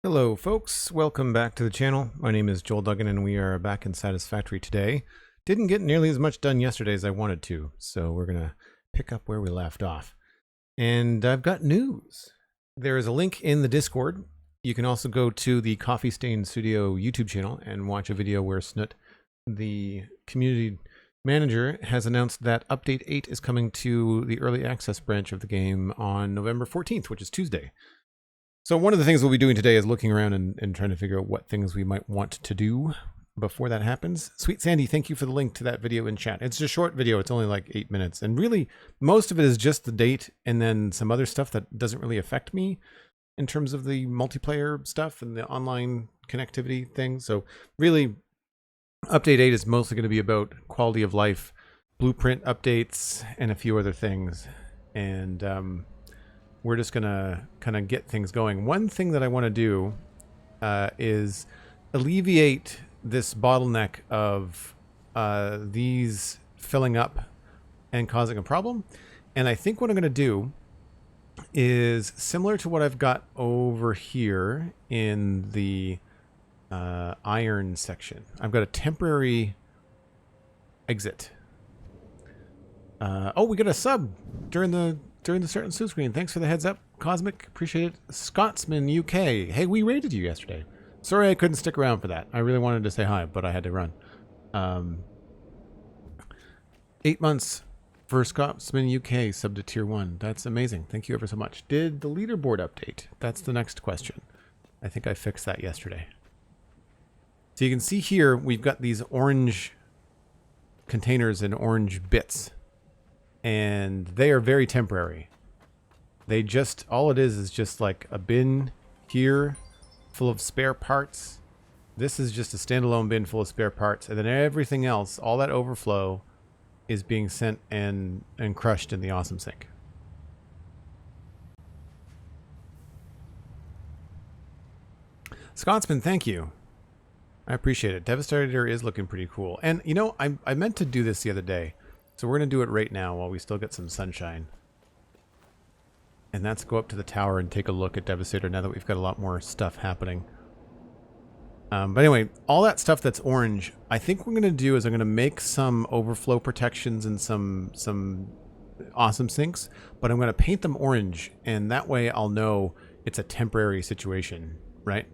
Hello folks, welcome back to the channel. My name is Joel Duggan and we are back in Satisfactory today. Didn't get nearly as much done yesterday as I wanted to, so we're going to pick up where we left off. And I've got news. There is a link in the Discord. You can also go to the Coffee Stain Studio YouTube channel and watch a video where Snoot, the community manager, has announced that Update 8 is coming to the early access branch of the game on November 14th, which is Tuesday. So one of the things we'll be doing today is looking around and trying to figure out what things we might want to do before that happens. SweetSandi, thank you for the link to that video in chat. It's a short video. It's only like 8 minutes. And really, most of it is just the date and then some other stuff that doesn't really affect me in terms of the multiplayer stuff and the online connectivity thing. So really, Update 8 is mostly going to be about quality of life, blueprint updates, and a few other things. And we're just going to kind of get things going. One thing that I want to do is alleviate this bottleneck of these filling up and causing a problem. And I think what I'm going to do is similar to what I've got over here in the iron section. I've got a temporary exit. Oh, we got a sub during the start and sue screen. Thanks for the heads up, Cosmic. Appreciate it. Scotsman UK. Hey, we rated you yesterday. Sorry I couldn't stick around for that. I really wanted to say hi, but I had to run. 8 months for Scotsman UK sub to tier 1. That's amazing. Thank you ever so much. Did the leaderboard update? That's the next question. I think I fixed that yesterday. So you can see here we've got these orange containers and orange bits. And they are very temporary. They just, all it is just like a bin here full of spare parts. This is just a standalone bin full of spare parts. And then everything else, all that overflow is being sent and crushed in the awesome sink. Scotsman, thank you. I appreciate it. Devastator is looking pretty cool. And you know, I meant to do this the other day. So we're going to do it right now while we still get some sunshine. And that's go up to the tower and take a look at Devastator now that we've got a lot more stuff happening. But anyway, all that stuff that's orange, I think what we're going to do is I'm going to make some overflow protections and some awesome sinks, but I'm going to paint them orange, and that way I'll know it's a temporary situation, right?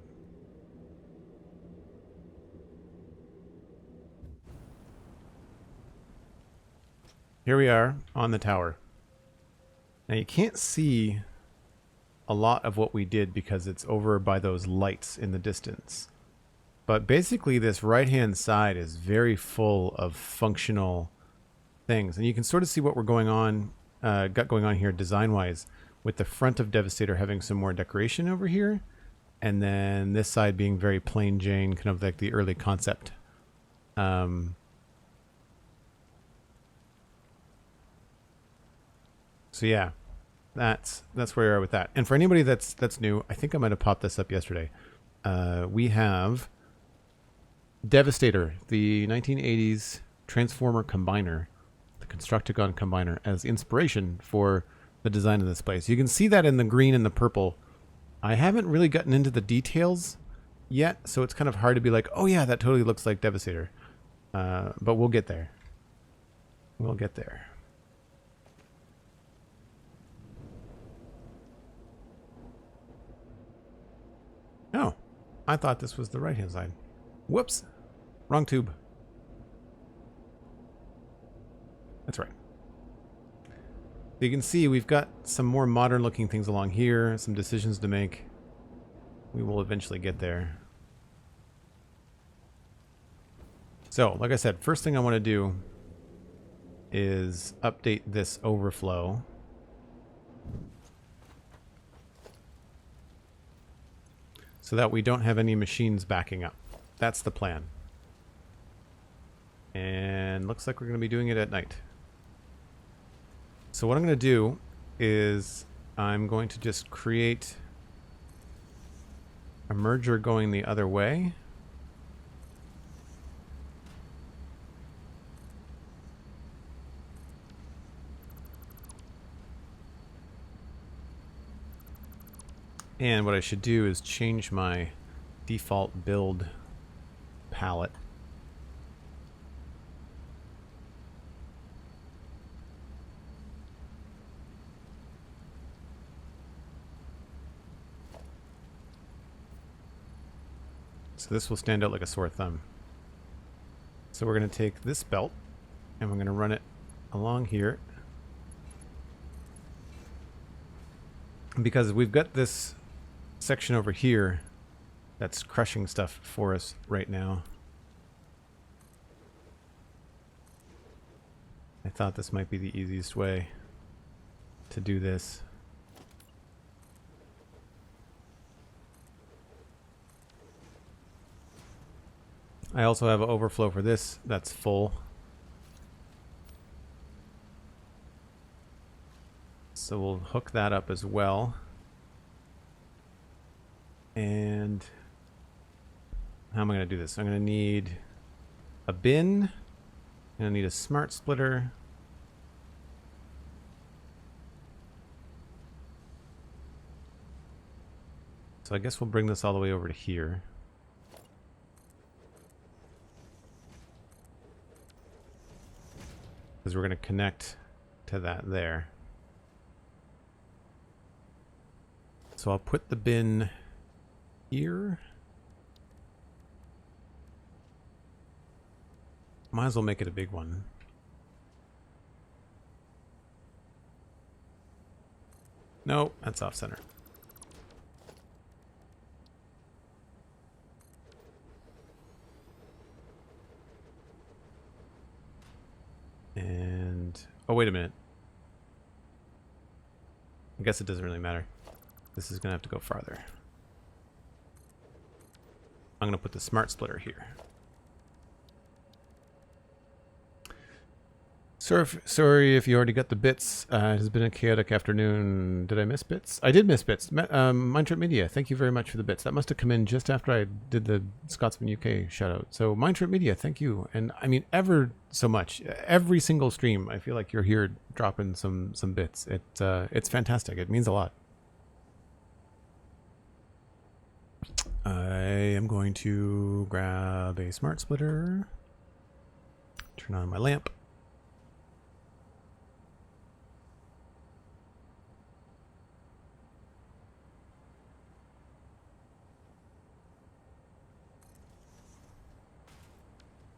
Here we are on the tower. Now you can't see a lot of what we did because it's over by those lights in the distance. But basically this right-hand side is very full of functional things. And you can sort of see what we're got going on here design-wise, with the front of Devastator having some more decoration over here. And then this side being very plain Jane, kind of like the early concept. So yeah, that's where we are with that. And for anybody that's new, I think I might have popped this up yesterday. We have Devastator, the 1980s Transformer Combiner, the Constructagon Combiner, as inspiration for the design of this place. You can see that in the green and the purple. I haven't really gotten into the details yet, so it's kind of hard to be like, oh yeah, that totally looks like Devastator. But we'll get there. We'll get there. Oh, I thought this was the right-hand side. Whoops. Wrong tube. That's right. You can see we've got some more modern-looking things along here, some decisions to make. We will eventually get there. So, like I said, first thing I want to do is update this overflow. So that we don't have any machines backing up. That's the plan. And looks like we're going to be doing it at night. So what I'm going to do is I'm going to just create a merger going the other way. And what I should do is change my default build palette. So this will stand out like a sore thumb. So we're going to take this belt and we're going to run it along here. Because we've got this section over here that's crushing stuff for us right now. I thought this might be the easiest way to do this. I also have an overflow for this that's full. So we'll hook that up as well. And how am I going to do this? I'm going to need a bin. I'm going to need a smart splitter. So I guess we'll bring this all the way over to here. Because we're going to connect to that there. So I'll put the bin here. Might as well make it a big one. No, that's off center. And oh, wait a minute. I guess it doesn't really matter. This is gonna have to go farther. I'm gonna put the smart splitter here. Sorry if you already got the bits. It has been a chaotic afternoon. Did I miss bits? I did miss bits. MindTripMedia, thank you very much for the bits. That must have come in just after I did the Scotsman UK shout out. So MindTripMedia, thank you. And I mean, ever so much. Every single stream, I feel like you're here dropping some bits. It's fantastic. It means a lot. I am going to grab a smart splitter. Turn on my lamp.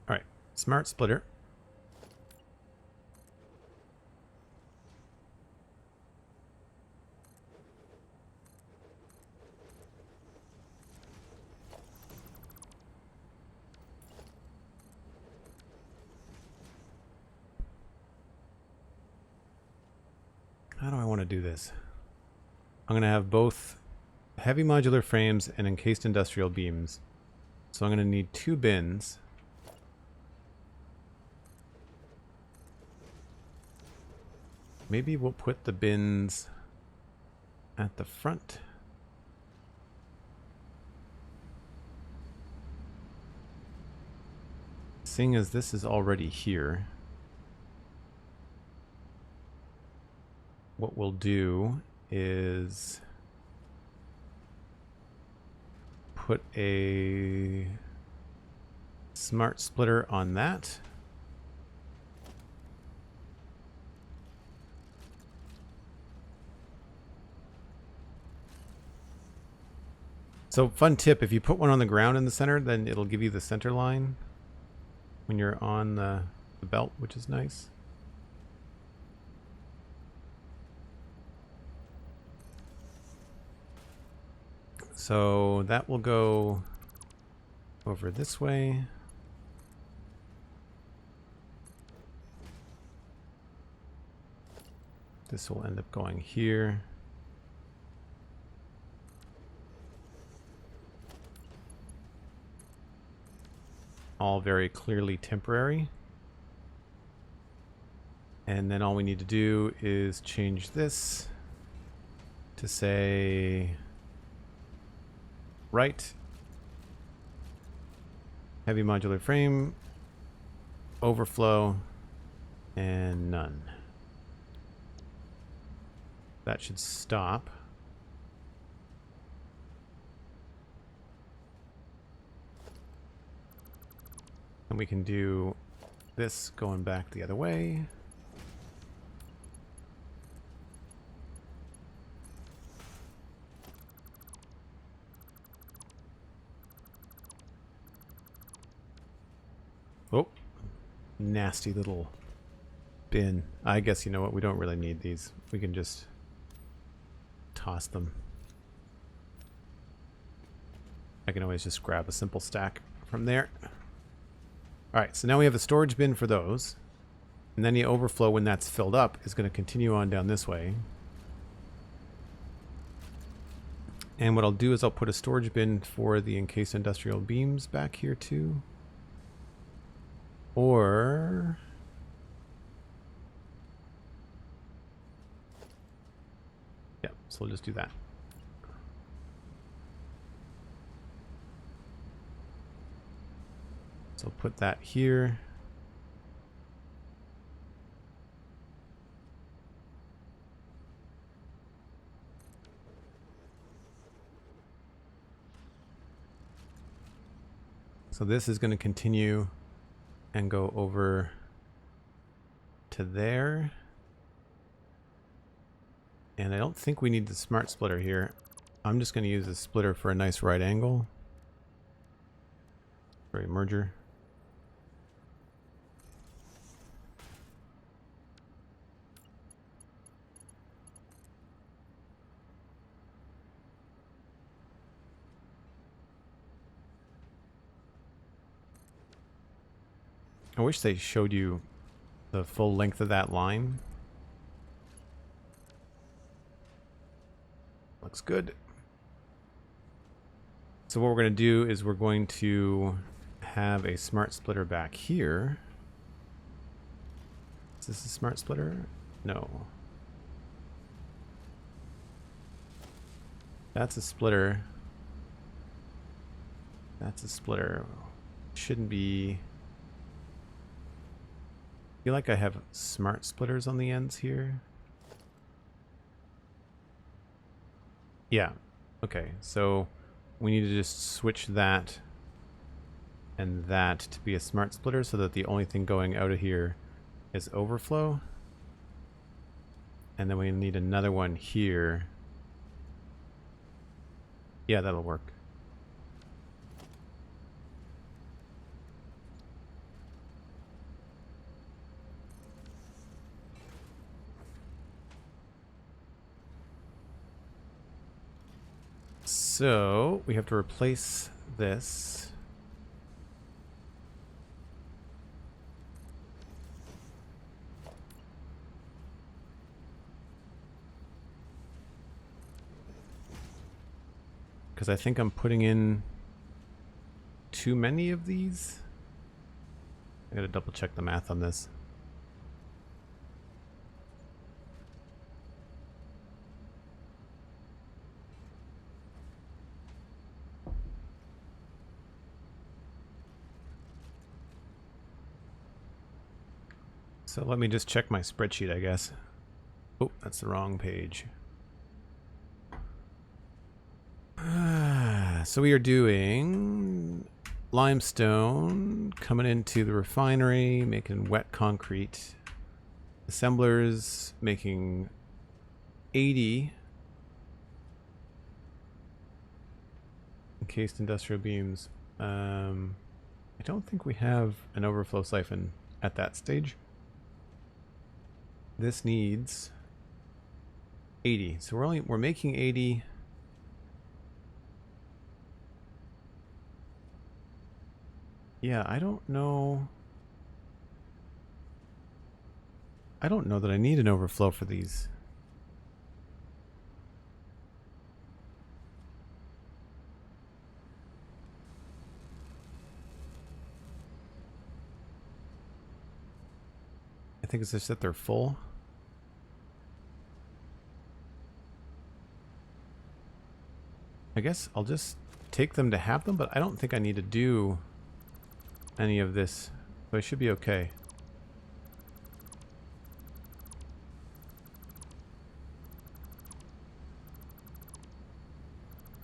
Alright, smart splitter. How do I want to do this? I'm going to have both heavy modular frames and encased industrial beams. So I'm going to need 2 bins. Maybe we'll put the bins at the front. Seeing as this is already here, what we'll do is put a smart splitter on that. So fun tip, if you put one on the ground in the center, then it'll give you the center line when you're on the belt, which is nice. So that will go over this way. This will end up going here. All very clearly temporary. And then all we need to do is change this to say right, heavy modular frame, overflow, and none. That should stop. And we can do this going back the other way. Oh, nasty little bin. I guess, you know what, we don't really need these. We can just toss them. I can always just grab a simple stack from there. Alright, so now we have a storage bin for those. And then the overflow, when that's filled up, is going to continue on down this way. And what I'll do is I'll put a storage bin for the encased industrial beams back here too. Or... yeah, so we'll just do that. So put that here. So this is going to continue and go over to there. And I don't think we need the smart splitter here. I'm just going to use the splitter for a nice right angle. For a merger. I wish they showed you the full length of that line. Looks good. So what we're going to do is we're going to have a smart splitter back here. Is this a smart splitter? No. That's a splitter. That's a splitter. Shouldn't be... I feel like I have smart splitters on the ends here. Yeah. Okay, so we need to just switch that and that to be a smart splitter so that the only thing going out of here is overflow. And then we need another one here. Yeah, that'll work. So we have to replace this. Because I think I'm putting in too many of these. I gotta double check the math on this. So let me just check my spreadsheet, I guess. Oh, that's the wrong page. So we are doing limestone coming into the refinery, making wet concrete. Assemblers making 80 encased industrial beams. I don't think we have an overflow siphon at that stage. This needs 80. So we're making 80. Yeah, I don't know. I don't know that I need an overflow for these. I think it's just that they're full. I guess I'll just take them to have them, but I don't think I need to do any of this, so I should be okay.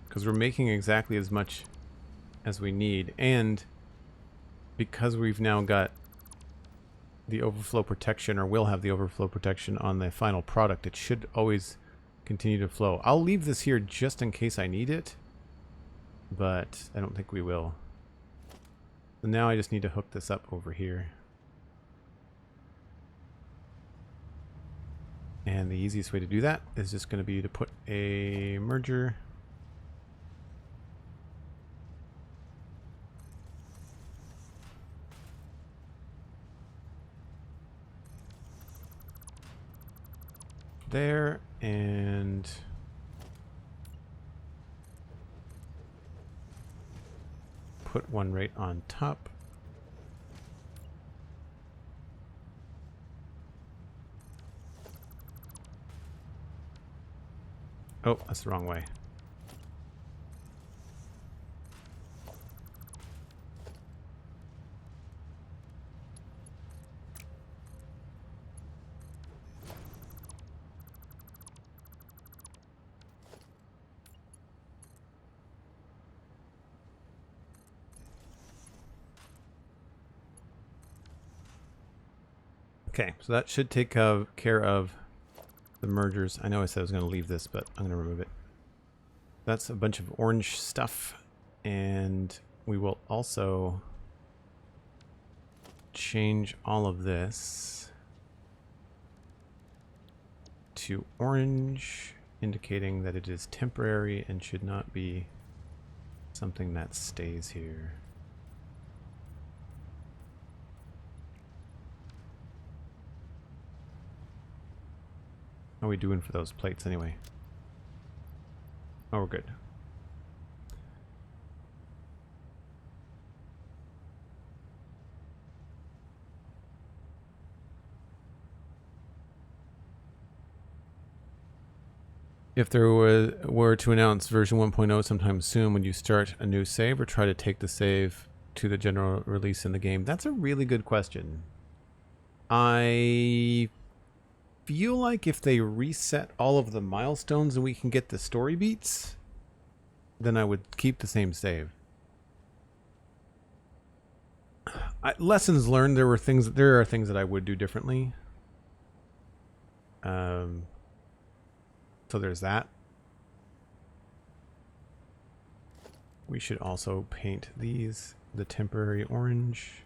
Because we're making exactly as much as we need, and because we've now got the overflow protection, or will have the overflow protection on the final product, it should always continue to flow. I'll leave this here just in case I need it, but I don't think we will. So now I just need to hook this up over here. And the easiest way to do that is just going to be to put a merger there, and put one right on top. Oh, that's the wrong way. Okay, so that should take care of the mergers. I know I said I was going to leave this, but I'm going to remove it. That's a bunch of orange stuff, and we will also change all of this to orange, indicating that it is temporary and should not be something that stays here. How are we doing for those plates anyway? Oh, we're good. If there were to announce version 1.0 sometime soon, would you start a new save or try to take the save to the general release in the game? That's a really good question. I feel like if they reset all of the milestones and we can get the story beats, then I would keep the same save. Lessons learned. There are things that I would do differently. So there's that. We should also paint these the temporary orange.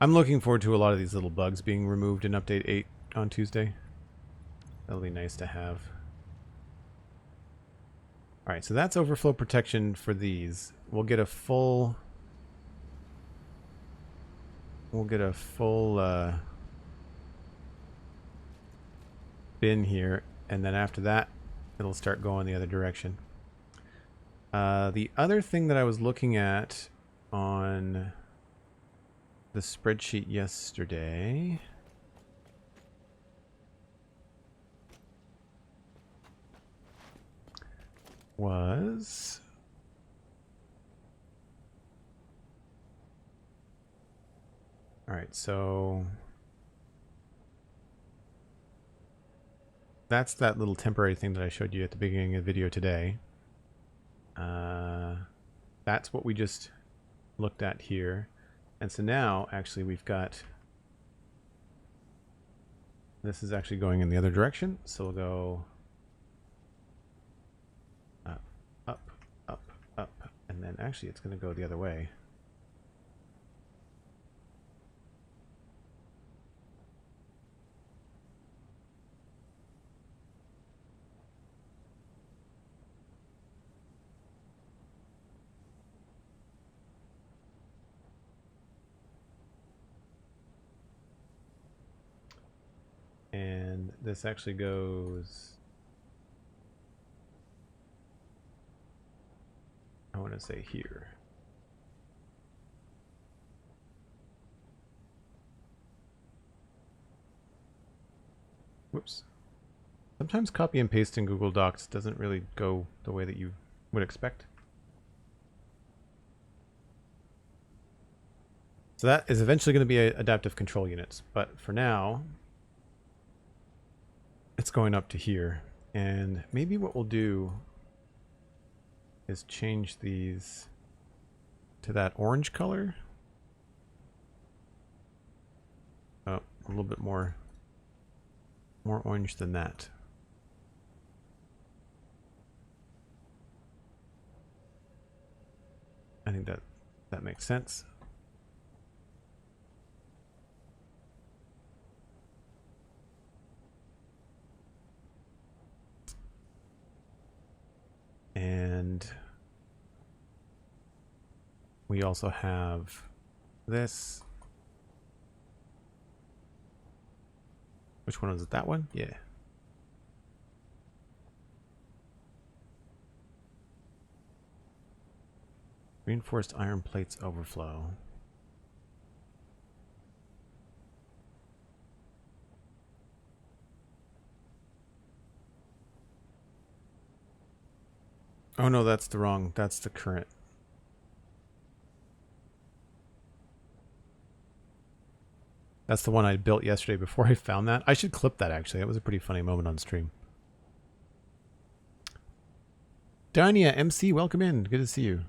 I'm looking forward to a lot of these little bugs being removed in update 8 on Tuesday. That'll be nice to have. Alright, so that's overflow protection for these. We'll get a full bin here, and then after that it'll start going the other direction. The other thing that I was looking at on the spreadsheet yesterday was alright, so that's that little temporary thing that I showed you at the beginning of the video today. That's what we just looked at here. And so now, actually, we've got... This is actually going in the other direction. So we'll go... up, up, up, up. And then actually it's going to go the other way. And this actually goes, I want to say here. Whoops. Sometimes copy and paste in Google Docs doesn't really go the way that you would expect. So that is eventually going to be adaptive control units, but for now, it's going up to here. And maybe what we'll do is change these to that orange color. Oh, a little bit more orange than that. I think that makes sense. And we also have this. Which one is it? That one? Yeah. Reinforced iron plates overflow. Oh no, that's the current. That's the one I built yesterday before I found that. I should clip that actually. That was a pretty funny moment on stream. Dania MC, welcome in. Good to see you.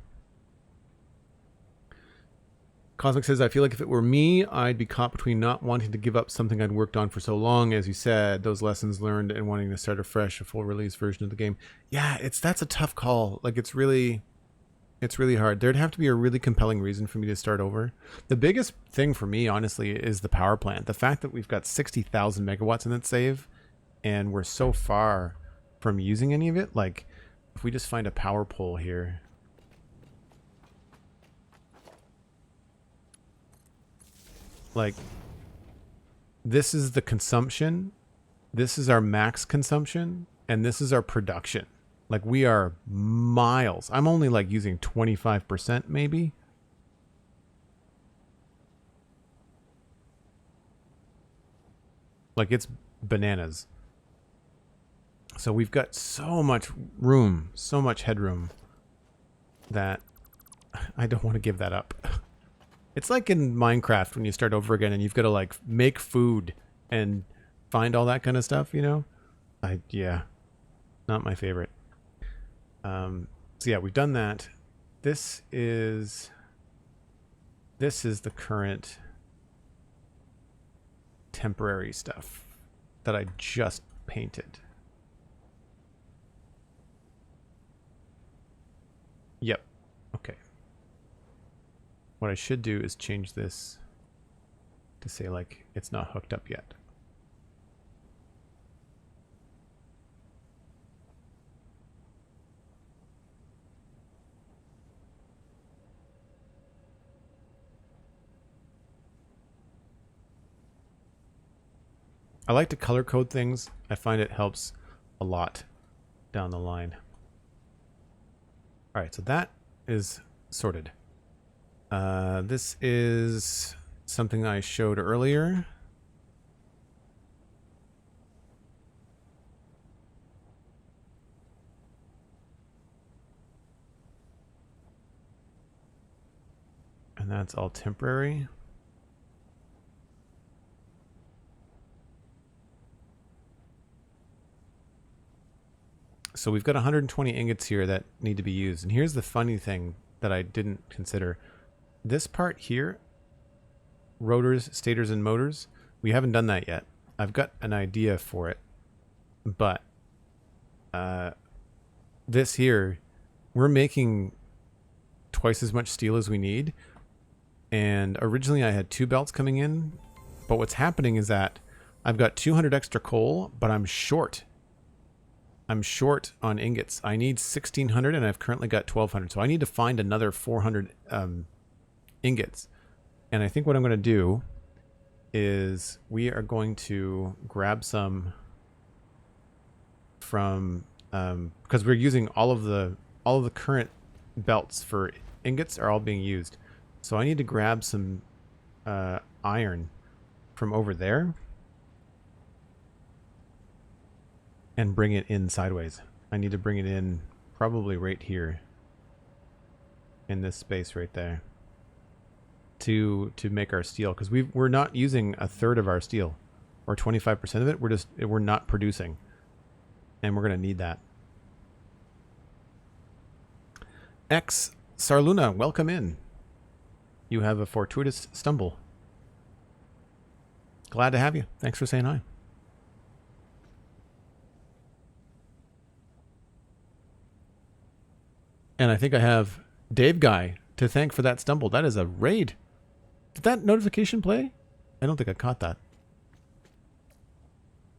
Cosmic says, I feel like if it were me, I'd be caught between not wanting to give up something I'd worked on for so long, as you said, those lessons learned, and wanting to start afresh, a full release version of the game. Yeah, that's a tough call. Like, it's really hard. There'd have to be a really compelling reason for me to start over. The biggest thing for me, honestly, is the power plant. The fact that we've got 60,000 megawatts in that save, and we're so far from using any of it. Like, if we just find a power pole here. Like, this is the consumption, this is our max consumption, and this is our production. Like, we are miles. I'm only like using 25% maybe. Like, it's bananas. So we've got so much room, so much headroom that I don't want to give that up. It's like in Minecraft when you start over again and you've got to like make food and find all that kind of stuff, you know? Yeah, not my favorite. So yeah, we've done that. This is the current temporary stuff that I just painted. Yep. Okay. What I should do is change this to say like it's not hooked up yet. I like to color code things. I find it helps a lot down the line. All right, so that is sorted. This is something I showed earlier. And that's all temporary. So we've got 120 ingots here that need to be used. And here's the funny thing that I didn't consider. This part here, rotors, stators, and motors, we haven't done that yet. I've got an idea for it, but this here, we're making twice as much steel as we need. And originally I had 2 belts coming in, but what's happening is that I've got 200 extra coal, but I'm short. I'm short on ingots. I need 1,600 and I've currently got 1,200. So I need to find another 400 ingots. And I think what I'm going to do is we are going to grab some from because we're using all of the current belts for ingots are all being used. So I need to grab some iron from over there and bring it in sideways. I need to bring it in probably right here in this space right there to make our steel, because we're not using a third of our steel or 25% of it. We're not producing, and we're gonna need that. X Sarluna, welcome in. You have a fortuitous stumble. Glad to have you. Thanks for saying hi. And I think I have Dave Guy to thank for that stumble. That is a raid. Did that notification play? I don't think I caught that.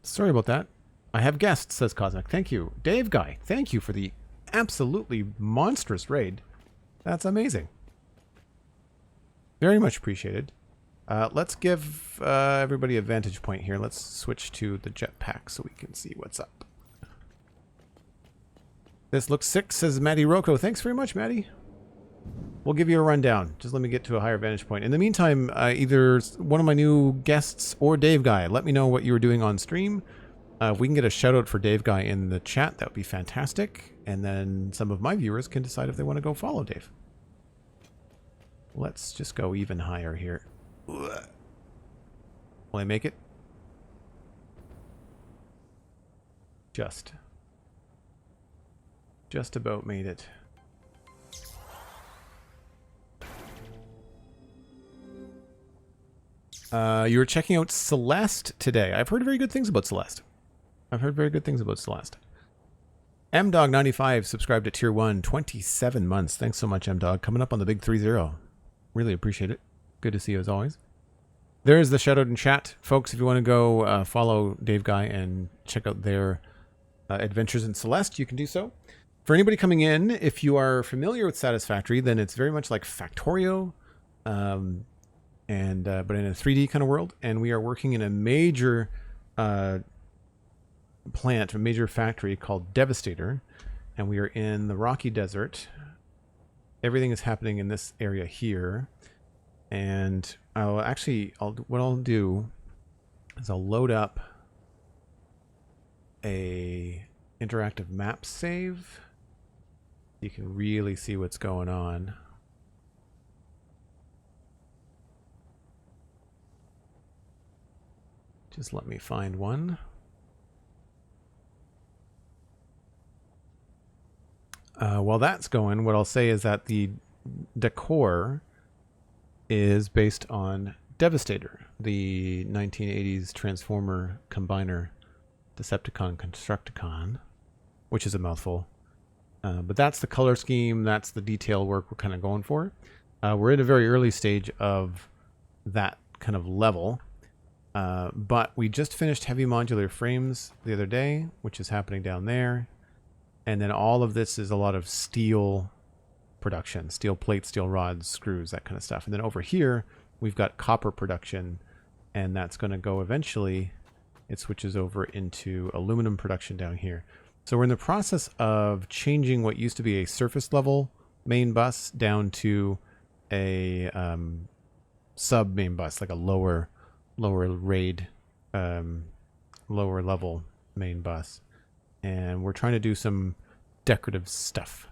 Sorry about that. I have guests, says Cosmic. Thank you. Dave Guy, thank you for the absolutely monstrous raid. That's amazing. Very much appreciated. Let's give everybody a vantage point here. Let's switch to the jetpack so we can see what's up. This looks sick, says Maddie Rocco. Thanks very much, Maddie. We'll give you a rundown. Just let me get to a higher vantage point. In the meantime, either one of my new guests or Dave Guy, let me know what you were doing on stream. If we can get a shout out for Dave Guy in the chat, that would be fantastic. And then some of my viewers can decide if they want to go follow Dave. Let's just go even higher here. Will I make it? Just about made it. You were checking out Celeste today. I've heard very good things about Celeste. MDog95 subscribed to Tier 1, 27 months. Thanks so much, MDog. Coming up on the big 3-0. Really appreciate it. Good to see you as always. There's the shout out in chat. Folks, if you want to go follow Dave Guy and check out their adventures in Celeste, you can do so. For anybody coming in, if you are familiar with Satisfactory, then it's very much like Factorio, but in a 3D kind of world. And we are working in a major plant, a major factory called Devastator. And we are in the Rocky Desert. Everything is happening in this area here. And what I'll do is I'll load up a interactive map save. You can really see what's going on. Just let me find one. While that's going, what I'll say is that the decor is based on Devastator, the 1980s Transformer Combiner Decepticon Constructicon, which is a mouthful. But that's the color scheme, that's the detail work we're kind of going for. We're in a very early stage of that kind of level. But we just finished heavy modular frames the other day, which is happening down there. And then all of this is a lot of steel production, steel plates, steel rods, screws, that kind of stuff. And then over here, we've got copper production, and that's going to go eventually, it switches over into aluminum production down here. So we're in the process of changing what used to be a surface level main bus down to a sub main bus, like a lower RAID, lower level main bus. And we're trying to do some decorative stuff.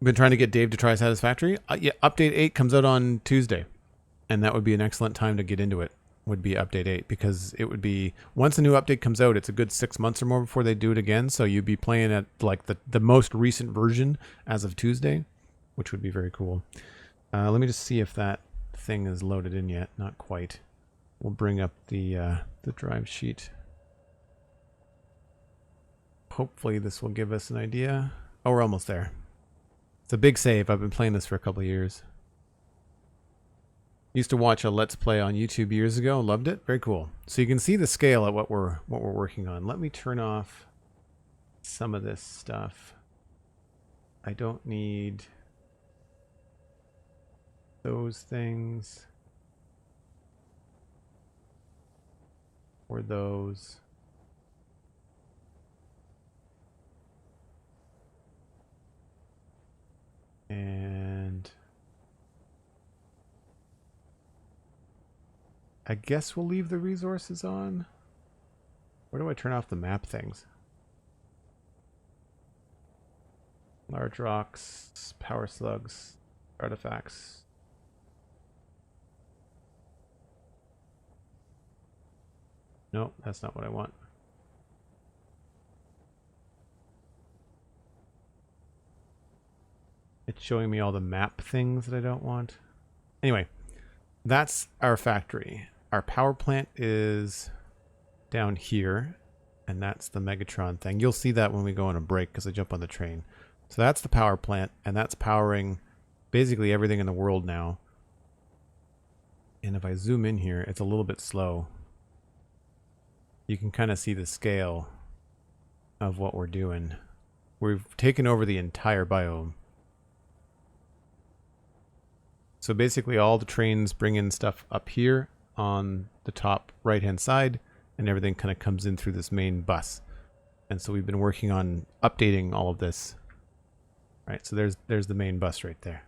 Been trying to get Dave to try Satisfactory. Yeah, update 8 comes out on Tuesday, and that would be an excellent time to get into it. Would be update 8, because it would be, once a new update comes out, it's a good 6 months or more before they do it again. So you'd be playing at like the most recent version as of Tuesday, which would be very cool. Let me just see if that thing is loaded in yet. Not quite. We'll bring up the drive sheet. Hopefully this will give us an idea. Oh, we're almost there. It's a big save. I've been playing this for a couple of years. Used to watch a Let's Play on YouTube years ago. Loved it. Very cool. So you can see the scale at what we're working on. Let me turn off some of this stuff. I don't need those things. Or those. And I guess we'll leave the resources on. Where do I turn off the map things? Large rocks, power slugs, artifacts. No, that's not what I want. It's showing me all the map things that I don't want. Anyway, that's our factory. Our power plant is down here, and that's the Megatron thing. You'll see that when we go on a break because I jump on the train. So that's the power plant, and that's powering basically everything in the world now. And if I zoom in here, it's a little bit slow. You can kind of see the scale of what we're doing. We've taken over the entire biome. So basically all the trains bring in stuff up here on the top right hand side, and everything kind of comes in through this main bus. And so we've been working on updating all of this. Right, so there's the main bus right there.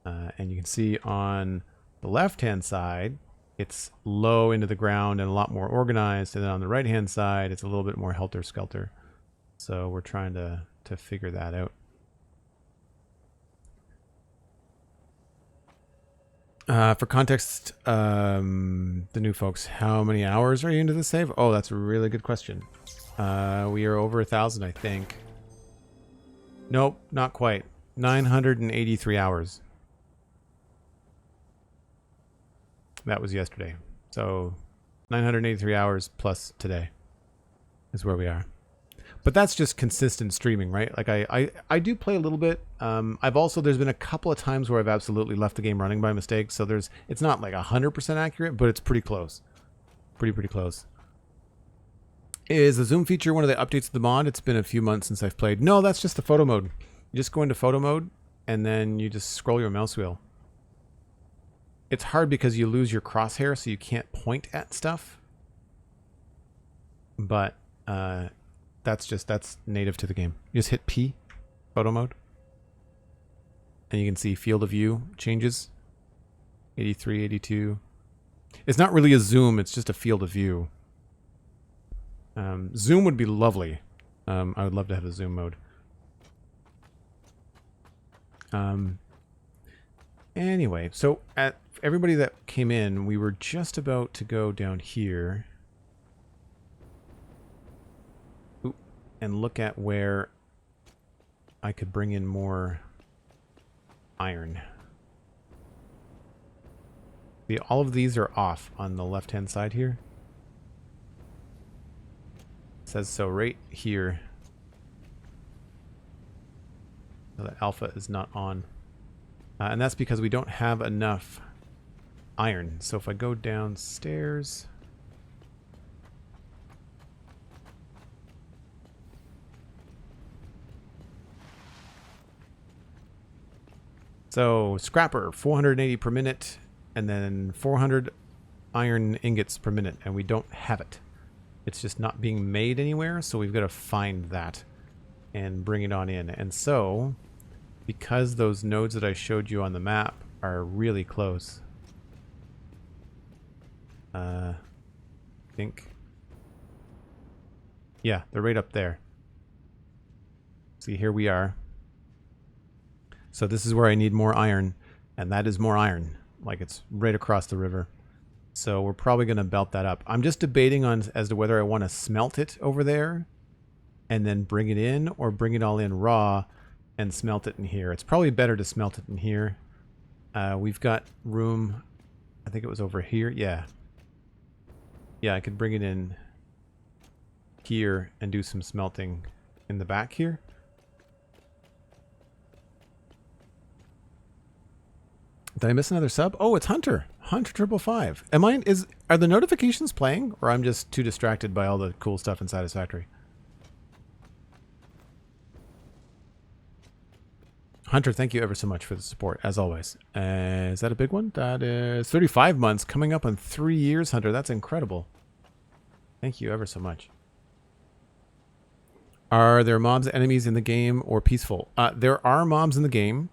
And you can see on the left hand side it's low into the ground and a lot more organized, and then on the right hand side it's a little bit more helter-skelter. So we're trying to figure that out. For context, the new folks, how many hours are you into the save? Oh, that's a really good question. We are over 1,000, I think. Nope, not quite. 983 hours. That was yesterday. So 983 hours plus today is where we are. But that's just consistent streaming, right? Like I do play a little bit. There's been a couple of times where I've absolutely left the game running by mistake. So it's not like 100% accurate, but it's pretty close. Pretty close. Is the zoom feature one of the updates of the mod? It's been a few months since I've played. No, that's just the photo mode. You just go into photo mode and then you just scroll your mouse wheel. It's hard because you lose your crosshair, so you can't point at stuff. But that's native to the game. You just hit P, photo mode, and you can see field of view changes. 83, 82. It's not really a zoom, it's just a field of view. Zoom would be lovely. I would love to have a zoom mode. Anyway, so everybody that came in, we were just about to go down here and look at where I could bring in more iron. All of these are off on the left-hand side here. It says so right here. So the alpha is not on. And that's because we don't have enough iron. So if I go downstairs... So scrapper, 480 per minute, and then 400 iron ingots per minute, and we don't have it. It's just not being made anywhere, so we've got to find that and bring it on in. And so... because those nodes that I showed you on the map are really close. I think. Yeah, they're right up there. See, here we are. So this is where I need more iron, and that is more iron. Like, it's right across the river. So we're probably going to belt that up. I'm just debating as to whether I want to smelt it over there and then bring it in, or bring it all in raw and smelt it in here. It's probably better to smelt it in here. We've got room. I think it was over here. Yeah. Yeah, I could bring it in here and do some smelting in the back here. Did I miss another sub? Oh, it's Hunter. Hunter555. Are the notifications playing, or I'm just too distracted by all the cool stuff in Satisfactory? Hunter, thank you ever so much for the support, as always. Is that a big one? That is 35 months, coming up on 3 years, Hunter. That's incredible. Thank you ever so much. Are there mobs enemies in the game or peaceful? There are mobs in the game.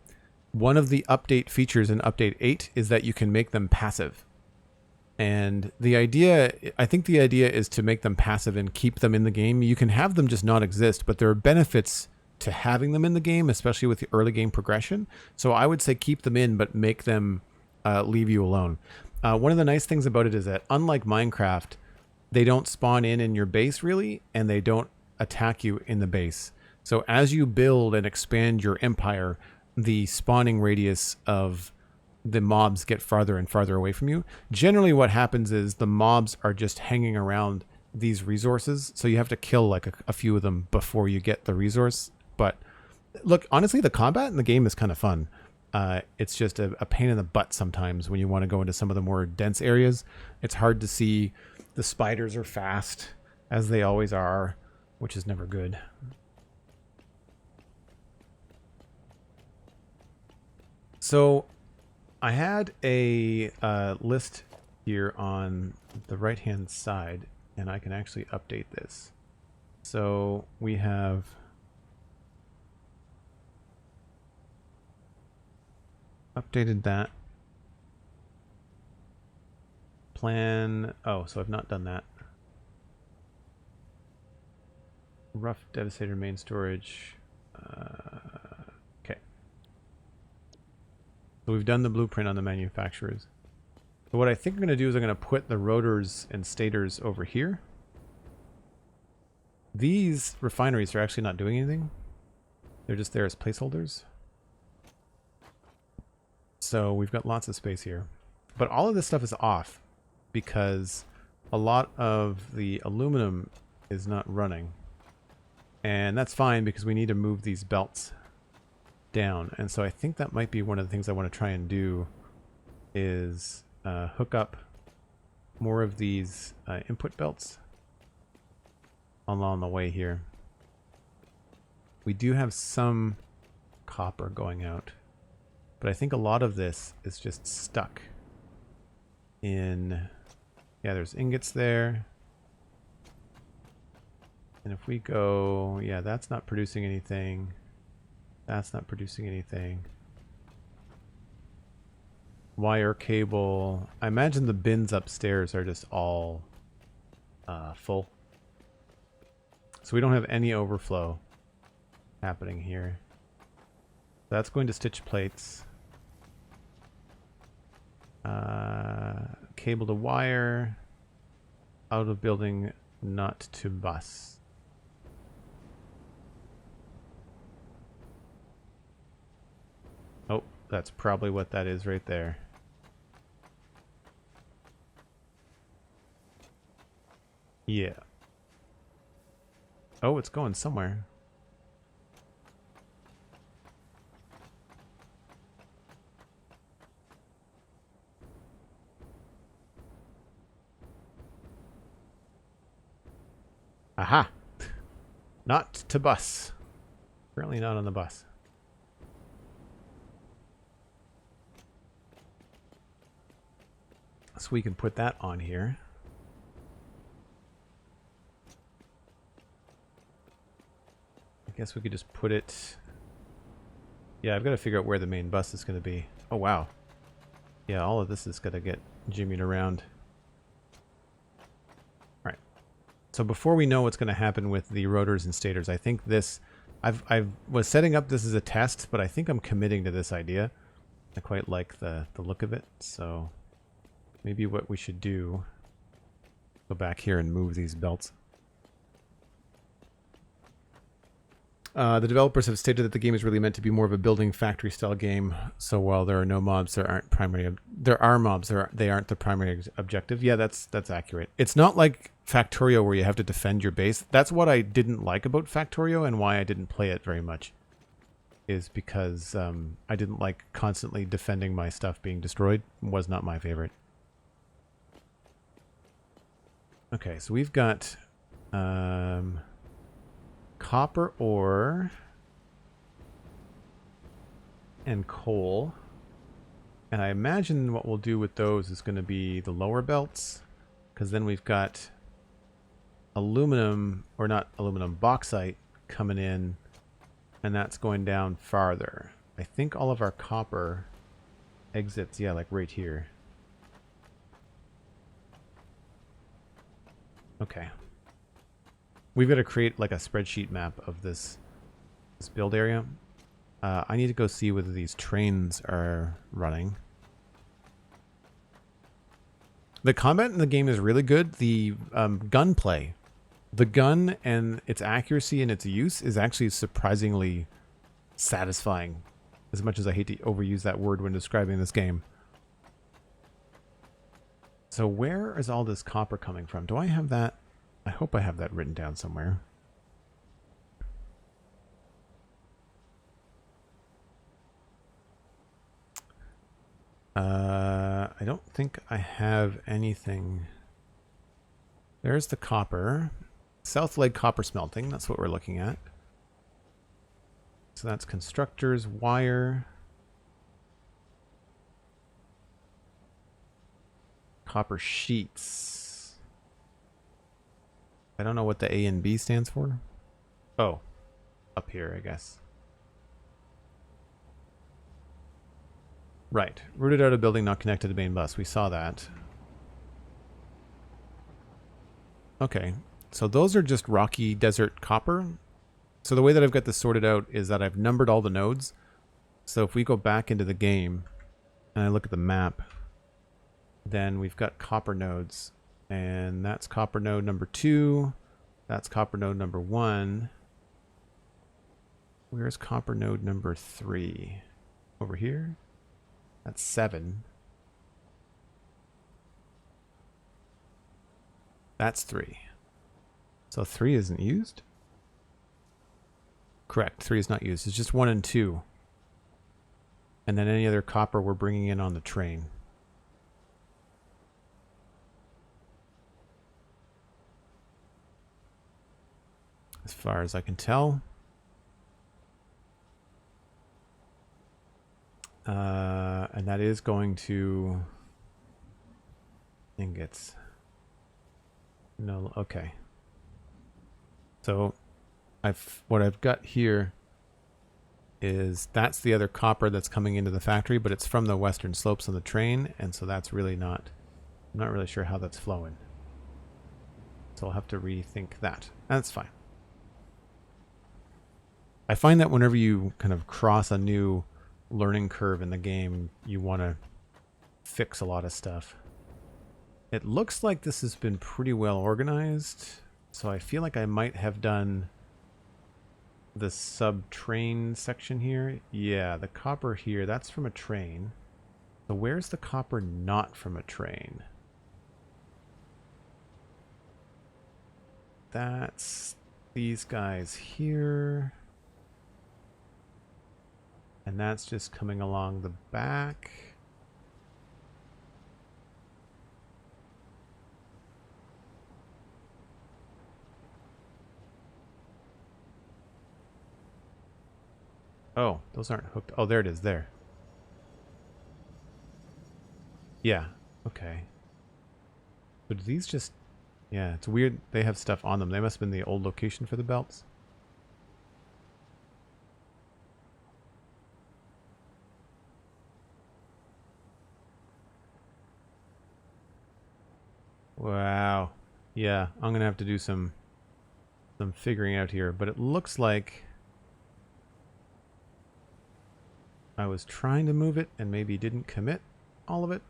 One of the update features in Update 8 is that you can make them passive. And I think the idea is to make them passive and keep them in the game. You can have them just not exist, but there are benefits to having them in the game, especially with the early game progression. So I would say keep them in, but make them leave you alone. One of the nice things about it is that, unlike Minecraft, they don't spawn in your base really, and they don't attack you in the base. So as you build and expand your empire, the spawning radius of the mobs get farther and farther away from you. Generally what happens is the mobs are just hanging around these resources, so you have to kill like a few of them before you get the resource. But look, honestly, the combat in the game is kind of fun. It's just a pain in the butt sometimes when you want to go into some of the more dense areas. It's hard to see. The spiders are fast, as they always are, which is never good. So I had a list here on the right hand side, and I can actually update this. So we have updated that plan. Oh, so I've not done that. Rough Devastator main storage. Okay. So we've done the blueprint on the manufacturers. So what I think I'm going to do is I'm going to put the rotors and stators over here. These refineries are actually not doing anything. They're just there as placeholders. So we've got lots of space here. But all of this stuff is off because a lot of the aluminum is not running. And that's fine because we need to move these belts down. And so I think that might be one of the things I want to try and do is hook up more of these input belts along the way here. We do have some copper going out, but I think a lot of this is just stuck in... Yeah, there's ingots there. And if we go... Yeah, that's not producing anything. That's not producing anything. Wire, cable. I imagine the bins upstairs are just all full. So we don't have any overflow happening here. That's going to stitch plates. Cable to wire. Out of building, not to bus. Oh, that's probably what that is right there. Yeah. Oh, it's going somewhere. Aha! Not to bus. Currently not on the bus. So we can put that on here. I guess we could just put it... Yeah, I've got to figure out where the main bus is going to be. Oh, wow. Yeah, all of this is going to get jimmied around. All right. So before we know what's going to happen with the rotors and stators, I think this... I was setting up this as a test, but I think I'm committing to this idea. I quite like the look of it, so... Maybe what we should do... Go back here and move these belts. The developers have stated that the game is really meant to be more of a building factory style game. So while there are no mobs, there aren't primary. There are mobs. They aren't the primary objective. Yeah, that's accurate. It's not like Factorio where you have to defend your base. That's what I didn't like about Factorio and why I didn't play it very much. Is because I didn't like constantly defending my stuff being destroyed. It was not my favorite. Okay, so we've got. Copper ore and coal, and I imagine what we'll do with those is going to be the lower belts, because then we've got aluminum, or not aluminum, bauxite coming in, and that's going down farther. I think all of our copper exits, yeah, like right here. Okay. We've got to create like a spreadsheet map of this build area. I need to go see whether these trains are running. The combat in the game is really good. The gunplay, the gun and its accuracy and its use is actually surprisingly satisfying. as much as I hate to overuse that word when describing this game. So where is all this copper coming from? Do I have that? I hope I have that written down somewhere. I don't think I have anything. There's the copper. South Leg copper smelting. That's what we're looking at. So that's constructors, wire. Copper sheets. I don't know what the A and B stands for. Oh, up here, I guess. Right. Rooted out of building not connected to main bus. We saw that. Okay. So those are just rocky desert copper. So the way that I've got this sorted out is that I've numbered all the nodes. So if we go back into the game and I look at the map, then we've got copper nodes. And that's copper node number 2. That's copper node number 1. Where's copper node number 3? Over here? That's 7. That's 3. So 3 isn't used? Correct, 3 is not used. It's just 1 and 2. And then any other copper we're bringing in on the train. As far as I can tell. And that is going to ingots. No, okay. So what I've got here is that's the other copper that's coming into the factory, but it's from the western slopes on the train, and so that's really not, I'm not really sure how that's flowing. So I'll have to rethink that. That's fine. I find that whenever you kind of cross a new learning curve in the game, you want to fix a lot of stuff. It looks like this has been pretty well organized, so I feel like I might have done the sub-train section here. Yeah, the copper here, that's from a train. So where's the copper not from a train? That's these guys here. And that's just coming along the back. Oh, those aren't hooked. Oh, there it is, there. Yeah, okay. But these just... Yeah, it's weird. They have stuff on them. They must have been the old location for the belts. Wow. Yeah, I'm going to have to do some figuring out here. But it looks like I was trying to move it and maybe didn't commit all of it.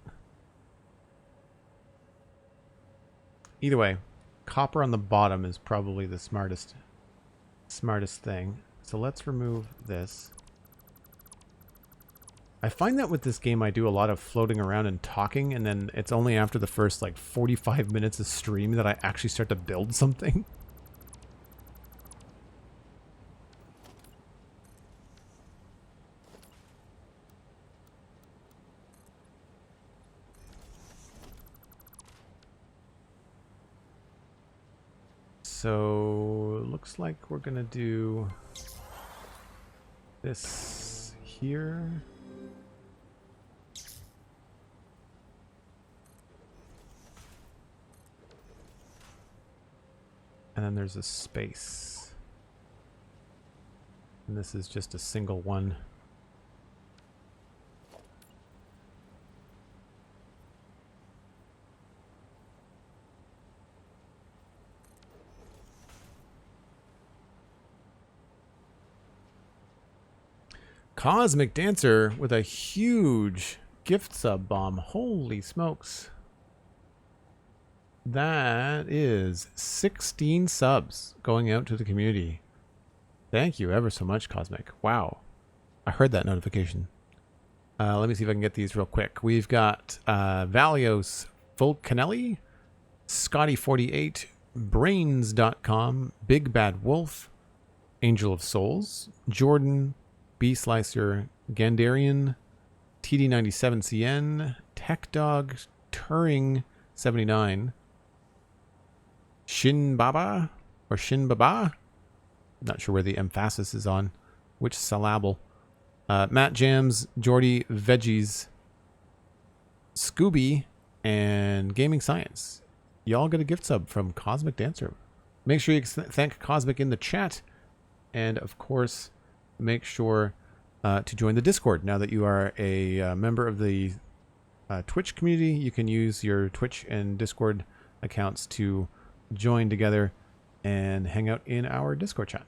Either way, copper on the bottom is probably the smartest thing. So let's remove this. I find that with this game I do a lot of floating around and talking, and then it's only after the first like 45 minutes of stream that I actually start to build something. So looks like we're gonna do this here. And then there's a space. And this is just a single one. Cosmic Dancer with a huge gift sub bomb. Holy smokes. That is 16 subs going out to the community. Thank you ever so much, Cosmic. Wow. I heard that notification. Let me see if I can get these real quick. We've got Valios Volcanelli, Scotty48, Brains.com, Big Bad Wolf, Angel of Souls, Jordan, B Slicer, Gandarian, TD97CN, Tech Dog, Turing 79, Shin Baba or Shin Baba. Not sure where the emphasis is on which syllable. Matt Jams, Jordy Veggies, Scooby, and Gaming Science. Y'all get a gift sub from Cosmic Dancer. Make sure you thank Cosmic in the chat. And of course, make sure to join the Discord. Now that you are a member of the Twitch community, you can use your Twitch and Discord accounts to join together and hang out in our Discord chat.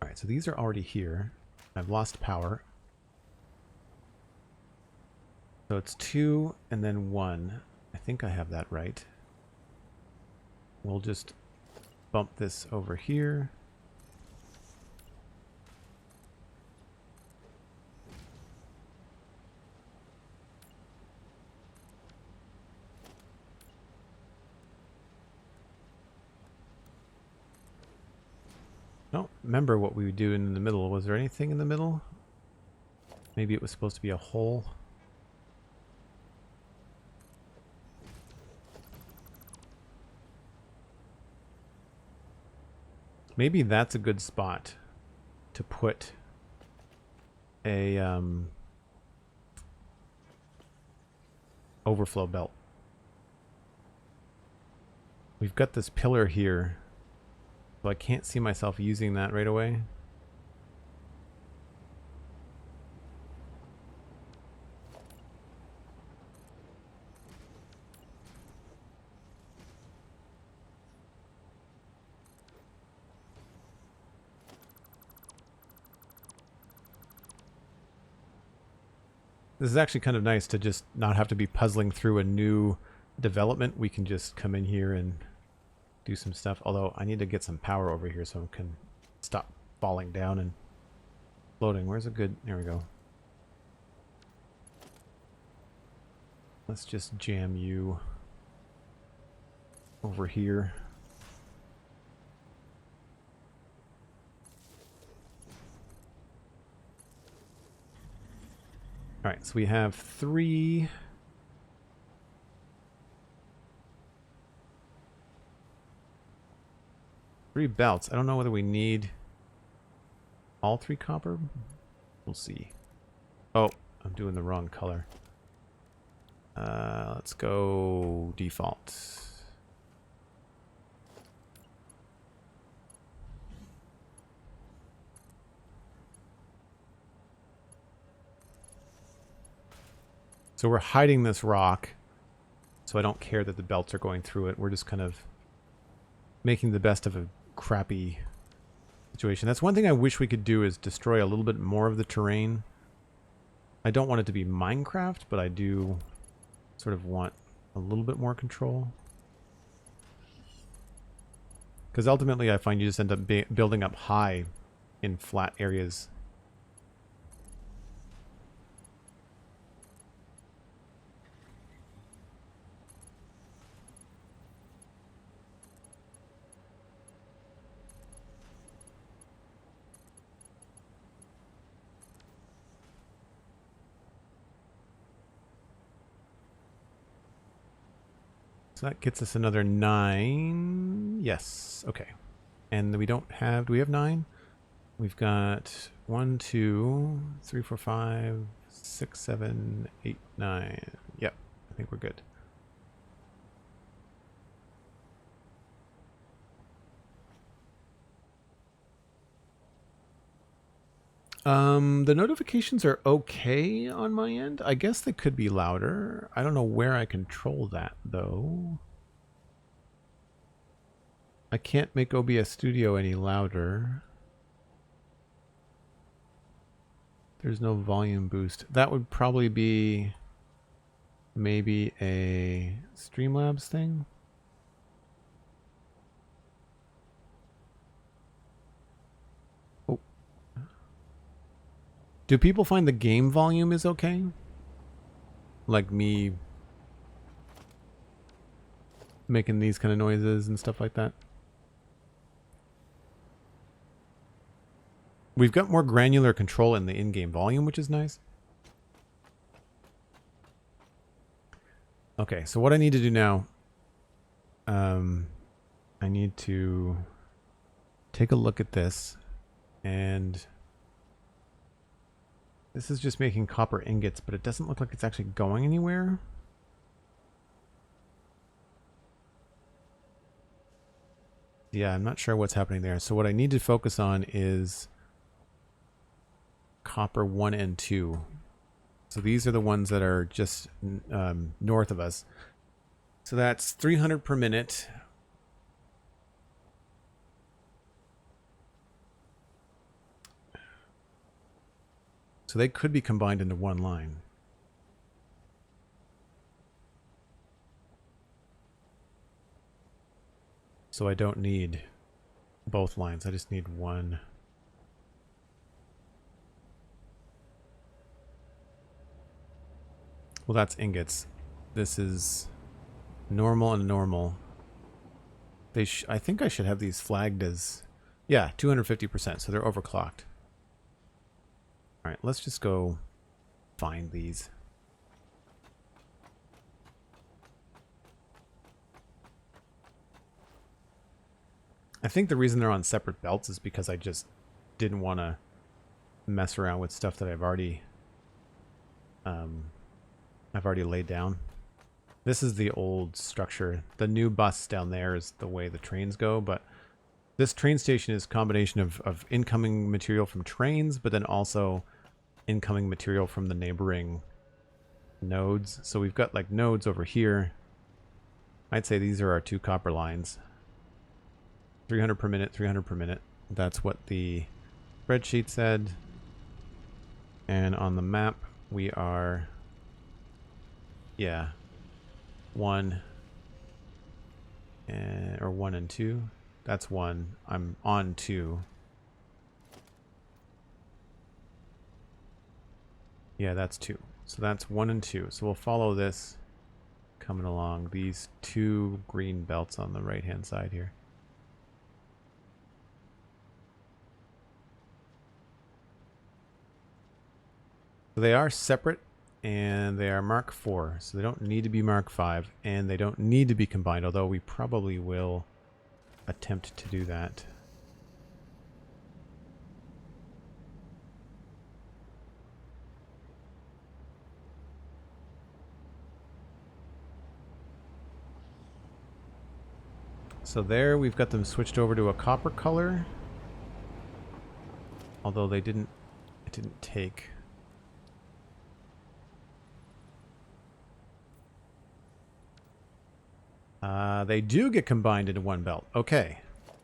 All right, so these are already here. I've lost power. So it's 2 and then 1. I think I have that right. We'll just bump this over here. I don't remember what we would do in the middle. Was there anything in the middle? Maybe it was supposed to be a hole. Maybe that's a good spot to put a overflow belt. We've got this pillar here, so I can't see myself using that right away. This is actually kind of nice to just not have to be puzzling through a new development. We can just come in here and do some stuff. Although I need to get some power over here so I can stop falling down and floating. Where's a good... There we go. Let's just jam you over here. All right, so we have 3 belts. I don't know whether we need all 3 copper. We'll see. Oh, I'm doing the wrong color. Let's go default. So we're hiding this rock, so I don't care that the belts are going through it. We're just kind of making the best of a crappy situation. That's one thing I wish we could do, is destroy a little bit more of the terrain. I don't want it to be Minecraft, but I do sort of want a little bit more control. Because ultimately I find you just end up building up high in flat areas. So that gets us another 9. Yes. Okay. And we don't have... Do we have 9? We've got 1, 2, 3, 4, 5, 6, 7, 8, 9. Yep. I think we're good. The notifications are okay on my end. I guess they could be louder. I don't know where I control that, though. I can't make OBS Studio any louder. There's no volume boost. That would probably be maybe a Streamlabs thing. Do people find the game volume is okay? Like me making these kind of noises and stuff like that? We've got more granular control in the in-game volume, which is nice. Okay, so what I need to do now, I need to take a look at this, and this is just making copper ingots, but it doesn't look like it's actually going anywhere. Yeah, I'm not sure what's happening there. So what I need to focus on is copper 1 and 2. So these are the ones that are just north of us. So that's 300 per minute. So they could be combined into one line. So I don't need both lines. I just need one. Well, that's ingots. This is normal and normal. I think I should have these flagged as, yeah, 250%. So they're overclocked. All right, let's just go find these. I think the reason they're on separate belts is because I just didn't want to mess around with stuff that I've already laid down. This is the old structure. The new bus down there is the way the trains go, but this train station is a combination of incoming material from trains, but then also incoming material from the neighboring nodes. So we've got like nodes over here. I'd say these are our 2 copper lines. 300 per minute, 300 per minute. That's what the spreadsheet said. And on the map, we are, yeah, 1 or 1 and 2. That's 1. I'm on 2. Yeah, that's 2. So that's 1 and 2. So we'll follow this coming along. These 2 green belts on the right-hand side here. So they are separate, and they are Mark IV, so they don't need to be Mark V, and they don't need to be combined, although we probably will attempt to do that. So there we've got them switched over to a copper color, although it didn't take. They do get combined into one belt. Okay.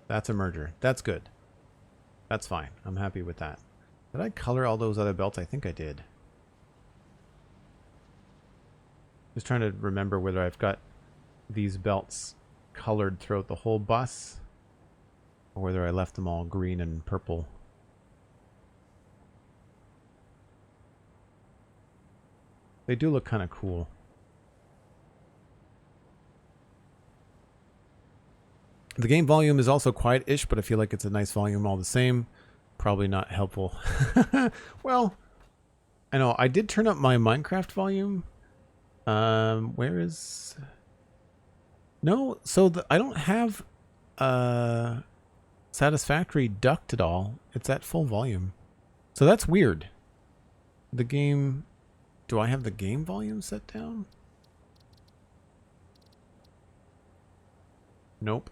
That's a merger. That's good. That's fine. I'm happy with that. Did I color all those other belts? I think I did. Just trying to remember whether I've got these belts colored throughout the whole bus or whether I left them all green and purple. They do look kind of cool. The game volume is also quiet-ish, but I feel like it's a nice volume all the same. Probably not helpful. Well, I know. I did turn up my Minecraft volume. Where is... No, so I don't have Satisfactory ducked at all. It's at full volume. So that's weird. The game... Do I have the game volume set down? Nope.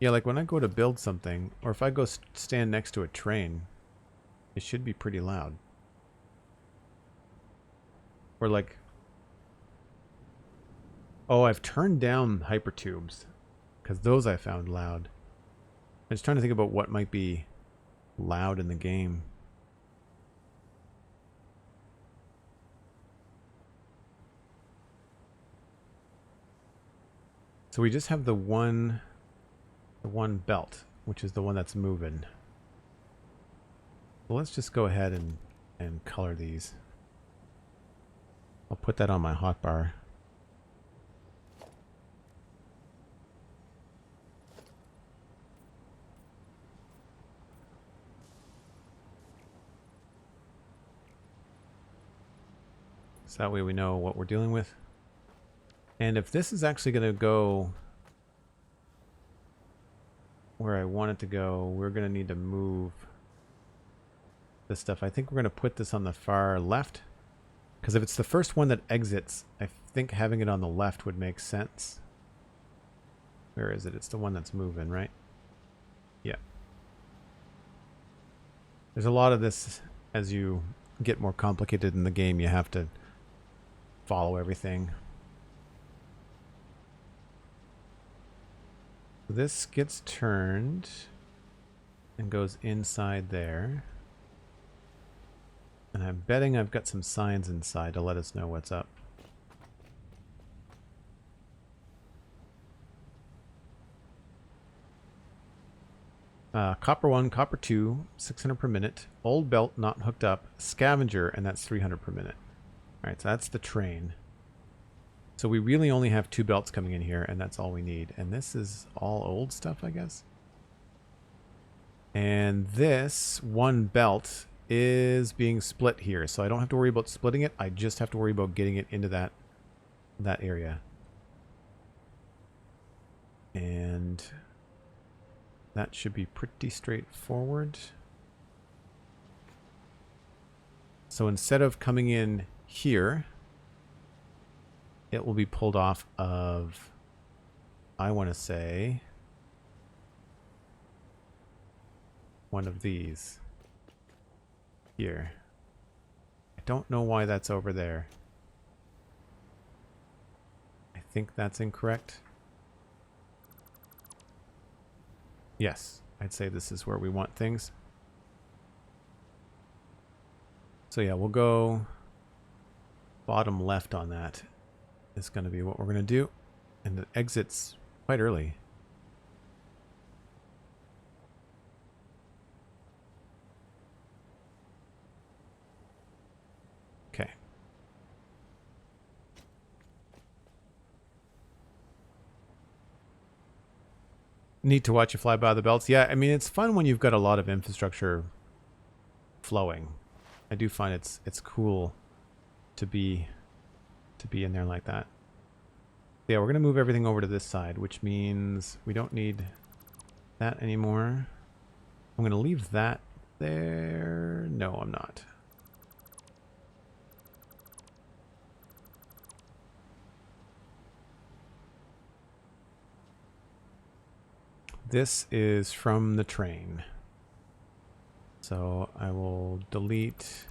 Yeah, like when I go to build something, or if I go stand next to a train, it should be pretty loud. Or like... Oh, I've turned down hypertubes, because those I found loud. I'm just trying to think about what might be loud in the game. So we just have the one belt. which is the one that's moving. So let's just go ahead and color these. I'll put that on my hotbar. So that way we know what we're dealing with. And if this is actually going to go where I want it to go, we're going to need to move this stuff. I think we're going to put this on the far left, because if it's the first one that exits, I think having it on the left would make sense. Where is it? It's the one that's moving, right? Yeah. There's a lot of this. As you get more complicated in the game, you have to follow everything. This gets turned and goes inside there. And I'm betting I've got some signs inside to let us know what's up. Copper 1, copper 2, 600 per minute. Old belt not hooked up. Scavenger, and that's 300 per minute. Alright, so that's the train. So we really only have 2 belts coming in here, and that's all we need. And this is all old stuff, I guess. And this 1 belt is being split here, so I don't have to worry about splitting it. I just have to worry about getting it into that area. And that should be pretty straightforward. So instead of coming in here, it will be pulled off of, I want to say, one of these here. I don't know why that's over there. I think that's incorrect. Yes, I'd say this is where we want things. So yeah, we'll go bottom left on that. Is going to be what we're going to do. And it exits quite early. Okay. Neat to watch you fly by the belts. Yeah, I mean, it's fun when you've got a lot of infrastructure flowing. I do find it's cool to be in there like that. Yeah, we're going to move everything over to this side, which means we don't need that anymore. I'm going to leave that there. No, I'm not. This is from the train. So I will delete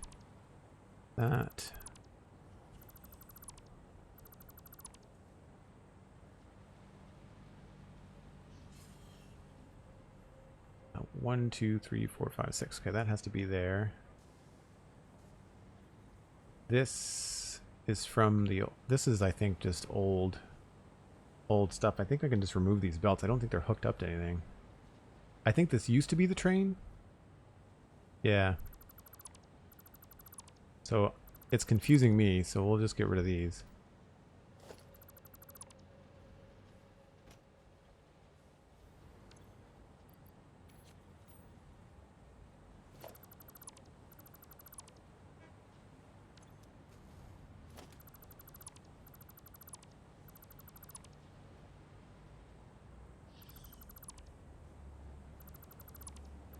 that. One, two, three, four, five, six. Okay, that has to be there. This is from the... This is, I think, just old stuff. I think I can just remove these belts. I don't think they're hooked up to anything. I think this used to be the train. Yeah. So it's confusing me, so we'll just get rid of these.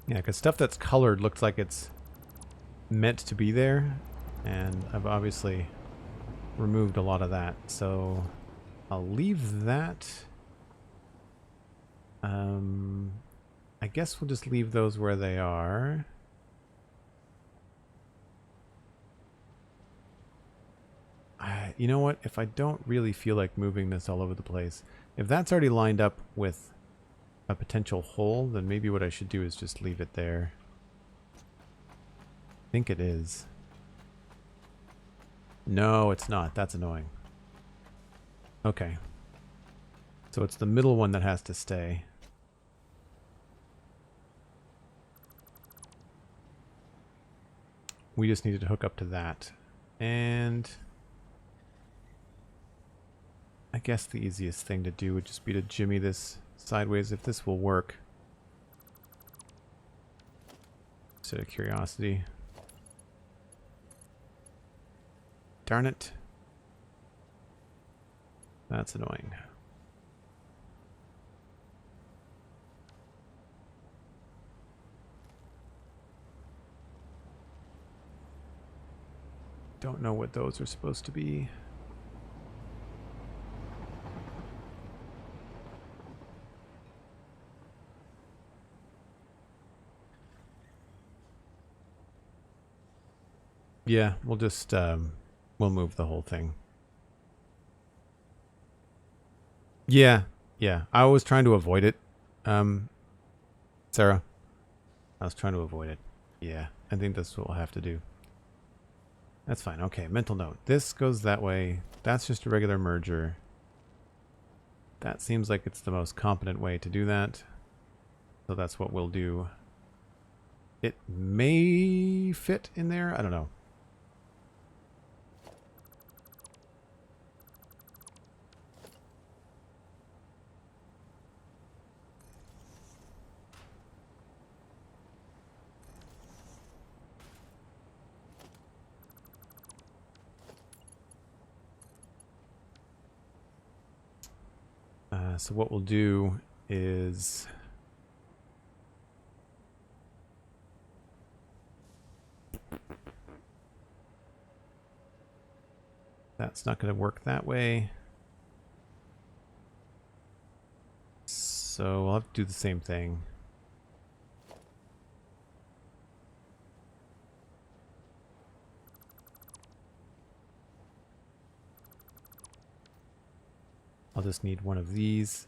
Yeah, because stuff that's colored looks like it's meant to be there, and I've obviously removed a lot of that, so I'll leave that. I guess we'll just leave those where they are. You know what? If I don't really feel like moving this all over the place, if that's already lined up with a potential hole, then maybe what I should do is just leave it there. I think it is. No, it's not. That's annoying. Okay. So it's the middle one that has to stay. we just needed to hook up to that. And I guess the easiest thing to do would just be to jimmy this sideways if this will work. Just out of curiosity. Darn it. That's annoying. Don't know what those are supposed to be. Yeah, we'll just we'll move the whole thing. Yeah, yeah. I was trying to avoid it. Sarah. I was trying to avoid it. Yeah, I think that's what we'll have to do. That's fine. Okay, mental note. This goes that way. That's just a regular merger. That seems like it's the most competent way to do that. So that's what we'll do. It may fit in there. I don't know. So what we'll do is that's not going to work that way. So I'll have to do the same thing. I'll just need one of these.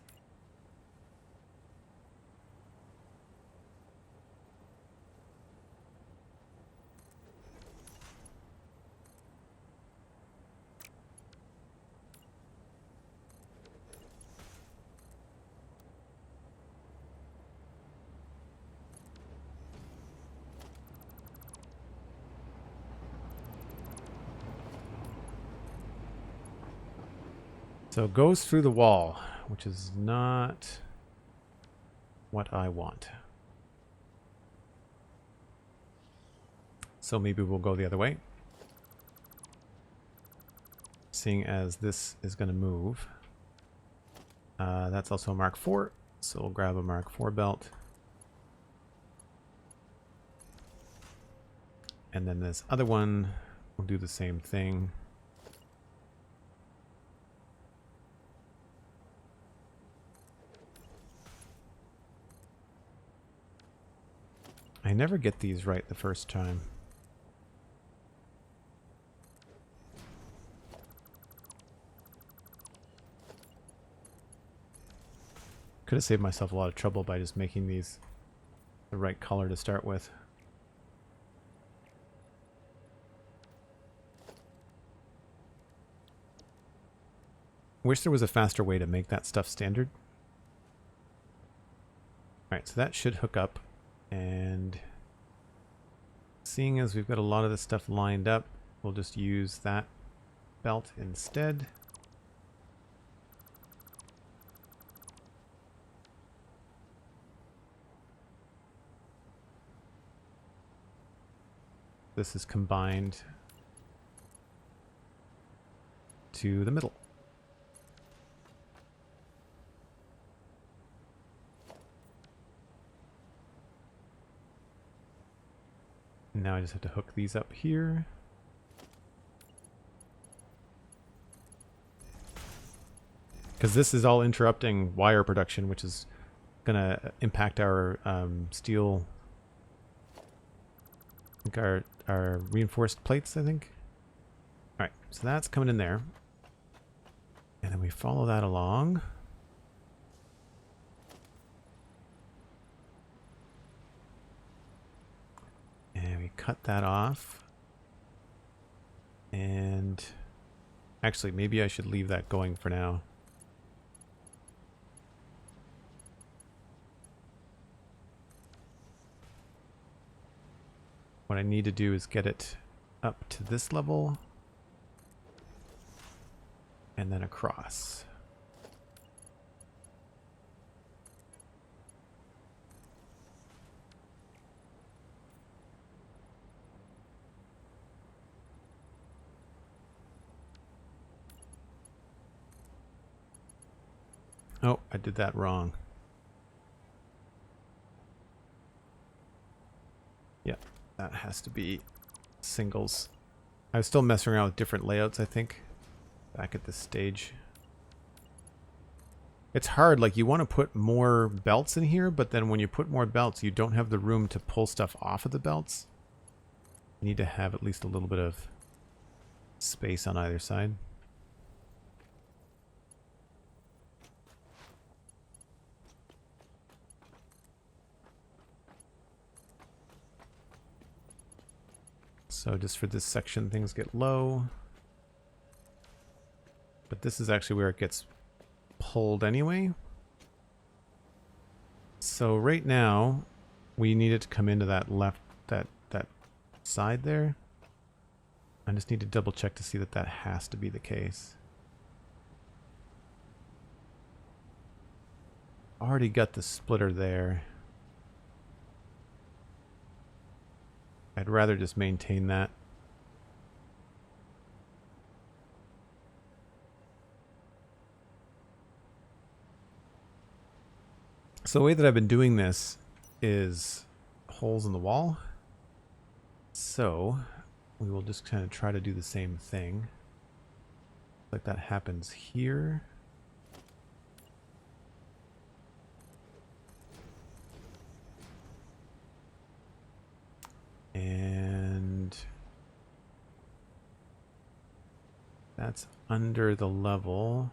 So it goes through the wall, which is not what I want. So maybe we'll go the other way. Seeing as this is going to move. That's also a Mark IV, so we'll grab a Mark IV belt. And then this other one, we'll do the same thing. I never get these right the first time. Could have saved myself a lot of trouble by just making these the right color to start with. Wish there was a faster way to make that stuff standard. Alright, so that should hook up. And seeing as we've got a lot of this stuff lined up, we'll just use that belt instead. This is combined to the middle. Now I just have to hook these up here. Because this is all interrupting wire production, which is going to impact our steel, I think our reinforced plates, I think. Alright, so that's coming in there. And then we follow that along. And we cut that off. And actually, maybe I should leave that going for now. What what I need to do is get it up to this level and then across. Oh, I did that wrong. Yeah, that has to be singles. I was still messing around with different layouts, I think, back at this stage. It's hard, like you want to put more belts in here, but then when you put more belts, you don't have the room to pull stuff off of the belts. You need to have at least a little bit of space on either side. So just for this section, things get low. But this is actually where it gets pulled anyway. So right now, we need it to come into that left, that side there. I just need to double check to see that that has to be the case. Already got the splitter there. I'd rather just maintain that. So the way that I've been doing this is holes in the wall. So we will just kind of try to do the same thing. Like that happens here. And that's under the level.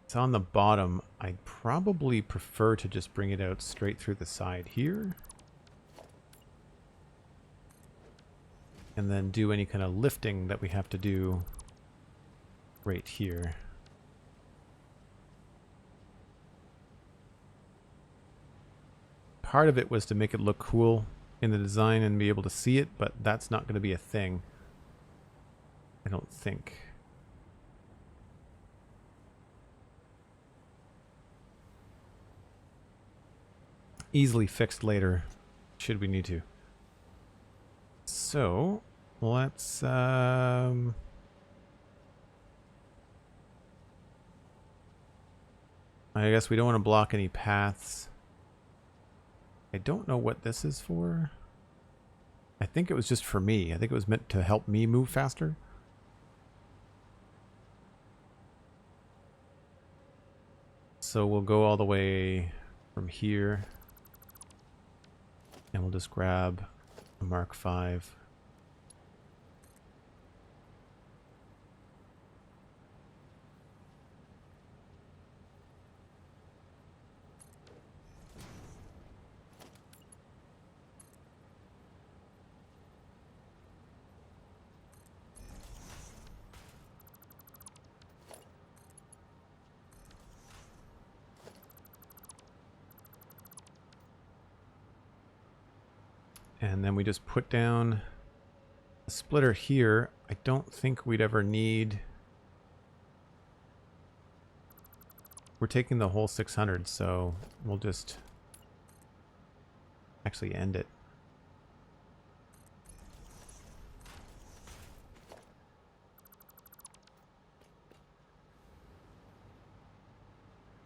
It's on the bottom. I'd probably prefer to just bring it out straight through the side here. And then do any kind of lifting that we have to do right here. Part of it was to make it look cool in the design and be able to see it, but that's not going to be a thing, I don't think. Easily fixed later, should we need to. So, let's... I guess we don't want to block any paths. I don't know what this is for. I think it was just for me. I think it was meant to help me move faster. So we'll go all the way from here. And we'll just grab a Mark V. And then we just put down a splitter here. I don't think we'd ever need... We're taking the whole 600, so we'll just actually end it.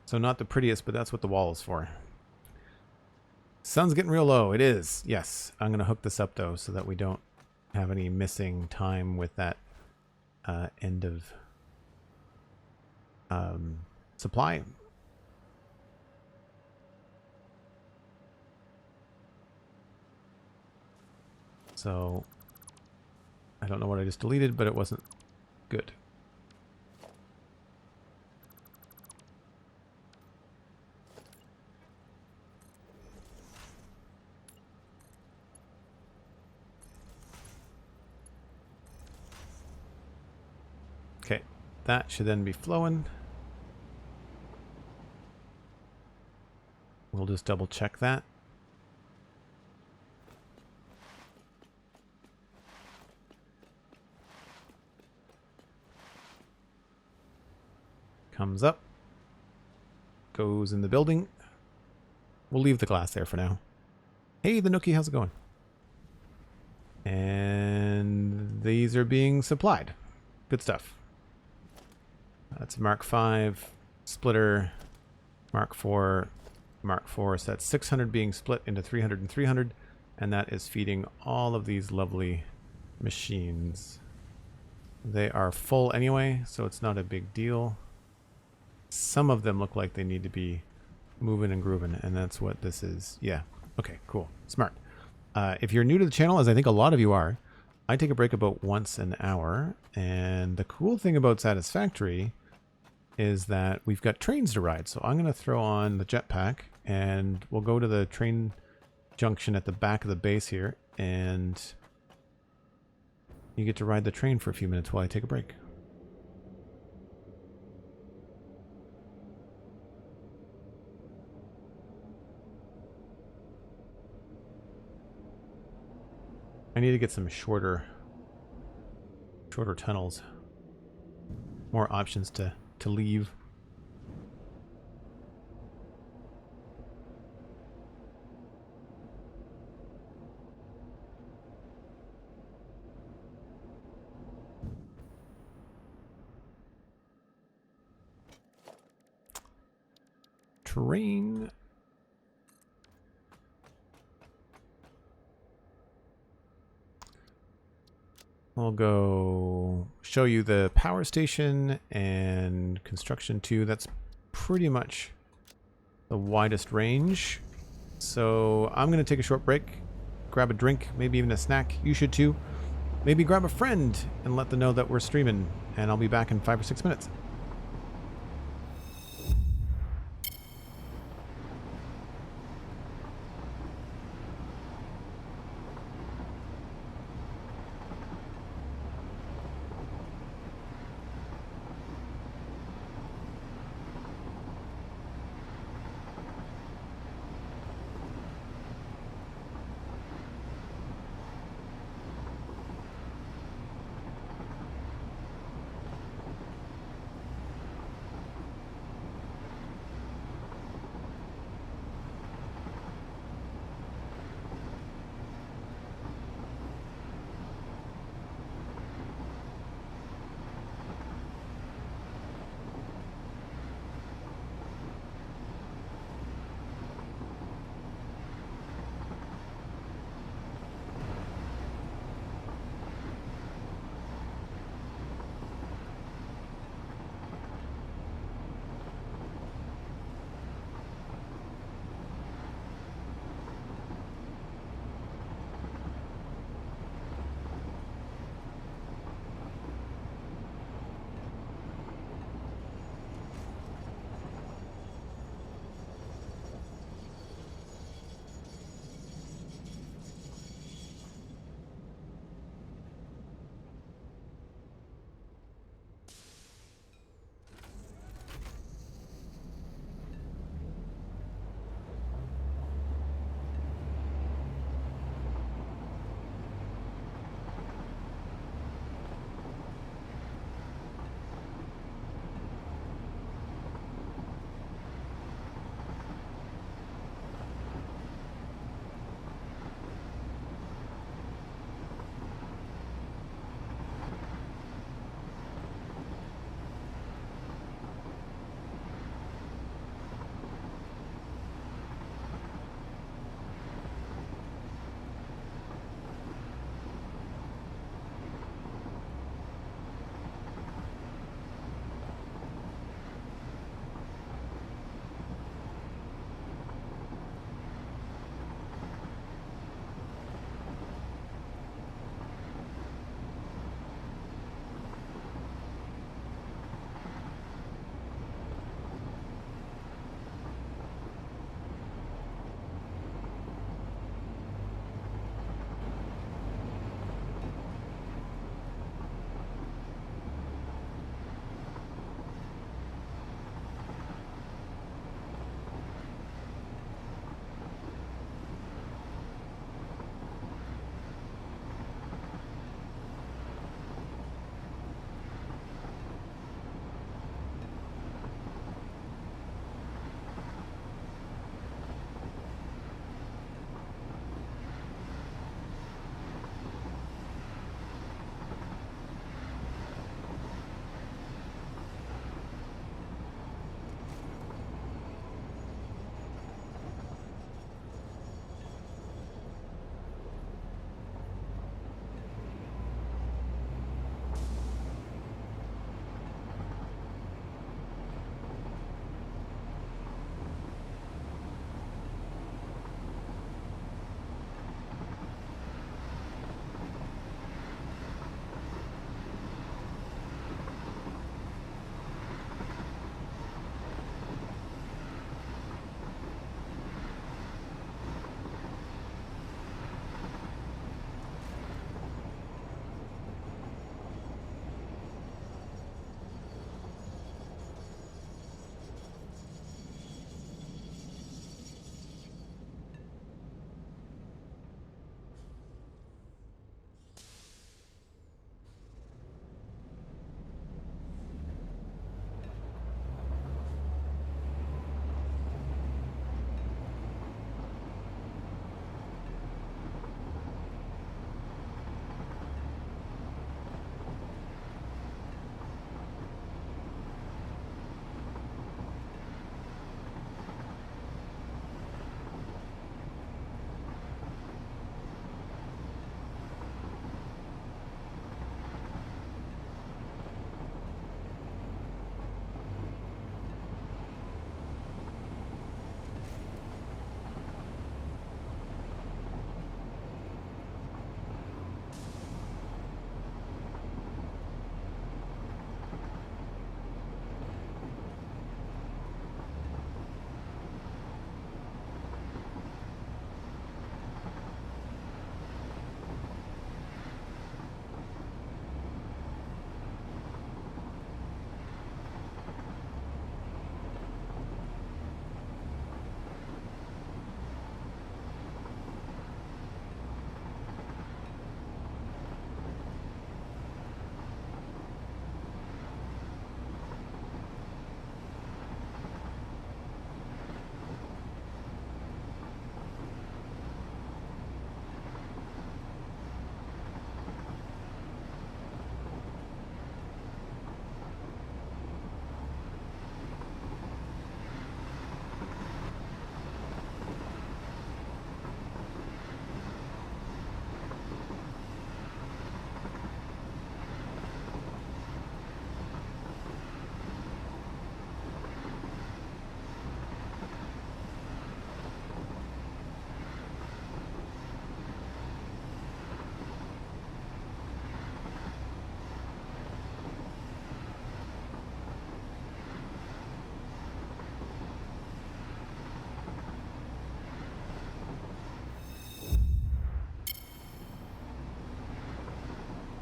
So not the prettiest, but that's what the wall is for. Sun's getting real low. It is. Yes. I'm going to hook this up, though, so that we don't have any missing time with that end of supply. So I don't know what I just deleted, but it wasn't good. Okay, that should then be flowing. We'll just double check that. Comes up. Goes in the building. We'll leave the glass there for now. Hey, the Nookie, how's it going? And these are being supplied. Good stuff. That's Mark 5 splitter, Mark 4, Mark 4. So that's 600 being split into 300 and 300, and that is feeding all of these lovely machines. They are full anyway, so it's not a big deal. Some of them look like they need to be moving and grooving, and that's what this is. Yeah. Okay, cool. Smart. If you're new to the channel, as I think a lot of you are, I take a break about once an hour, and the cool thing about Satisfactory is that we've got trains to ride. So I'm going to throw on the jetpack, and we'll go to the train junction at the back of the base here, and you get to ride the train for a few minutes while I take a break. I need to get some shorter tunnels. More options to leave. Train. We'll go show you the power station and construction 2. That's pretty much the widest range. So I'm going to take a short break, grab a drink, maybe even a snack. You should too. Maybe grab a friend and let them know that we're streaming, and I'll be back in 5 or 6 minutes.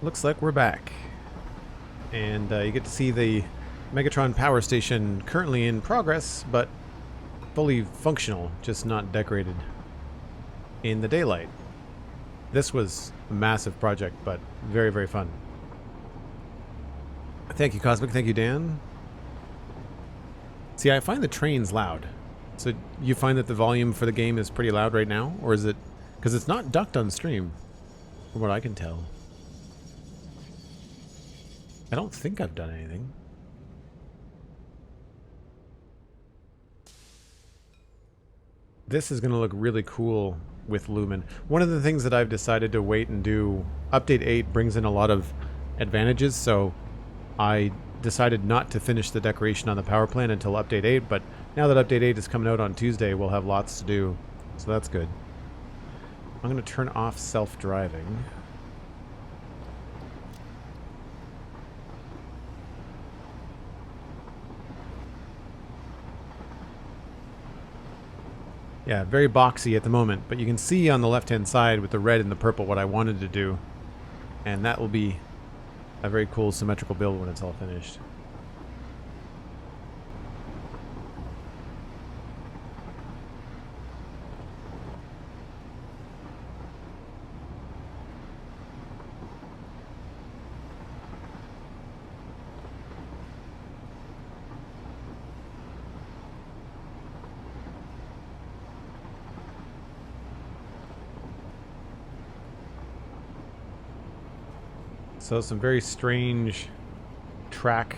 Looks like we're back. And you get to see the Megatron power station currently in progress, but fully functional, just not decorated in the daylight. This was a massive project, but very, very fun. Thank you, Cosmic. Thank you, Dan. See, I find the trains loud. So you find that the volume for the game is pretty loud right now? Or is it... Because it's not ducked on stream, from what I can tell. I don't think I've done anything. This is going to look really cool with Lumen. One of the things that I've decided to wait and do... Update 8 brings in a lot of advantages, so I decided not to finish the decoration on the power plant until Update 8, but now that Update 8 is coming out on Tuesday, we'll have lots to do, so that's good. I'm going to turn off self-driving. Yeah, very boxy at the moment, but you can see on the left-hand side with the red and the purple what I wanted to do, and that will be a very cool symmetrical build when it's all finished. So some very strange track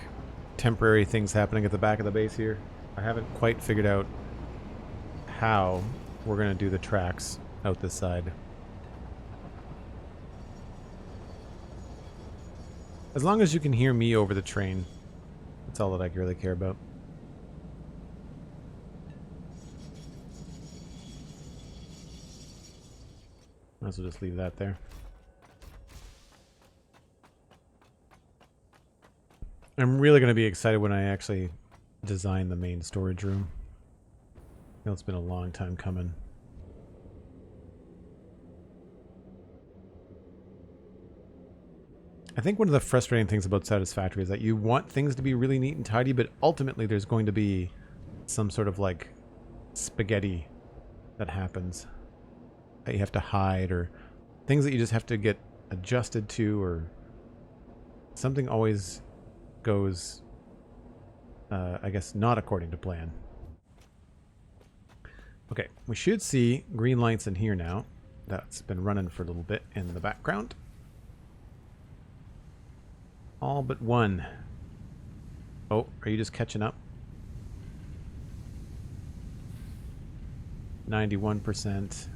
temporary things happening at the back of the base here. I haven't quite figured out how we're going to do the tracks out this side. As long as you can hear me over the train, that's all that I really care about. Might as well just leave that there. I'm really going to be excited when I actually design the main storage room. I know it's been a long time coming. I think one of the frustrating things about Satisfactory is that you want things to be really neat and tidy, but ultimately there's going to be some sort of like spaghetti that happens that you have to hide, or things that you just have to get adjusted to, or something always goes, I guess, not according to plan. Okay, we should see green lights in here now. That's been running for a little bit in the background. All but one. Oh, are you just catching up? 91%.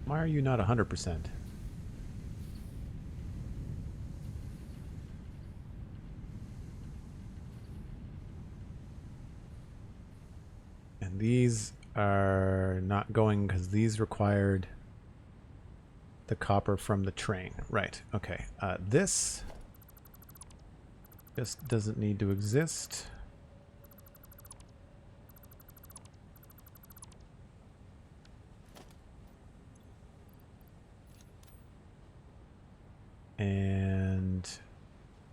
Why are you not 100%? And these are not going because these required the copper from the train. Right, okay. This just doesn't need to exist. And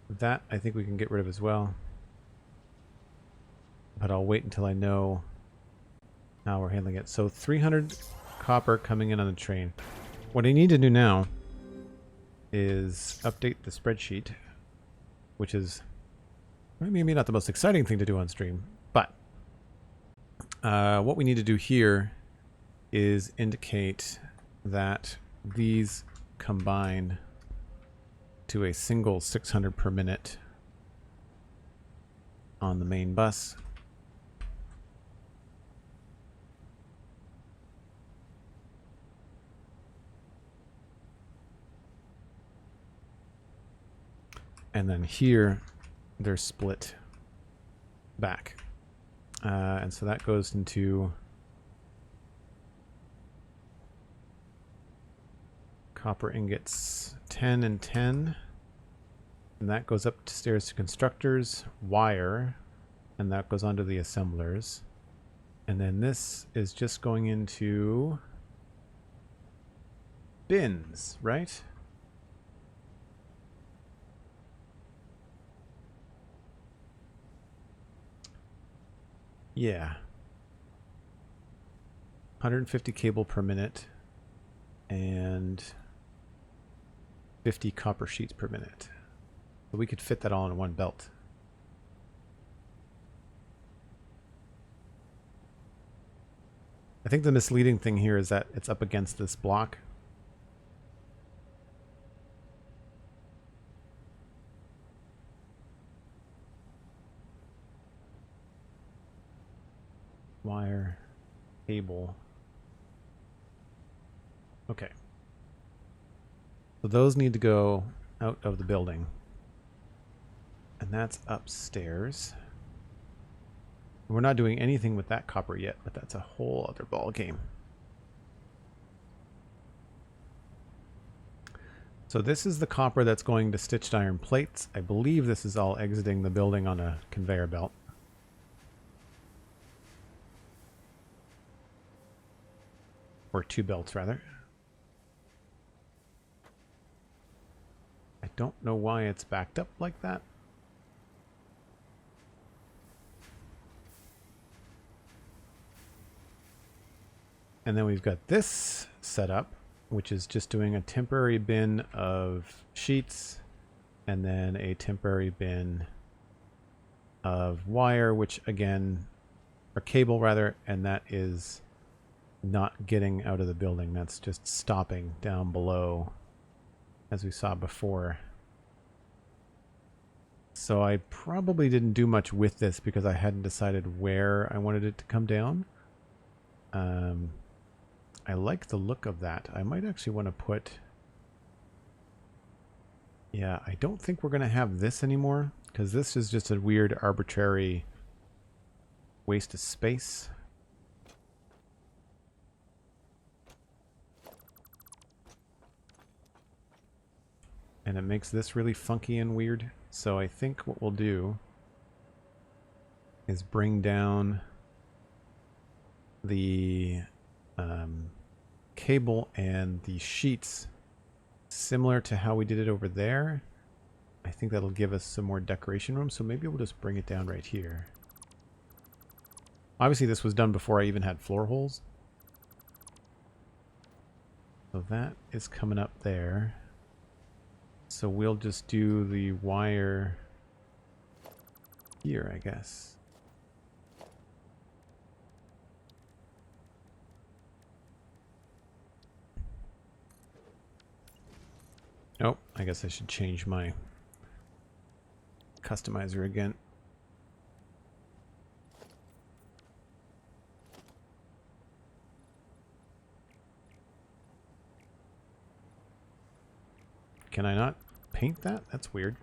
that I think we can get rid of as well. But I'll wait until I know how we're handling it. So 300 copper coming in on the train. What I need to do now is update the spreadsheet, which is maybe not the most exciting thing to do on stream, but what we need to do here is indicate that these combine to a single 600 per minute on the main bus. And then here they're split back. And so that goes into copper ingots 10 and 10. And that goes upstairs to constructors, wire, and that goes onto the assemblers. And then this is just going into bins, right? Yeah. 150 cable per minute and 50 copper sheets per minute. So we could fit that all in one belt. I think the misleading thing here is that it's up against this block. Wire, cable. Okay. So those need to go out of the building. And that's upstairs. We're not doing anything with that copper yet, but that's a whole other ball game. So this is the copper that's going to stitched iron plates. I believe this is all exiting the building on a conveyor belt. Or two belts, rather. I don't know why it's backed up like that. And then we've got this setup, which is just doing a temporary bin of sheets and then a temporary bin of wire, which again, or cable rather, and that is not getting out of the building. That's just stopping down below, as we saw before. So I probably didn't do much with this because I hadn't decided where I wanted it to come down. I like the look of that. I might actually want to put... Yeah, I don't think we're going to have this anymore, because this is just a weird arbitrary waste of space. And it makes this really funky and weird. So I think what we'll do is bring down the cable and the sheets similar to how we did it over there. I think that'll give us some more decoration room, so maybe we'll just bring it down right here. Obviously this was done before I even had floor holes. So that is coming up there. So we'll just do the wire here, I guess. Oh, I guess I should change my customizer again. Can I not paint that? That's weird.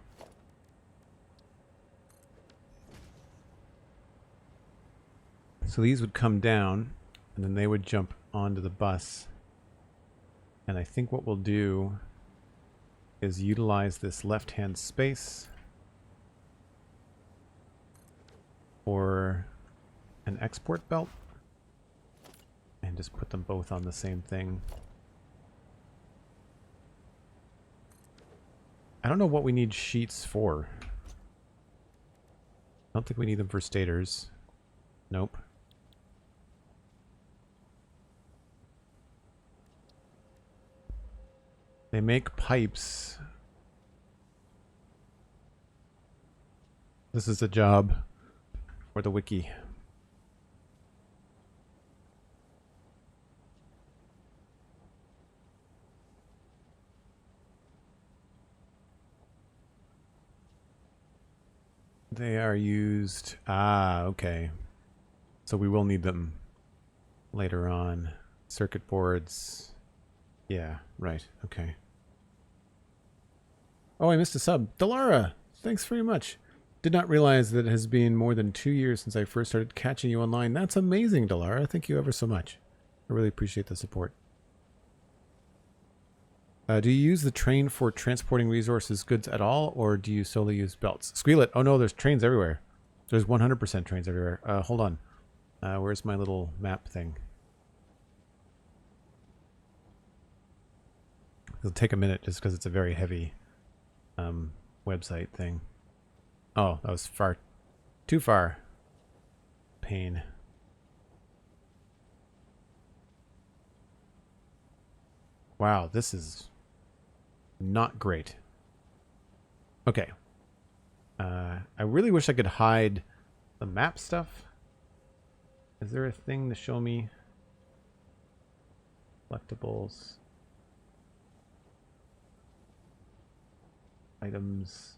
So these would come down and then they would jump onto the bus. And I think what we'll do is utilize this left-hand space for an export belt and just put them both on the same thing. I don't know what we need sheets for. I don't think we need them for stators. Nope. They make pipes. This is a job for the wiki. They are used... Ah, okay. So we will need them later on. Circuit boards. Yeah, right. Okay. Oh, I missed a sub. Delara! Thanks very much. Did not realize that it has been more than 2 years since I first started catching you online. That's amazing, Delara. Thank you ever so much. I really appreciate the support. Do you use the train for transporting resources, goods at all, or do you solely use belts? Squeal it. Oh no, there's trains everywhere. There's 100% trains everywhere. Hold on. Where's my little map thing? It'll take a minute just because it's a very heavy website thing. Oh, that was too far. Pain. Wow, this is not great. Okay. I really wish I could hide the map stuff. Is there a thing to show me? Collectibles. Items.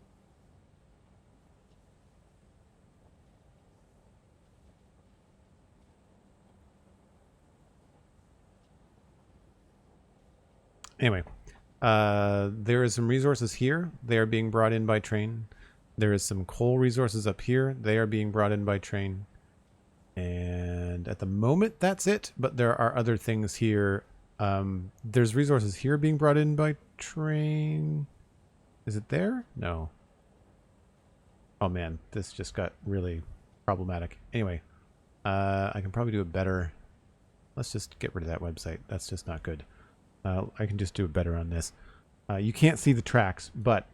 Anyway, there is some resources here. They are being brought in by train. There is some coal resources up here. They are being brought in by train. And at the moment, that's it. But there are other things here. There's resources here being brought in by train. Is it there? No. Oh man, this just got really problematic. Anyway, I can probably do it better. Let's just get rid of that website. That's just not good. I can just do it better on this. You can't see the tracks, but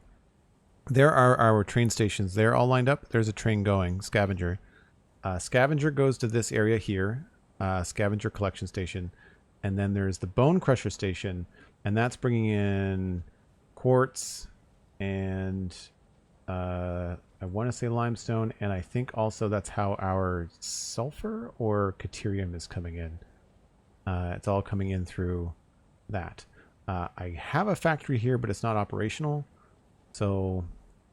there are our train stations. They're all lined up. There's a train going, Scavenger. Scavenger goes to this area here, Scavenger Collection Station. And then there's the Bone Crusher Station, and that's bringing in quartz and I want to say limestone, and I think also that's how our sulfur or caterium is coming in. It's all coming in through that. I have a factory here, but it's not operational. So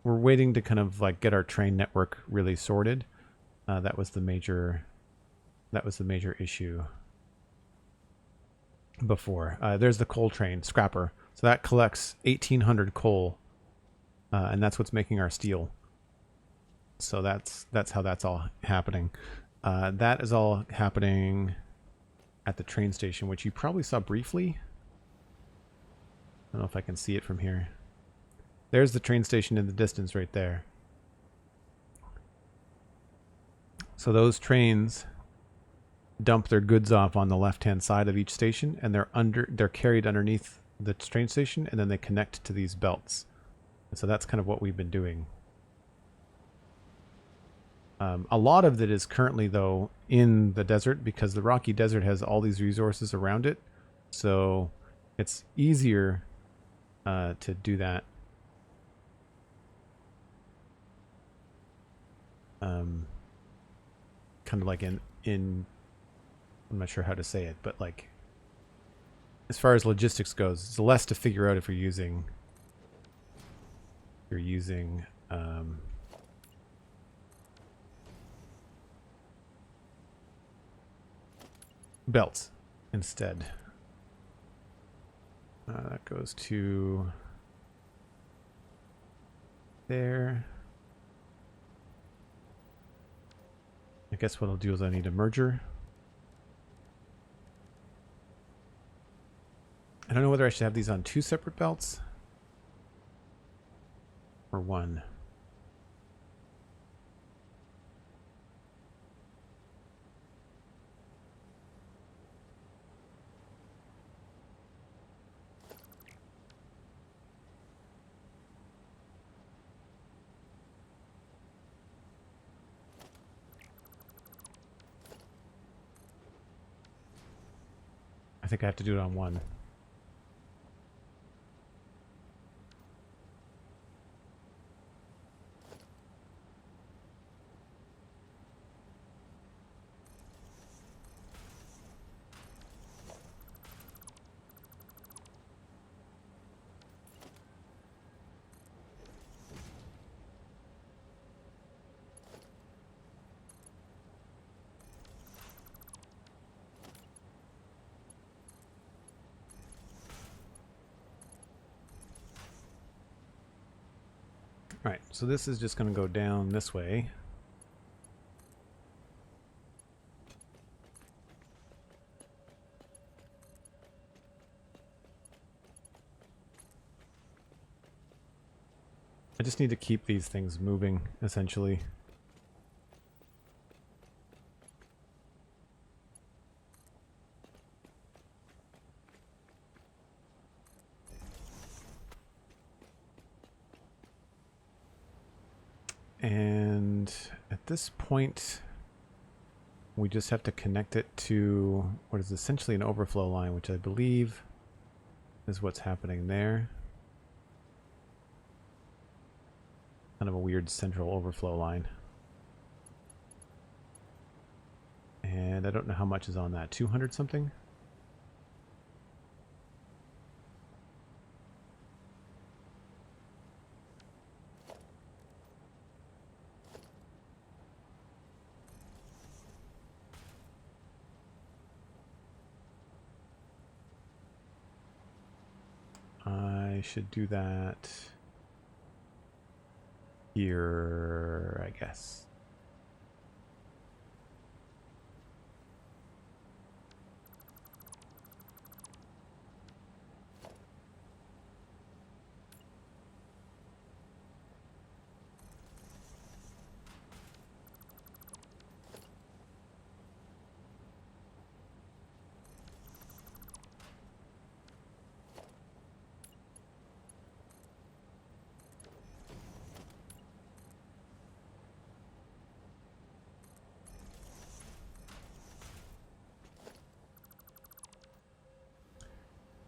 we're waiting to kind of like get our train network really sorted. That was the major issue before. There's the coal train, Scrapper. So that collects 1,800 coal, and that's what's making our steel. So that's how that's all happening. That is all happening at the train station, which you probably saw briefly. I don't know if I can see it from here. There's the train station in the distance right there. So those trains dump their goods off on the left-hand side of each station, and they're carried underneath the train station, and then they connect to these belts. And so that's kind of what we've been doing. A lot of it is currently, though, in the desert because the Rocky Desert has all these resources around it. So it's easier to do that. Kind of like in I'm not sure how to say it, but like as far as logistics goes, it's less to figure out if you're using belts instead. That goes to there. I guess what I'll do is I need a merger. I don't know whether I should have these on 2 separate belts or 1. I think I have to do it on 1. All right, so this is just going to go down this way. just need to keep these things moving, essentially. And at this point, we just have to connect it to what is essentially an overflow line, which I believe is what's happening there. Kind of a weird central overflow line. And I don't know how much is on that. 200 something? I should do that here, I guess.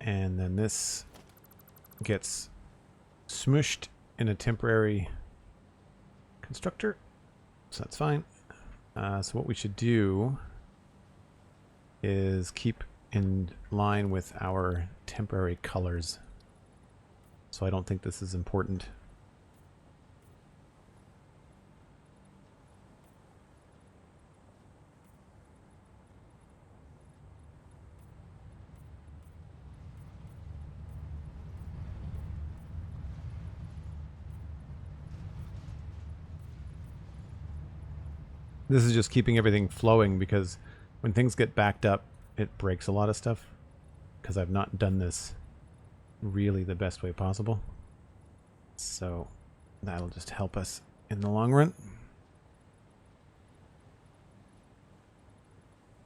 And then this gets smushed in a temporary constructor, so that's fine. So what we should do is keep in line with our temporary colors. So I don't think this is important. This is just keeping everything flowing because when things get backed up, it breaks a lot of stuff because I've not done this really the best way possible. So that'll just help us in the long run.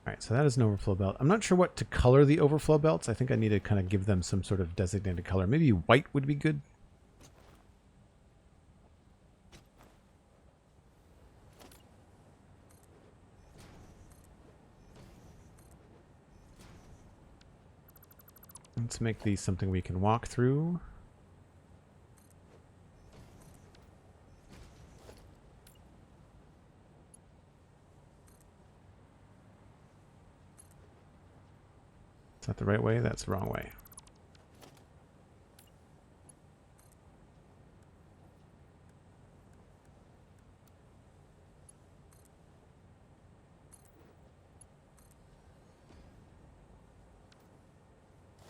Alright, so that is an overflow belt. I'm not sure what to color the overflow belts. I think I need to kind of give them some sort of designated color. Maybe white would be good. Let's make these something we can walk through. Is that the right way? That's the wrong way.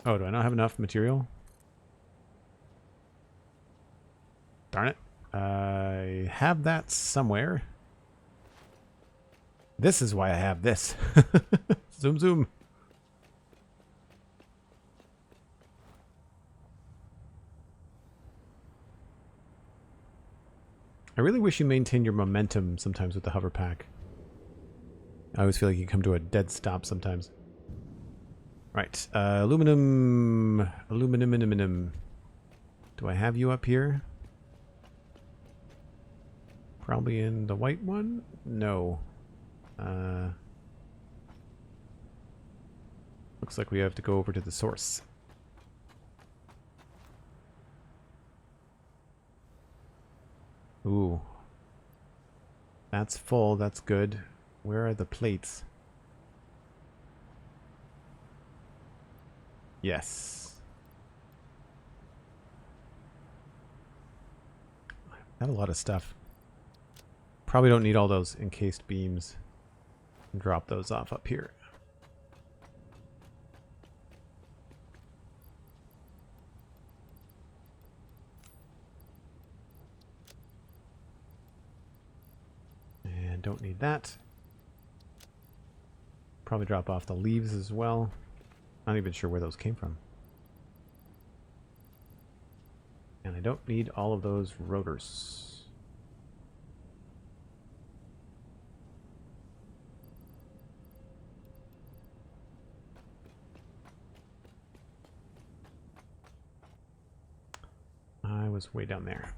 Oh, do I not have enough material? Darn it. I have that somewhere. This is why I have this. Zoom, zoom. I really wish you maintained your momentum sometimes with the hover pack. I always feel like you come to a dead stop sometimes. Right, aluminum. Do I have you up here? Probably in the white one? No. Looks like we have to go over to the source. Ooh. That's full, that's good. Where are the plates? Yes. I have a lot of stuff. Probably don't need all those encased beams. Drop those off up here. And don't need that. Probably drop off the leaves as well. Not even sure where those came from. And I don't need all of those rotors. I was way down there.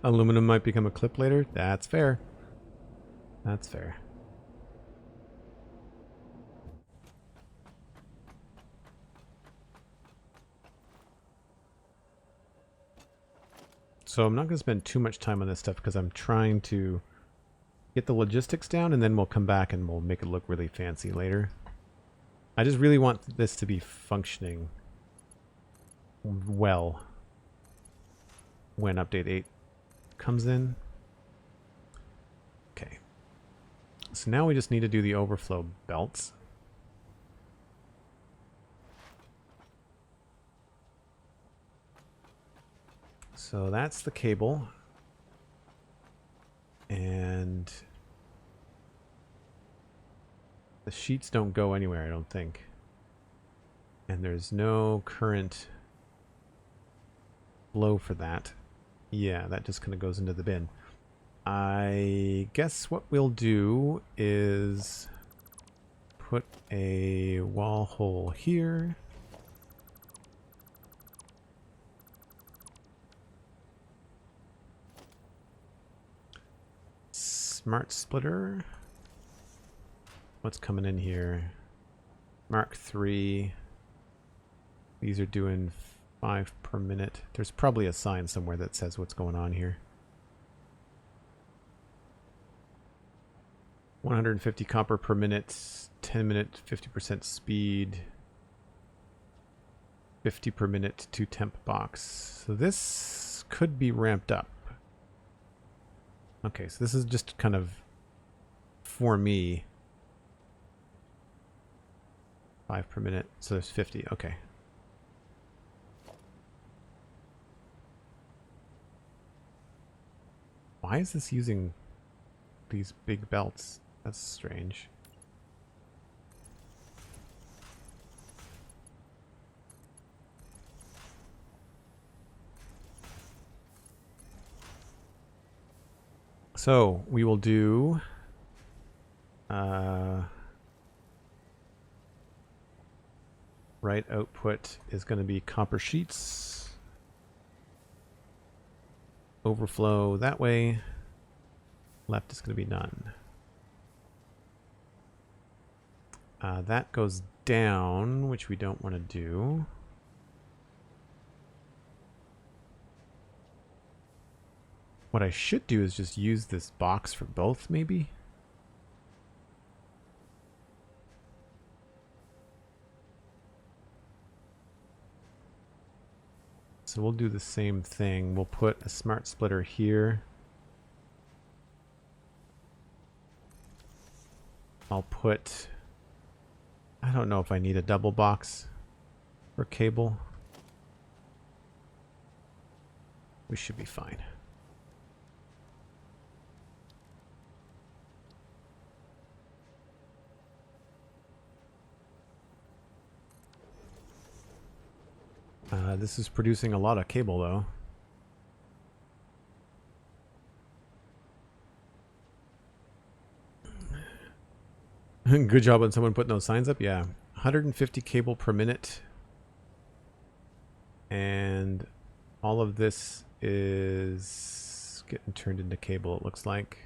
Aluminum might become a clip later. That's fair. That's fair. So I'm not going to spend too much time on this stuff because I'm trying to get the logistics down, and then we'll come back and we'll make it look really fancy later. I just really want this to be functioning well when update 8 comes in. Okay. So now we just need to do the overflow belts. So that's the cable. And the sheets don't go anywhere, I don't think. And there's no current flow for that. Yeah, that just kind of goes into the bin. I guess what we'll do is put a wall hole here. Smart splitter. What's coming in here? Mark 3. These are doing 5 per minute. There's probably a sign somewhere that says what's going on here. 150 copper per minute, 10 minute, 50% speed, 50 per minute, 2 temp box. So this could be ramped up. Okay, so this is just kind of for me. 5 per minute, so there's 50. Okay. Why is this using these big belts? That's strange. So we will do right output is going to be copper sheets. Overflow that way. Left is going to be none. That goes down, which we don't want to do. What I should do is just use this box for both, maybe? So we'll do the same thing. We'll put a smart splitter here. I'll put... I don't know if I need a double box for cable. We should be fine. This is producing a lot of cable, though. Good job on someone putting those signs up. Yeah, 150 cable per minute. And all of this is getting turned into cable, it looks like.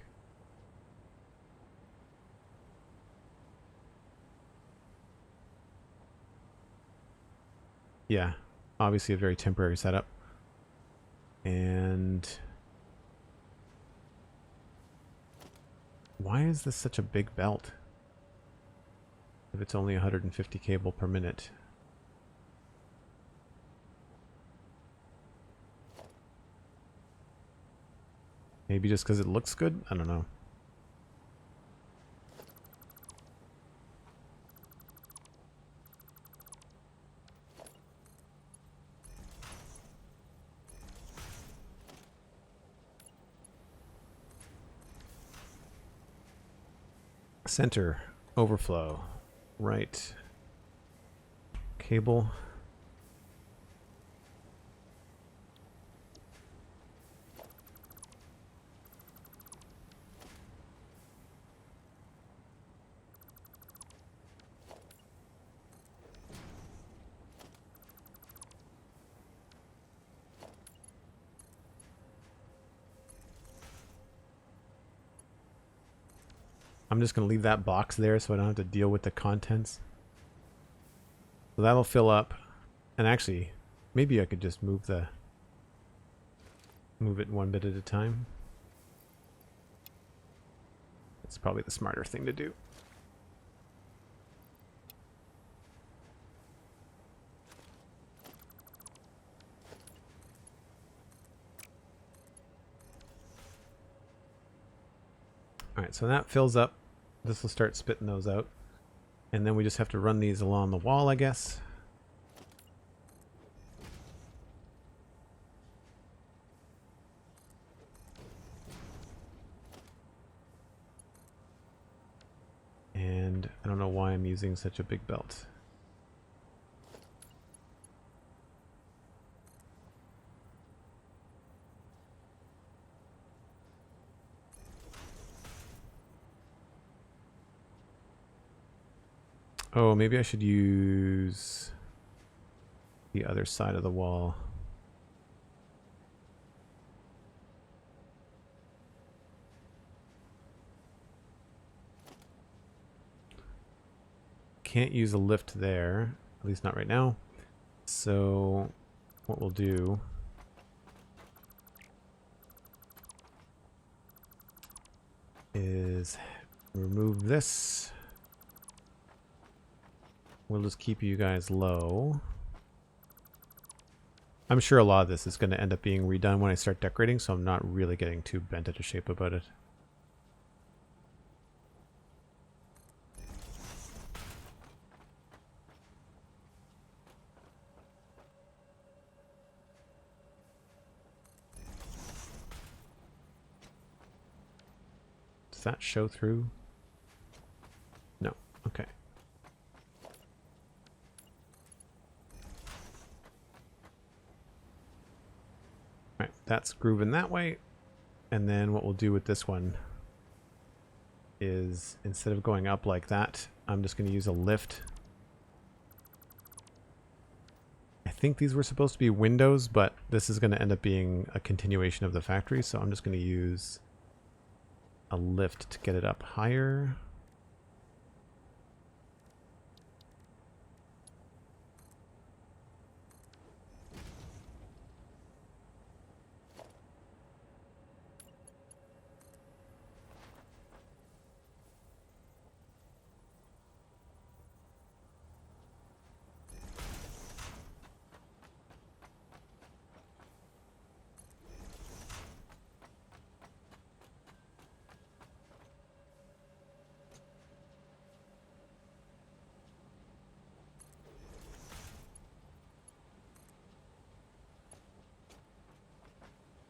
Yeah, obviously a very temporary setup. And why is this such a big belt if it's only 150 cable per minute? Maybe just because it looks good? I don't know. Center, overflow, right, cable. I'm just going to leave that box there so I don't have to deal with the contents. So that'll fill up. And actually, maybe I could just move it one bit at a time. That's probably the smarter thing to do. Alright, so that fills up. This will start spitting those out. And then we just have to run these along the wall, I guess. And I don't know why I'm using such a big belt. Oh, maybe I should use the other side of the wall. Can't use a lift there, at least not right now. So what we'll do is remove this. We'll just keep you guys low. I'm sure a lot of this is going to end up being redone when I start decorating, so I'm not really getting too bent out of shape about it. Does that show through? No. Okay. Alright, that's grooving that way. And then what we'll do with this one is, instead of going up like that, I'm just going to use a lift. I think these were supposed to be windows, but this is going to end up being a continuation of the factory, so I'm just going to use a lift to get it up higher.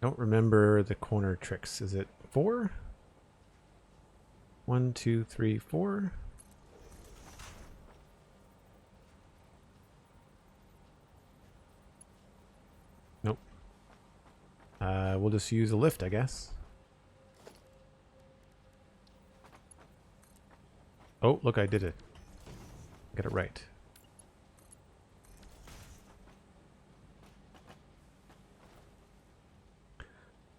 Don't remember the corner tricks. Is it 4? 1, 2, 3, 4. Nope. We'll just use a lift, I guess. Oh, look, I did it. Get it right.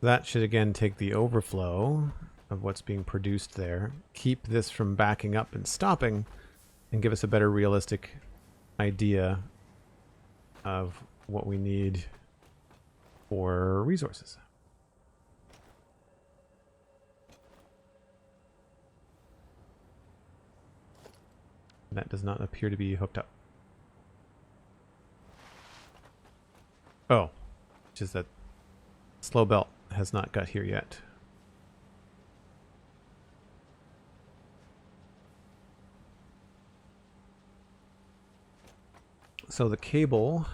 That should again take the overflow of what's being produced there, keep this from backing up and stopping, and give us a better realistic idea of what we need for resources. That does not appear to be hooked up. Oh, which is that slow belt has not got here yet. So the cable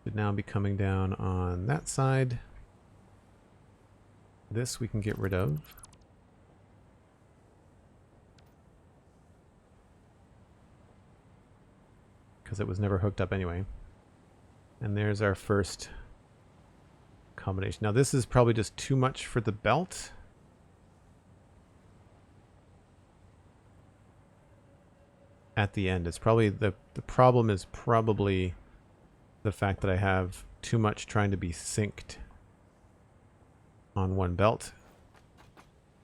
should now be coming down on that side. This we can get rid of. Because it was never hooked up anyway. And there's our first combination. Now this is probably just too much for the belt. At the end, it's probably the problem is probably the fact that I have too much trying to be synced on one belt.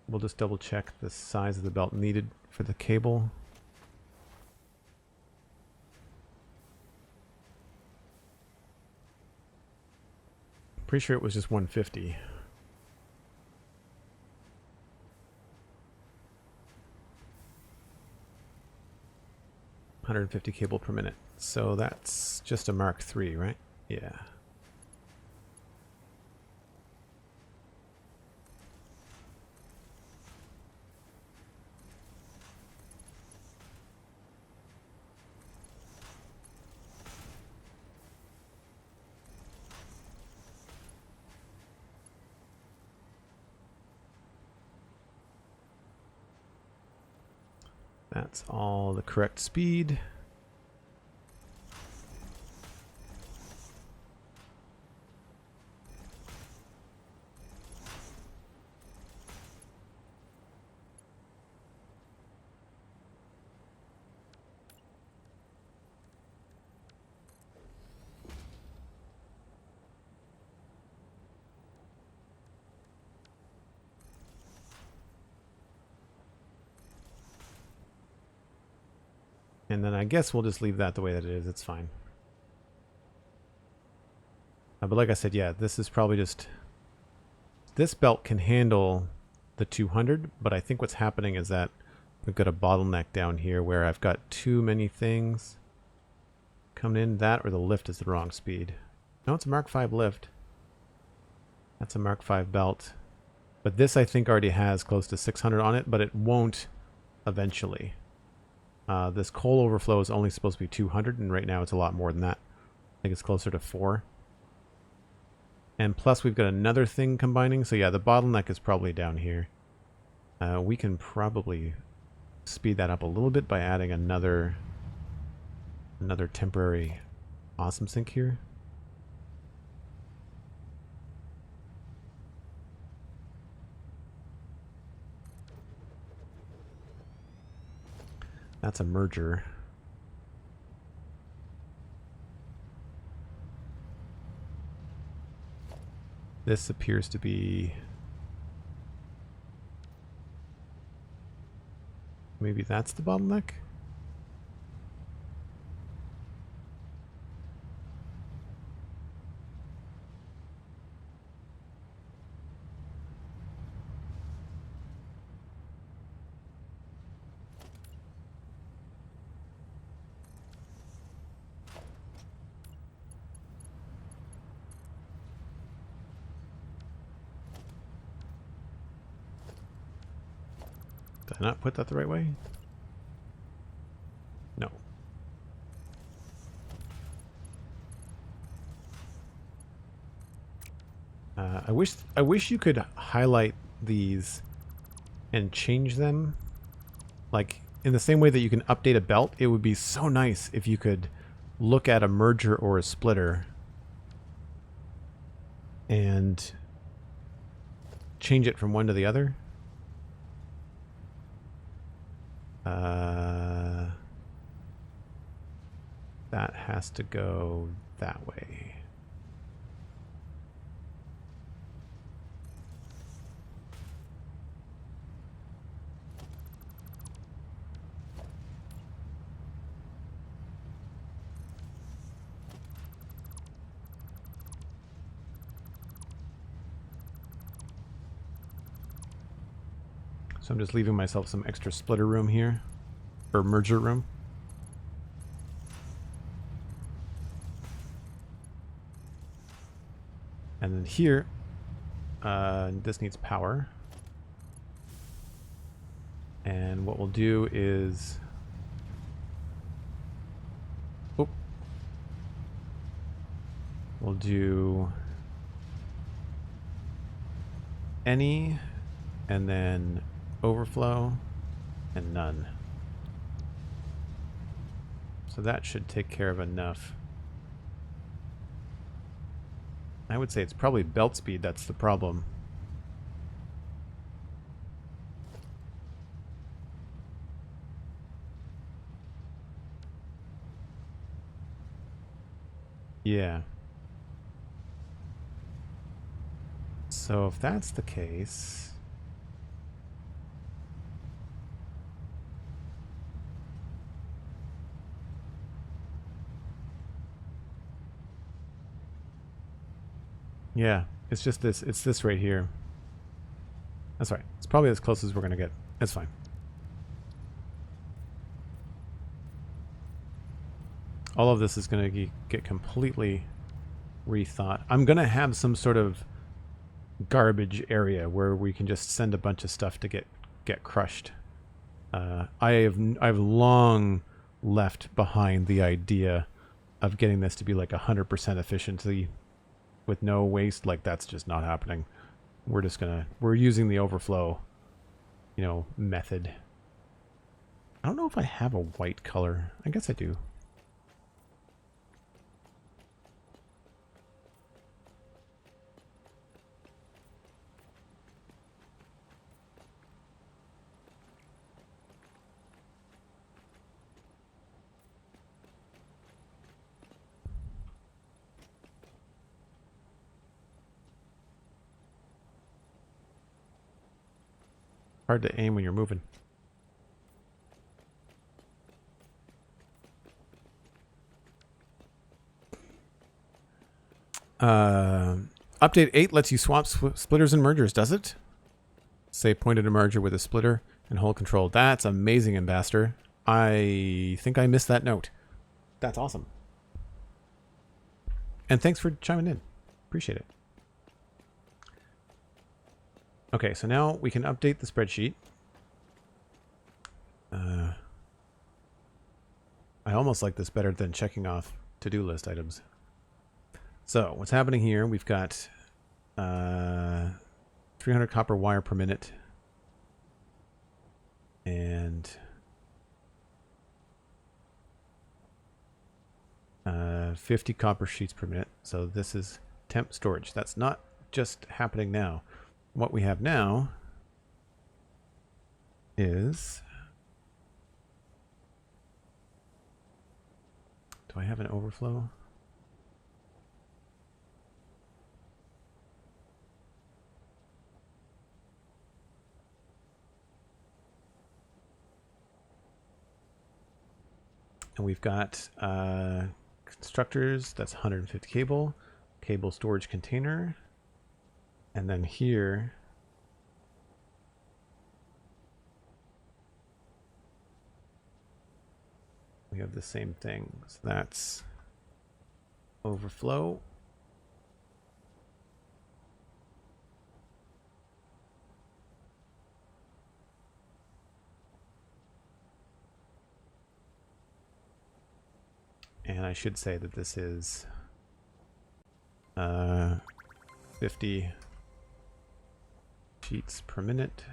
We'll just double check the size of the belt needed for the cable. Pretty sure it was just 150. $150 cable per minute. So that's just a Mark III, right? Yeah. That's all the correct speed. And then I guess we'll just leave that the way that it is. It's fine. But like I said, yeah, this is probably just... This belt can handle the 200, but I think what's happening is that we've got a bottleneck down here where I've got too many things coming in. That or the lift is the wrong speed. No, it's a Mark V lift. That's a Mark V belt. But this I think already has close to 600 on it, but it won't eventually. This coal overflow is only supposed to be 200, and right now it's a lot more than that. I think it's closer to 4. And plus we've got another thing combining, so yeah, the bottleneck is probably down here. We can probably speed that up a little bit by adding another temporary awesome sink here. That's a merger. This appears to be... Maybe that's the bottleneck? Did I not put that the right way? No. I wish you could highlight these and change them. Like, in the same way that you can update a belt, it would be so nice if you could look at a merger or a splitter and change it from one to the other. That has to go that way. So I'm just leaving myself some extra splitter room here, or merger room. And then here, this needs power. And what we'll do is... Oh. We'll do... any, and then overflow, and none. So that should take care of enough. I would say it's probably belt speed that's the problem. Yeah. So if that's the case... Yeah, it's just this. It's this right here. That's right. It's probably as close as we're going to get. It's fine. All of this is going to get completely rethought. I'm going to have some sort of garbage area where we can just send a bunch of stuff to get crushed. I've long left behind the idea of getting this to be like 100% efficiency with no waste. Like, that's just not happening. We're using the overflow, method. I don't know if I have a white color. I guess I do. Hard to aim when you're moving. Update 8 lets you swap splitters and mergers, does it? Say point at a merger with a splitter and hold control. That's amazing, Ambassador. I think I missed that note. That's awesome. And thanks for chiming in. Appreciate it. Okay, so now we can update the spreadsheet. I almost like this better than checking off to-do list items. So what's happening here, we've got 300 copper wire per minute and 50 copper sheets per minute. So this is temp storage. That's not just happening now. What we have now is... Do I have an overflow? And we've got constructors, that's 150 cable storage container. And then here, we have the same thing. So that's overflow. And I should say that this is 50 sheets per minute.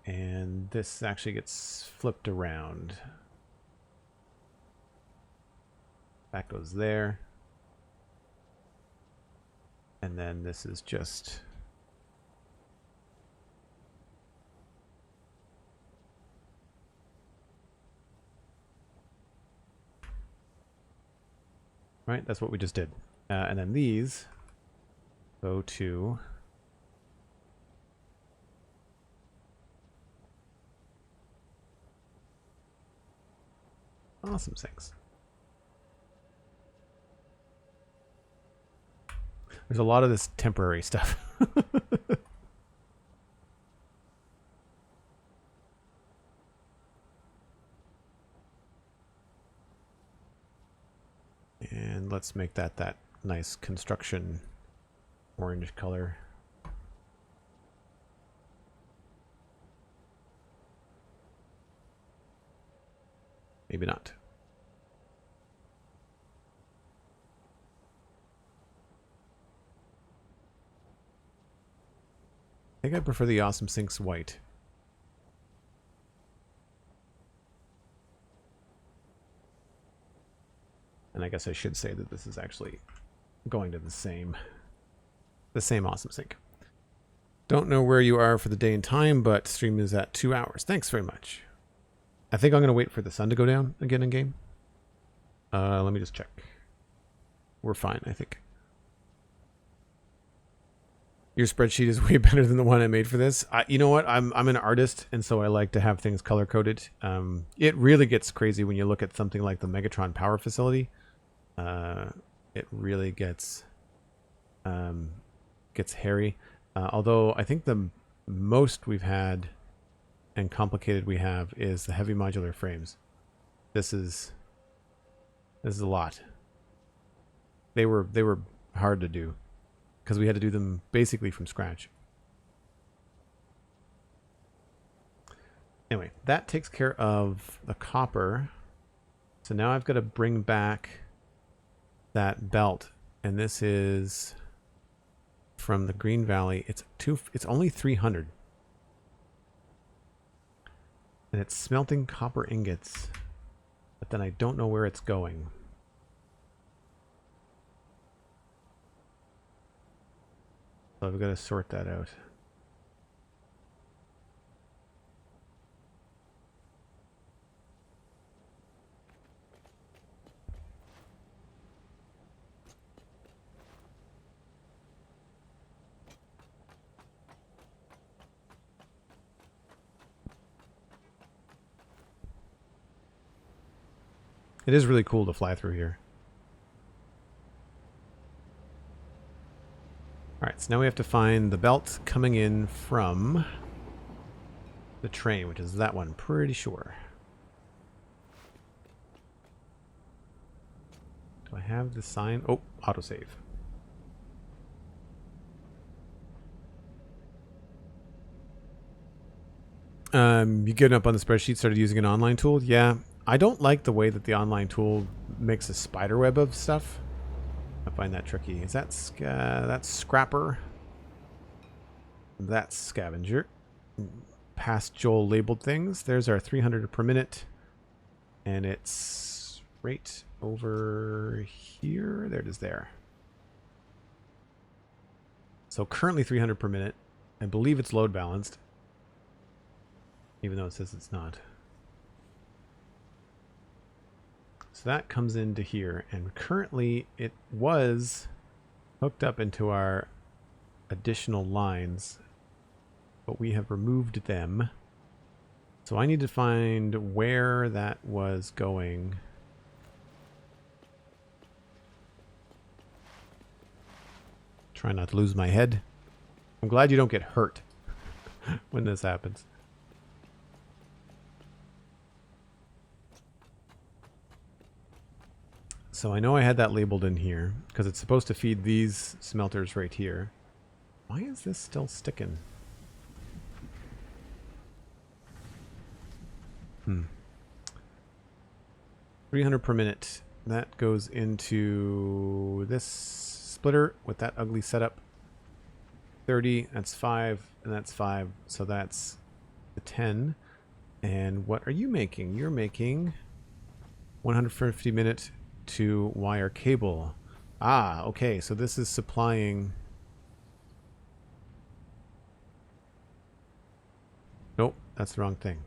And this actually gets flipped around. That goes there. And then this is just... Right, that's what we just did. And then these go to... Awesome things. There's a lot of this temporary stuff. And let's make that nice construction orange color. Maybe not. I think I prefer the Awesome Sinks white. And I guess I should say that this is actually going to the same Awesome Sink. Don't know where you are for the day and time, but stream is at 2 hours. Thanks very much. I think I'm going to wait for the sun to go down again in game. Let me just check. We're fine, I think. Your spreadsheet is way better than the one I made for this. You know what? I'm an artist, and so I like to have things color-coded. It really gets crazy when you look at something like the Megatron power facility. It really gets hairy. Although I think the most we've had and complicated we have is the heavy modular frames. This is a lot. They were hard to do because we had to do them basically from scratch. Anyway, that takes care of the copper. So now I've got to bring back that belt, and this is from the Green Valley. It's only 300, and it's smelting copper ingots, but then I don't know where it's going. So I've got to sort that out. It is really cool to fly through here. Alright, so now we have to find the belt coming in from the train, which is that one, pretty sure. Do I have the sign? Oh, autosave. You getting up on the spreadsheet, started using an online tool? Yeah. I don't like the way that the online tool makes a spider web of stuff. I find that tricky. Is that that's Scrapper? That's Scavenger. Past Joel labeled things. There's our 300 per minute. And it's right over here. There it is there. So currently 300 per minute. I believe it's load balanced. Even though it says it's not. So that comes into here, and currently it was hooked up into our additional lines, but we have removed them. So I need to find where that was going. Try not to lose my head. I'm glad you don't get hurt when this happens. So I know I had that labeled in here because it's supposed to feed these smelters right here. Why is this still sticking? 300 per minute. That goes into this splitter with that ugly setup. 30, that's 5, and that's 5. So that's the 10. And what are you making? You're making 150 minute to wire cable. Ah, okay, so this is supplying... Nope, that's the wrong thing.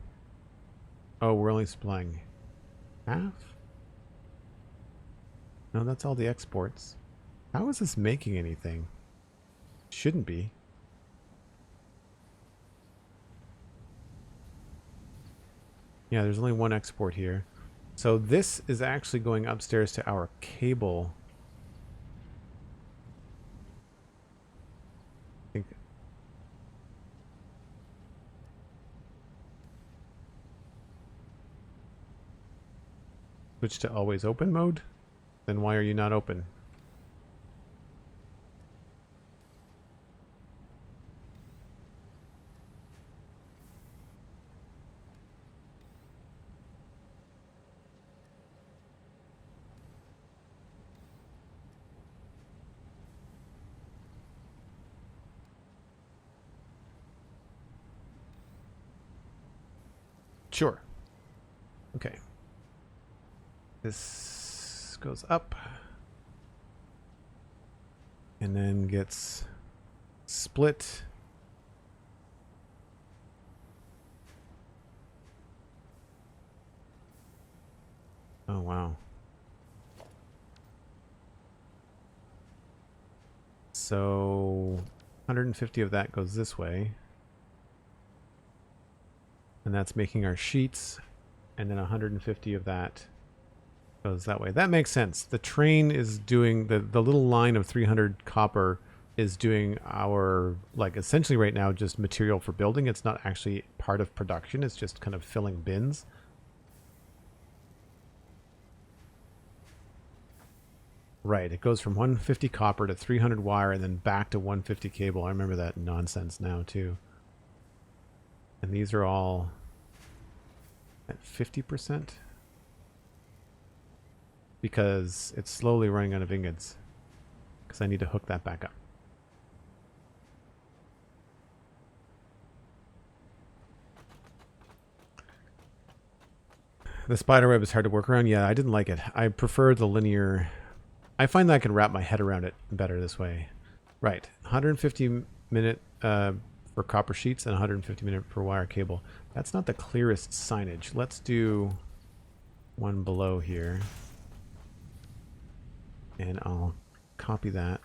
Oh, we're only supplying half? No, that's all the exports. How is this making anything? Shouldn't be. Yeah, there's only one export here. So this is actually going upstairs to our cable. I think. Switch to always open mode? Then why are you not open? Sure. Okay. This goes up. And then gets split. Oh, wow. So 150 of that goes this way. And that's making our sheets. And then 150 of that goes that way. That makes sense. The train is doing, the little line of 300 copper is doing our, like, essentially right now just material for building. It's not actually part of production. It's just kind of filling bins. Right. It goes from 150 copper to 300 wire and then back to 150 cable. I remember that nonsense now too. And these are all at 50%. Because it's slowly running out of ingots. Because I need to hook that back up. The spider web is hard to work around. Yeah, I didn't like it. I prefer the linear. I find that I can wrap my head around it better this way. Right. 150 minute for copper sheets and 150 minute per wire cable. That's not the clearest signage. Let's do one below here. And I'll copy that.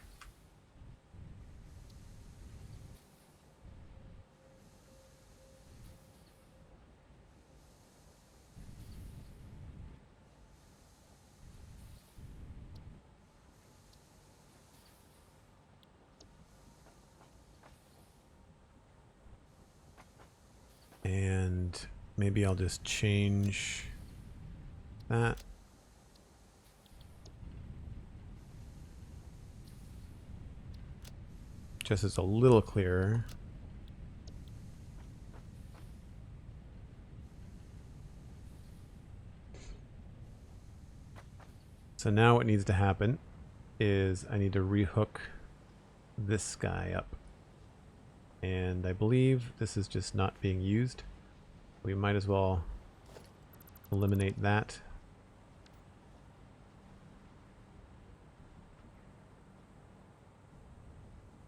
And maybe I'll just change that. Just as a little clearer. So now what needs to happen is I need to rehook this guy up. And I believe this is just not being used. We might as well eliminate that.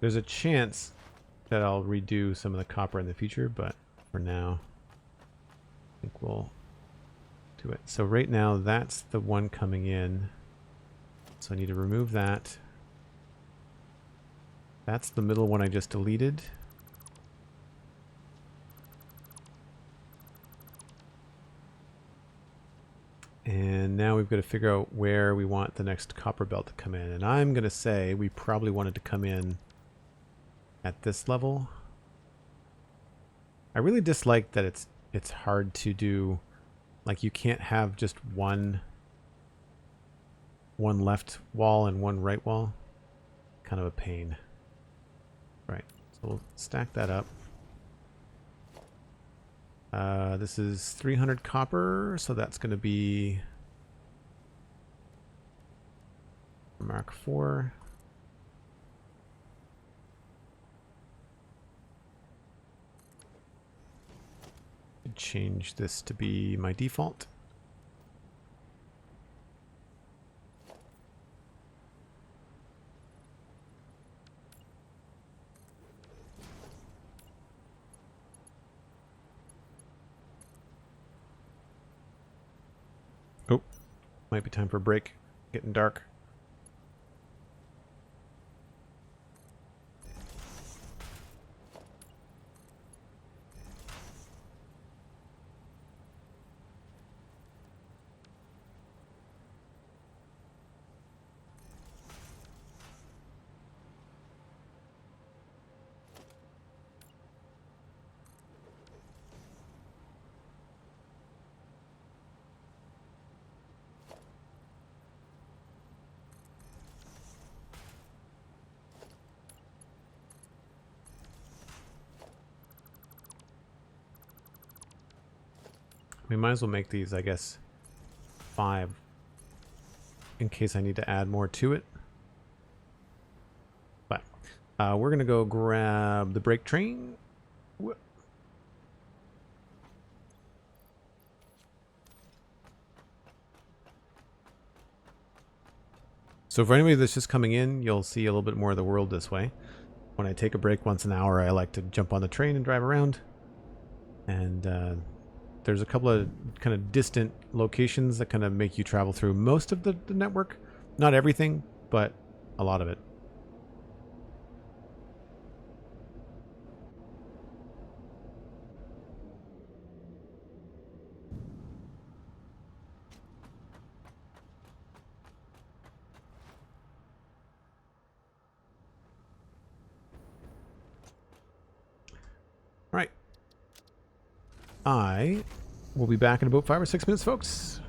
There's a chance that I'll redo some of the copper in the future, but for now, I think we'll do it. So right now, that's the one coming in. So I need to remove that. That's the middle one I just deleted. And now we've got to figure out where we want the next copper belt to come in. And I'm going to say we probably want it to come in at this level. I really dislike that it's hard to do, like you can't have just one left wall and one right wall. Kind of a pain. Right, so we'll stack that up. This is 300 copper, so that's going to be Mark IV. Change this to be my default. Oh, might be time for a break. Getting dark. We might as well make these, I guess, 5 in case I need to add more to it. But we're going to go grab the brake train. So for anybody that's just coming in, you'll see a little bit more of the world this way. When I take a break once an hour, I like to jump on the train and drive around. And there's a couple of kind of distant locations that kind of make you travel through most of the network. Not everything, but a lot of it. Right. I will be back in about 5 or 6 minutes, folks.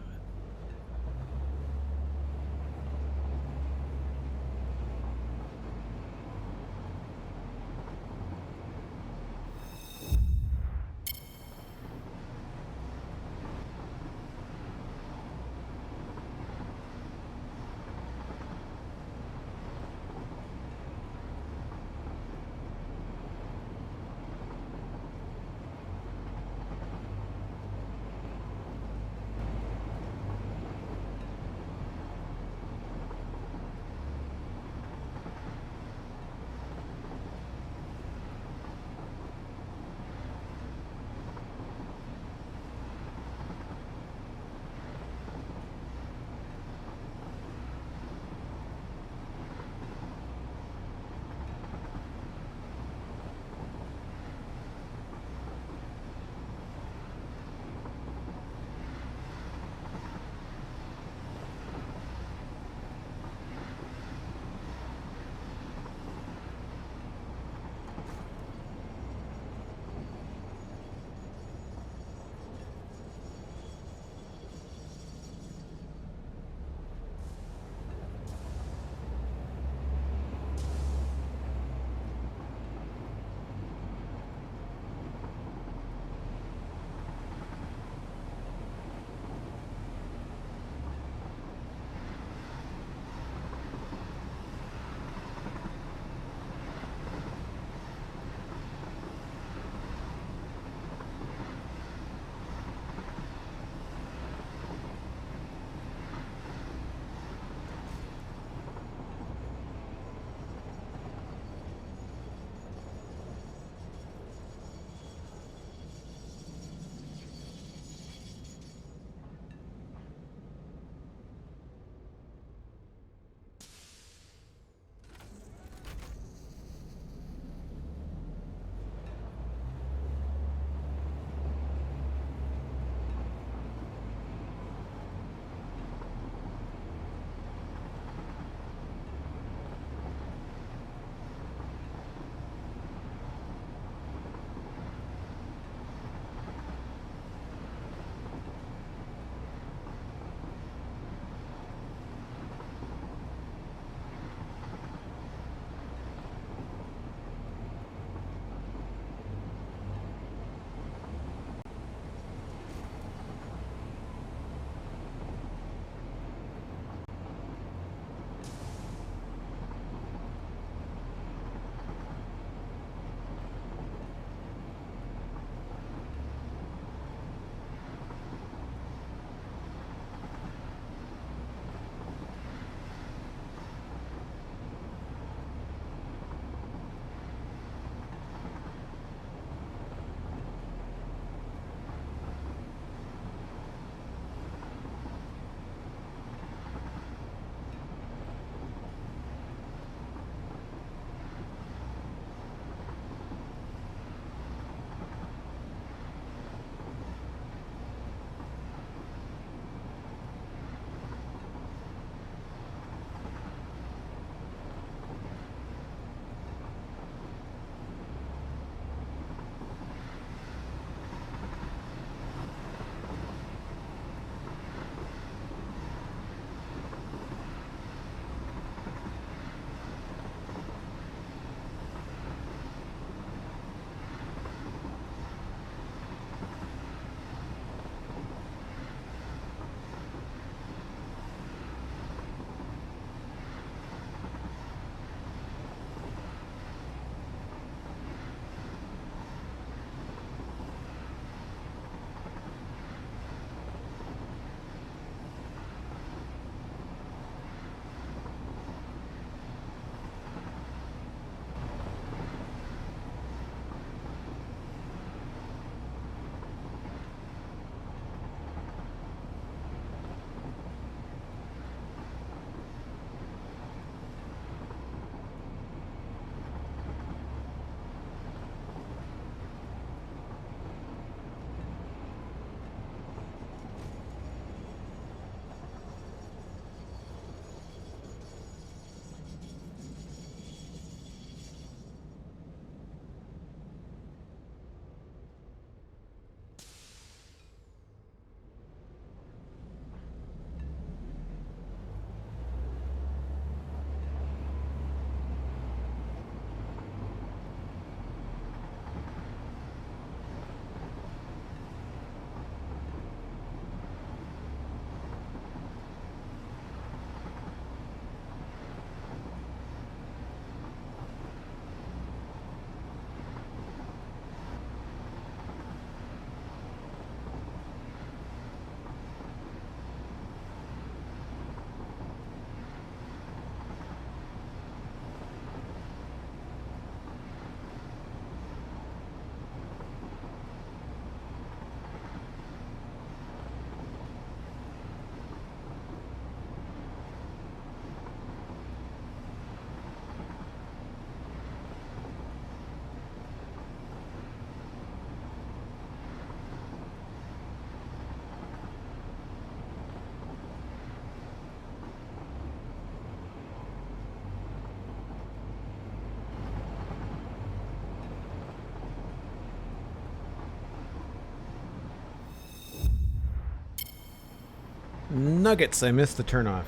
Nuggets! I missed the turnoff.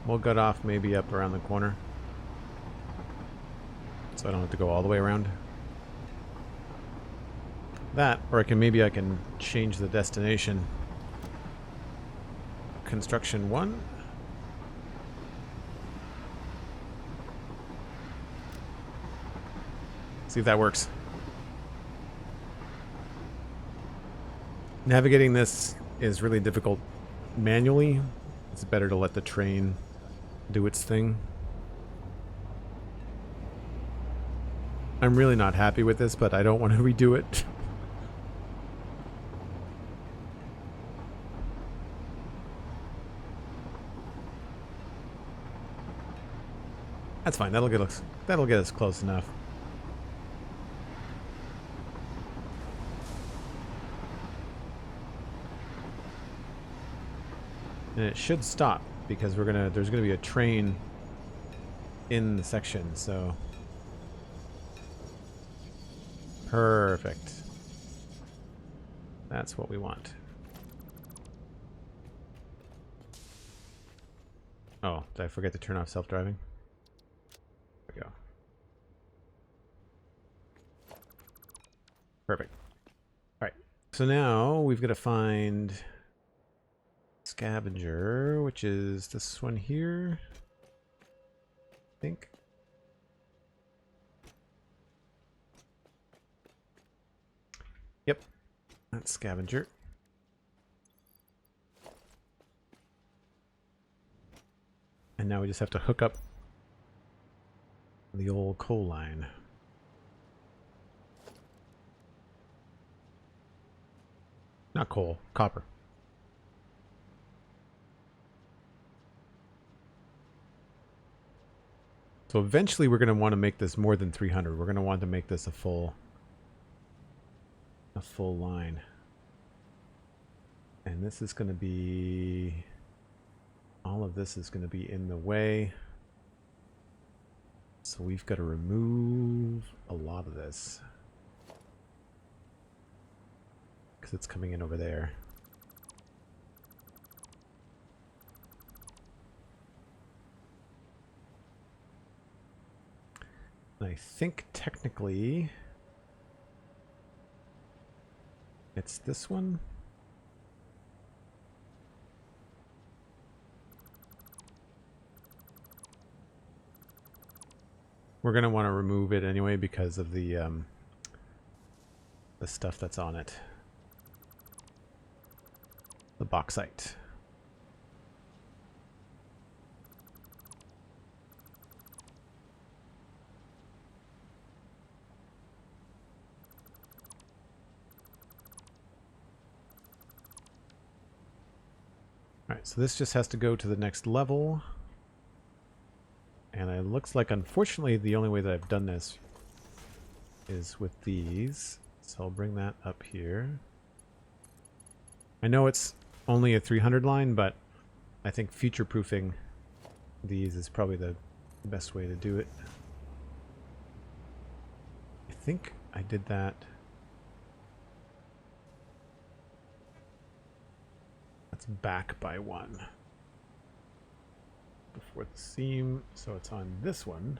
We'll gut off maybe up around the corner. So I don't have to go all the way around. That, or maybe I can change the destination. Construction 1. See if that works. Navigating this is really difficult manually. It's better to let the train do its thing. I'm really not happy with this, but I don't want to redo it. That's fine. That'll get us close enough. And it should stop because there's gonna be a train in the section, so perfect. That's what we want. Oh, did I forget to turn off self-driving? There we go. Perfect. Alright, so now we've got to find scavenger, which is this one here, I think. Yep, that's scavenger. And now we just have to hook up the old coal line. Not coal, copper. So eventually we're going to want to make this more than 300. We're going to want to make this a full line. And this is going to be, all of this is going to be in the way. So we've got to remove a lot of this because it's coming in over there. I think technically it's this one. We're going to want to remove it anyway because of the stuff that's on it. The bauxite. Alright, so this just has to go to the next level. And it looks like, unfortunately, the only way that I've done this is with these. So I'll bring that up here. I know it's only a 300 line, but I think future-proofing these is probably the best way to do it. I think I did that. That's back by 1 before the seam, so it's on this one.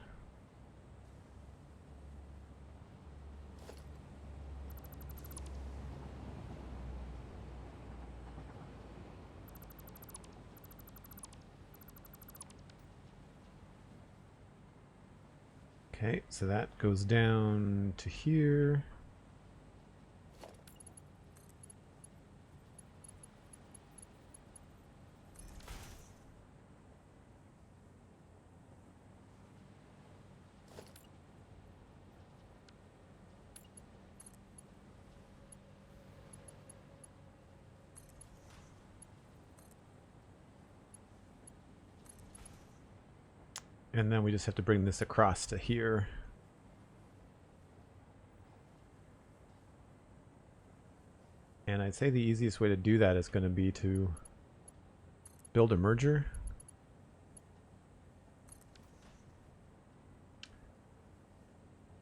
Okay, so that goes down to here. And then we just have to bring this across to here. And I'd say the easiest way to do that is going to be to build a merger.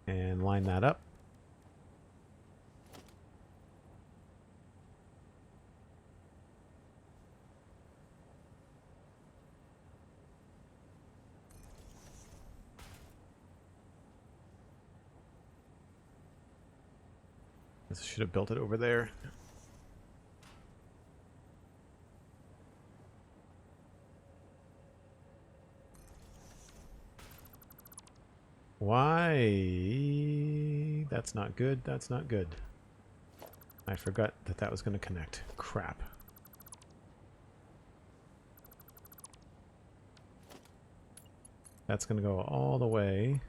And line that up. should have built it over there. Why? That's not good. That's not good. I forgot that that was going to connect. Crap. That's going to go all the way.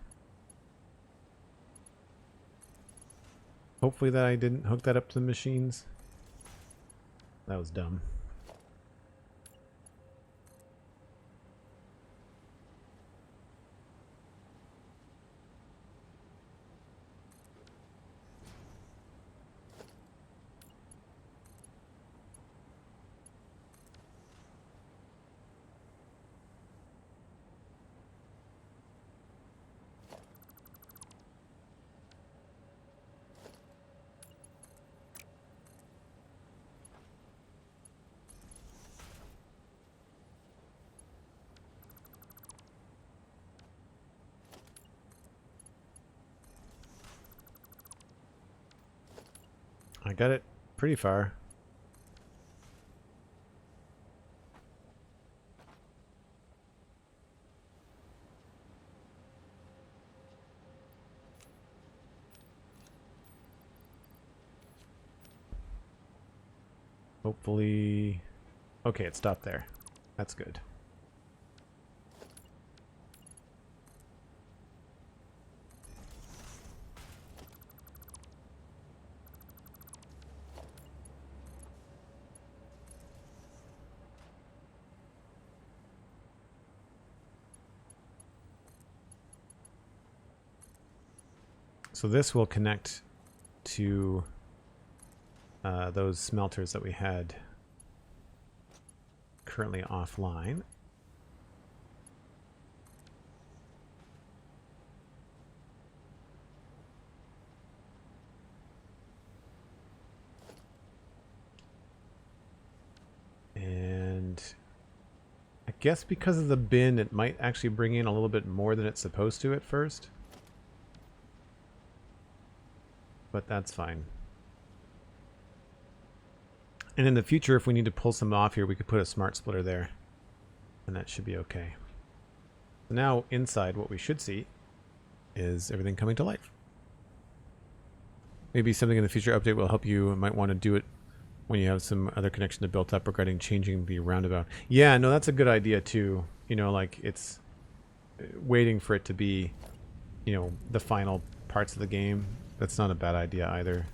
Hopefully that I didn't hook that up to the machines. That was dumb. I got it pretty far. Hopefully... Okay, it stopped there. That's good. So this will connect to those smelters that we had currently offline. And I guess because of the bin, it might actually bring in a little bit more than it's supposed to at first. But that's fine. And in the future, if we need to pull some off here, we could put a smart splitter there. And that should be okay. So now inside, what we should see is everything coming to life. Maybe something in the future update will help you. Might want to do it when you have some other connection to built up regarding changing the roundabout. Yeah, no, that's a good idea too. You know, like it's waiting for it to be, you know, the final parts of the game. That's not a bad idea either.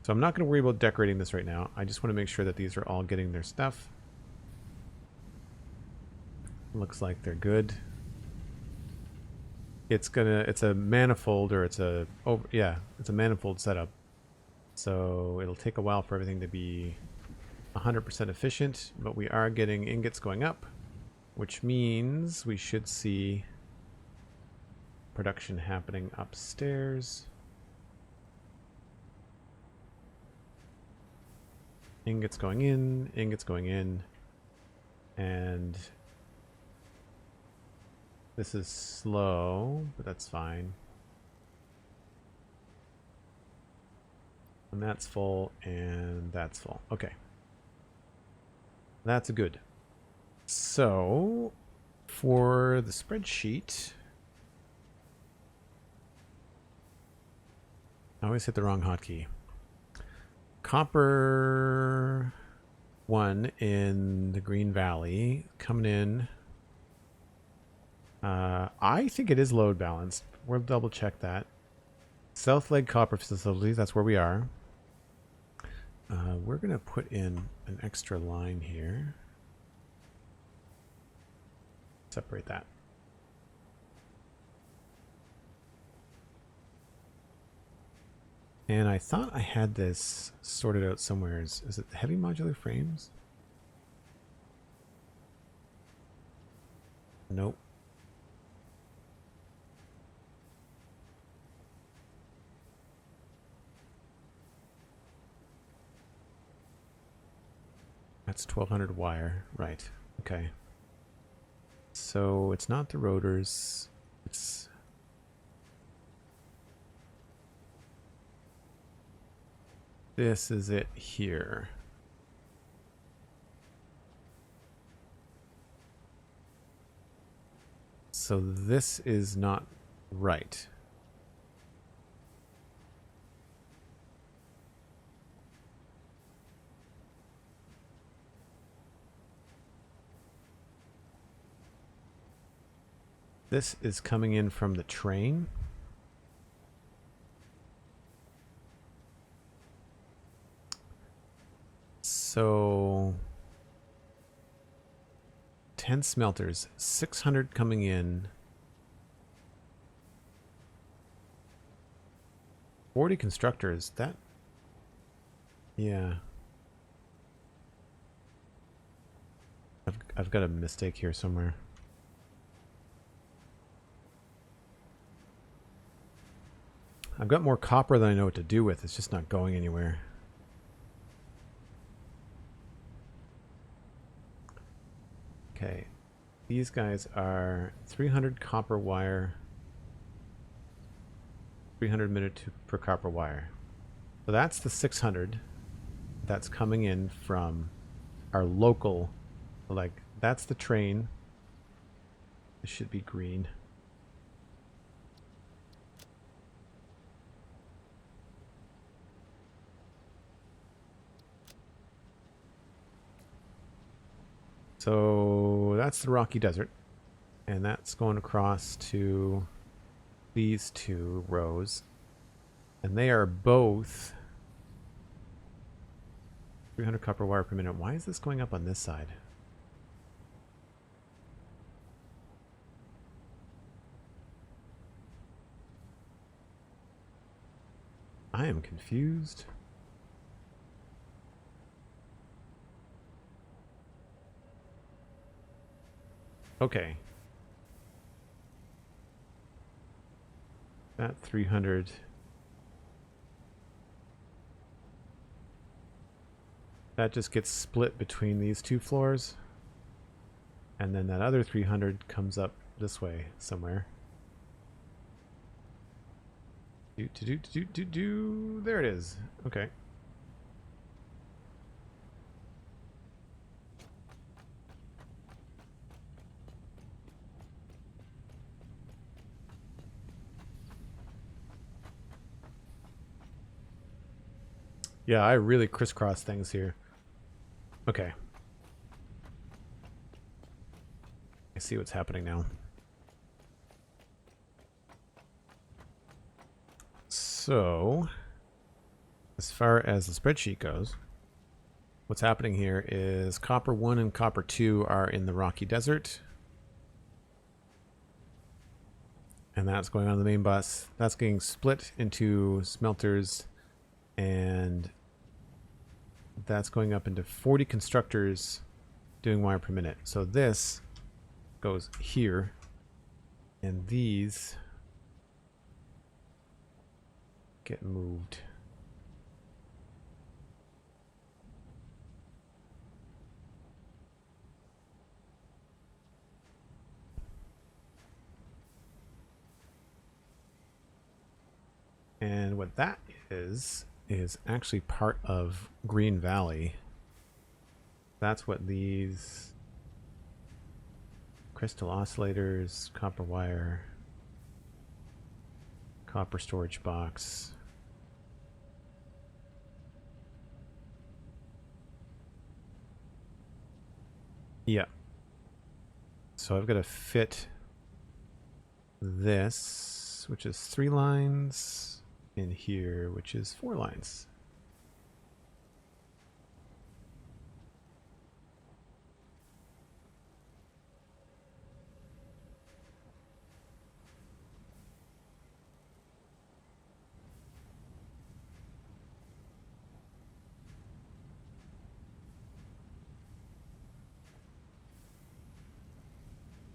So I'm not going to worry about decorating this right now. I just want to make sure that these are all getting their stuff. Looks like they're good. It's a manifold, or it's a manifold setup. So it'll take a while for everything to be 100% efficient, but we are getting ingots going up, which means we should see production happening upstairs. Ingots going in, and this is slow, but that's fine. And that's full, and that's full. Okay. That's good. So, for the spreadsheet, I always hit the wrong hotkey. Copper 1 in the Green Valley coming in. I think it is load balanced. We'll double check that. South Leg Copper Facility, that's where we are. We're going to put in an extra line here. Separate that. And I thought I had this sorted out somewhere. Is it the heavy modular frames? Nope. That's 1200 wire. Right. Okay. So it's not the rotors. It's... This is it here. So this is not right. This is coming in from the train. So 10 smelters, 600 coming in. 40 constructors, that... Yeah. I've got a mistake here somewhere. I've got more copper than I know what to do with. It's just not going anywhere. Okay. These guys are 300 copper wire, 300 minute per copper wire. So that's the 600 that's coming in from our local, like, that's the train. It should be green. So that's the Rocky Desert, and that's going across to these two rows, and they are both 300 copper wire per minute. Why is this going up on this side? I am confused. Okay. That 300. That just gets split between these two floors. And then that other 300 comes up this way somewhere. There it is. Okay. Yeah, I really crisscross things here. Okay. I see what's happening now. So, as far as the spreadsheet goes, what's happening here is copper 1 and copper 2 are in the Rocky Desert. And that's going on the main bus. That's getting split into smelters, and that's going up into 40 constructors doing wire per minute. So this goes here, and these get moved. And what that is actually part of Green Valley. That's what these crystal oscillators, copper wire, copper storage box. Yeah. So I've got to fit this, which is 3 lines, in here, which is 4 lines.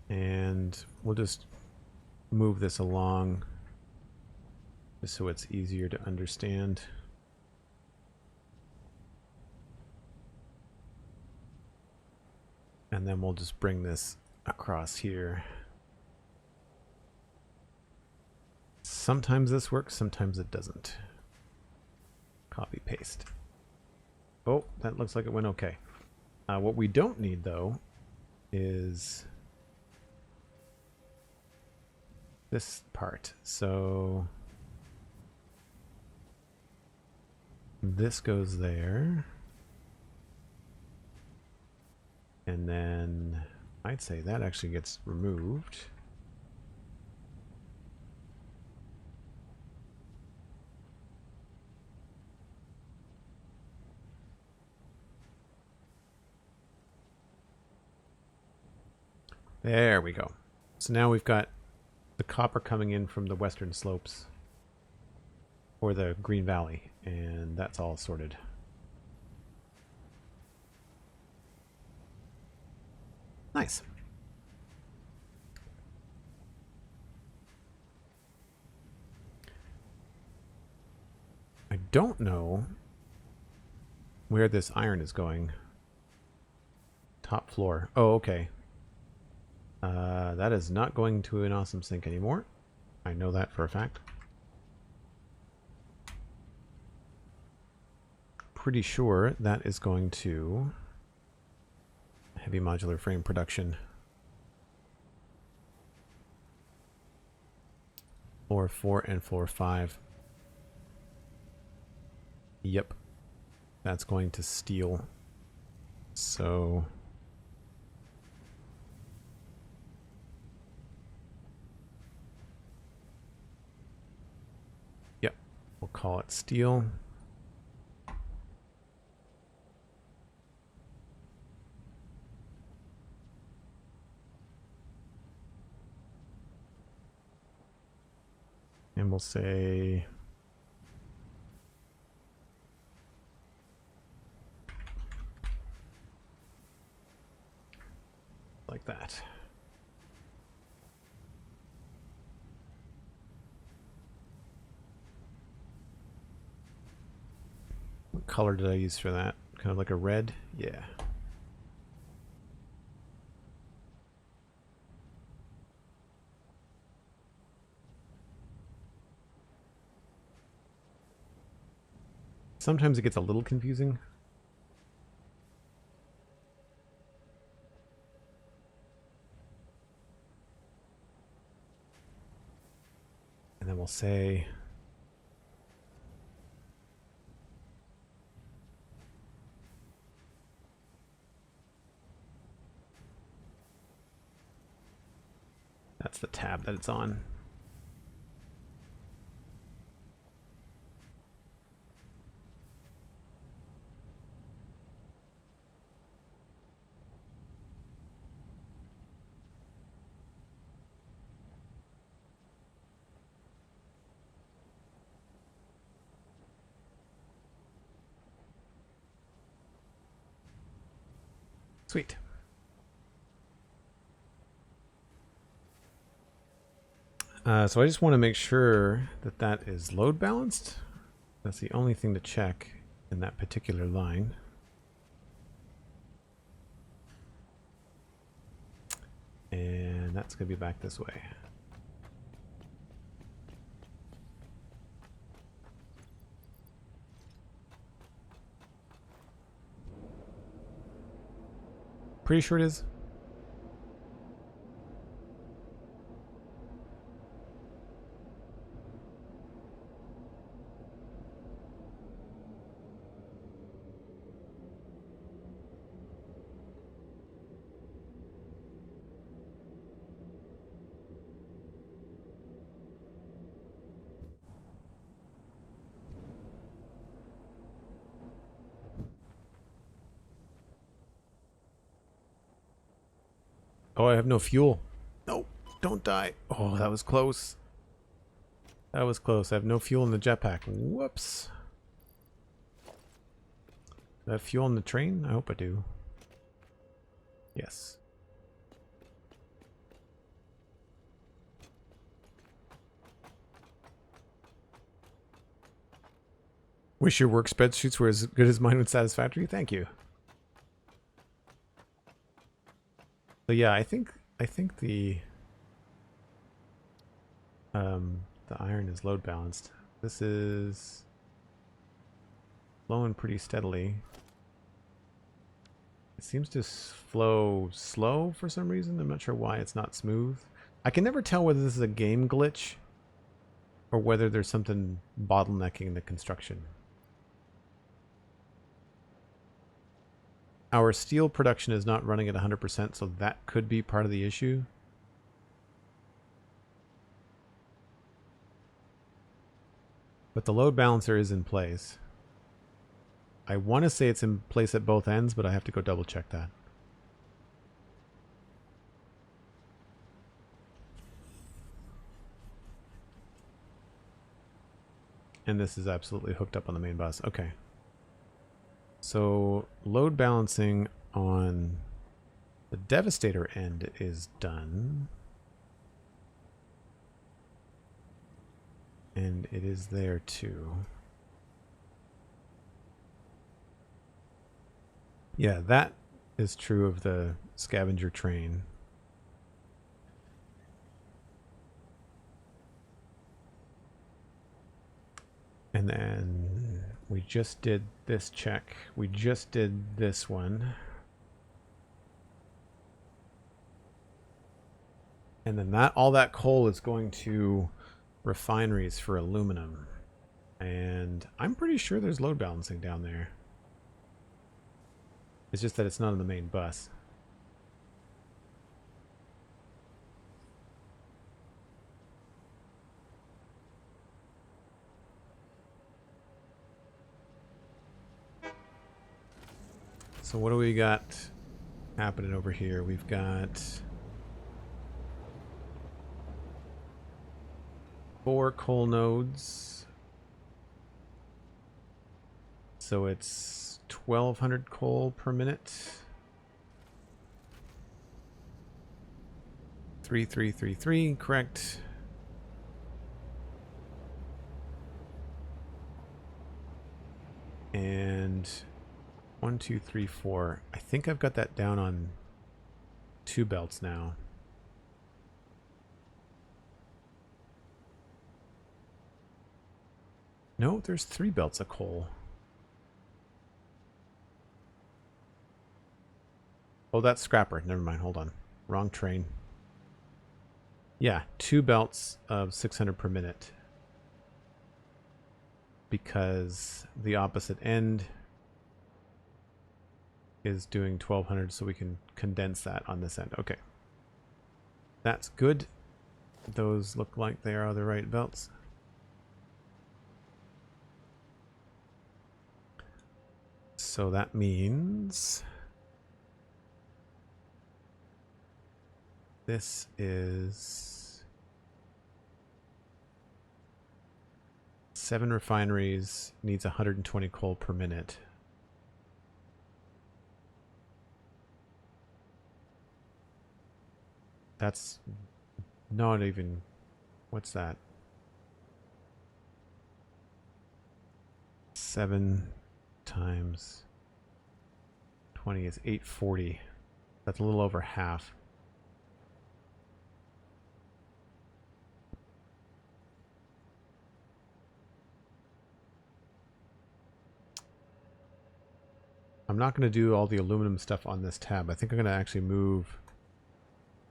And we'll just move this along just so it's easier to understand. And then we'll just bring this across here. Sometimes this works, sometimes it doesn't. Copy, paste. Oh, that looks like it went okay. What we don't need, though, is this part. So this goes there. And then I'd say that actually gets removed. There we go. So now we've got the copper coming in from the western slopes or the Green Valley, and that's all sorted. Nice. I don't know where this iron is going. Top floor. Oh, okay. That is not going to an awesome sink anymore. I know that for a fact. Pretty sure that is going to heavy modular frame production. Floor 4 and floor 5. Yep. That's going to steel. So yep. We'll call it steel. And we'll say like that. What color did I use for that? Kind of like a red? Yeah. Sometimes it gets a little confusing. And then we'll say that's the tab that it's on. Sweet. So I just want to make sure that that is load balanced. That's the only thing to check in that particular line. And that's going to be back this way. Pretty sure it is. Oh, I have no fuel. No, don't die. Oh, that was close. That was close. I have no fuel in the jetpack. Whoops. Do I have fuel on the train? I hope I do. Yes. Wish your work spreadsheets were as good as mine with Satisfactory. Thank you. So yeah, I think the iron is load balanced. This is flowing pretty steadily. It seems to flow slow for some reason. I'm not sure why it's not smooth. I can never tell whether this is a game glitch or whether there's something bottlenecking the construction. Our steel production is not running at 100%, so that could be part of the issue. But the load balancer is in place. I want to say it's in place at both ends, but I have to go double check that. And this is absolutely hooked up on the main bus. Okay. So load balancing on the Devastator end is done. And it is there too. Yeah, that is true of the scavenger train. And then we just did this check. We just did this one. And then all that coal is going to refineries for aluminum. And I'm pretty sure there's load balancing down there. It's just that it's not on the main bus. So what do we got happening over here? We've got 4 coal nodes. So it's 1,200 coal per minute. 3333, correct. And 1, 2, 3, 4. I think I've got that down on 2 belts now. No, there's 3 belts of coal. Oh, that's scrapper. Never mind. Hold on. Wrong train. Yeah, 2 belts of 600 per minute. Because the opposite end is doing 1,200, so we can condense that on this end. Okay. That's good. Those look like they are the right belts. So that means this is 7 refineries, needs 120 coal per minute. That's not even, what's that? 7 times 20 is 840. That's a little over half. I'm not going to do all the aluminum stuff on this tab. I think I'm going to actually move.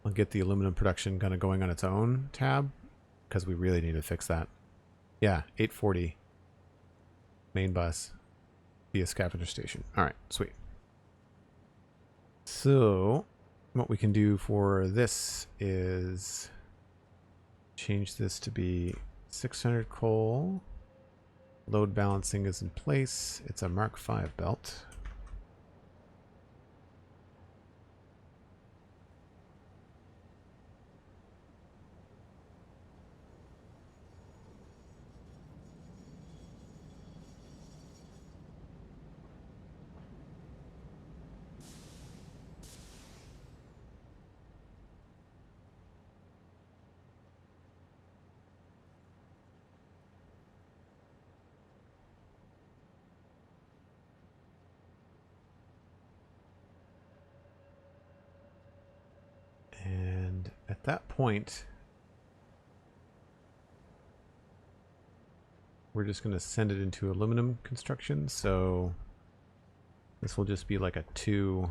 I'll get the aluminum production kind of going on its own tab because we really need to fix that. Yeah, 840 main bus via scavenger station. All right, sweet. So what we can do for this is change this to be 600 coal. Load balancing is in place. It's a Mark V belt. And at that point, we're just going to send it into aluminum construction. So this will just be like a 2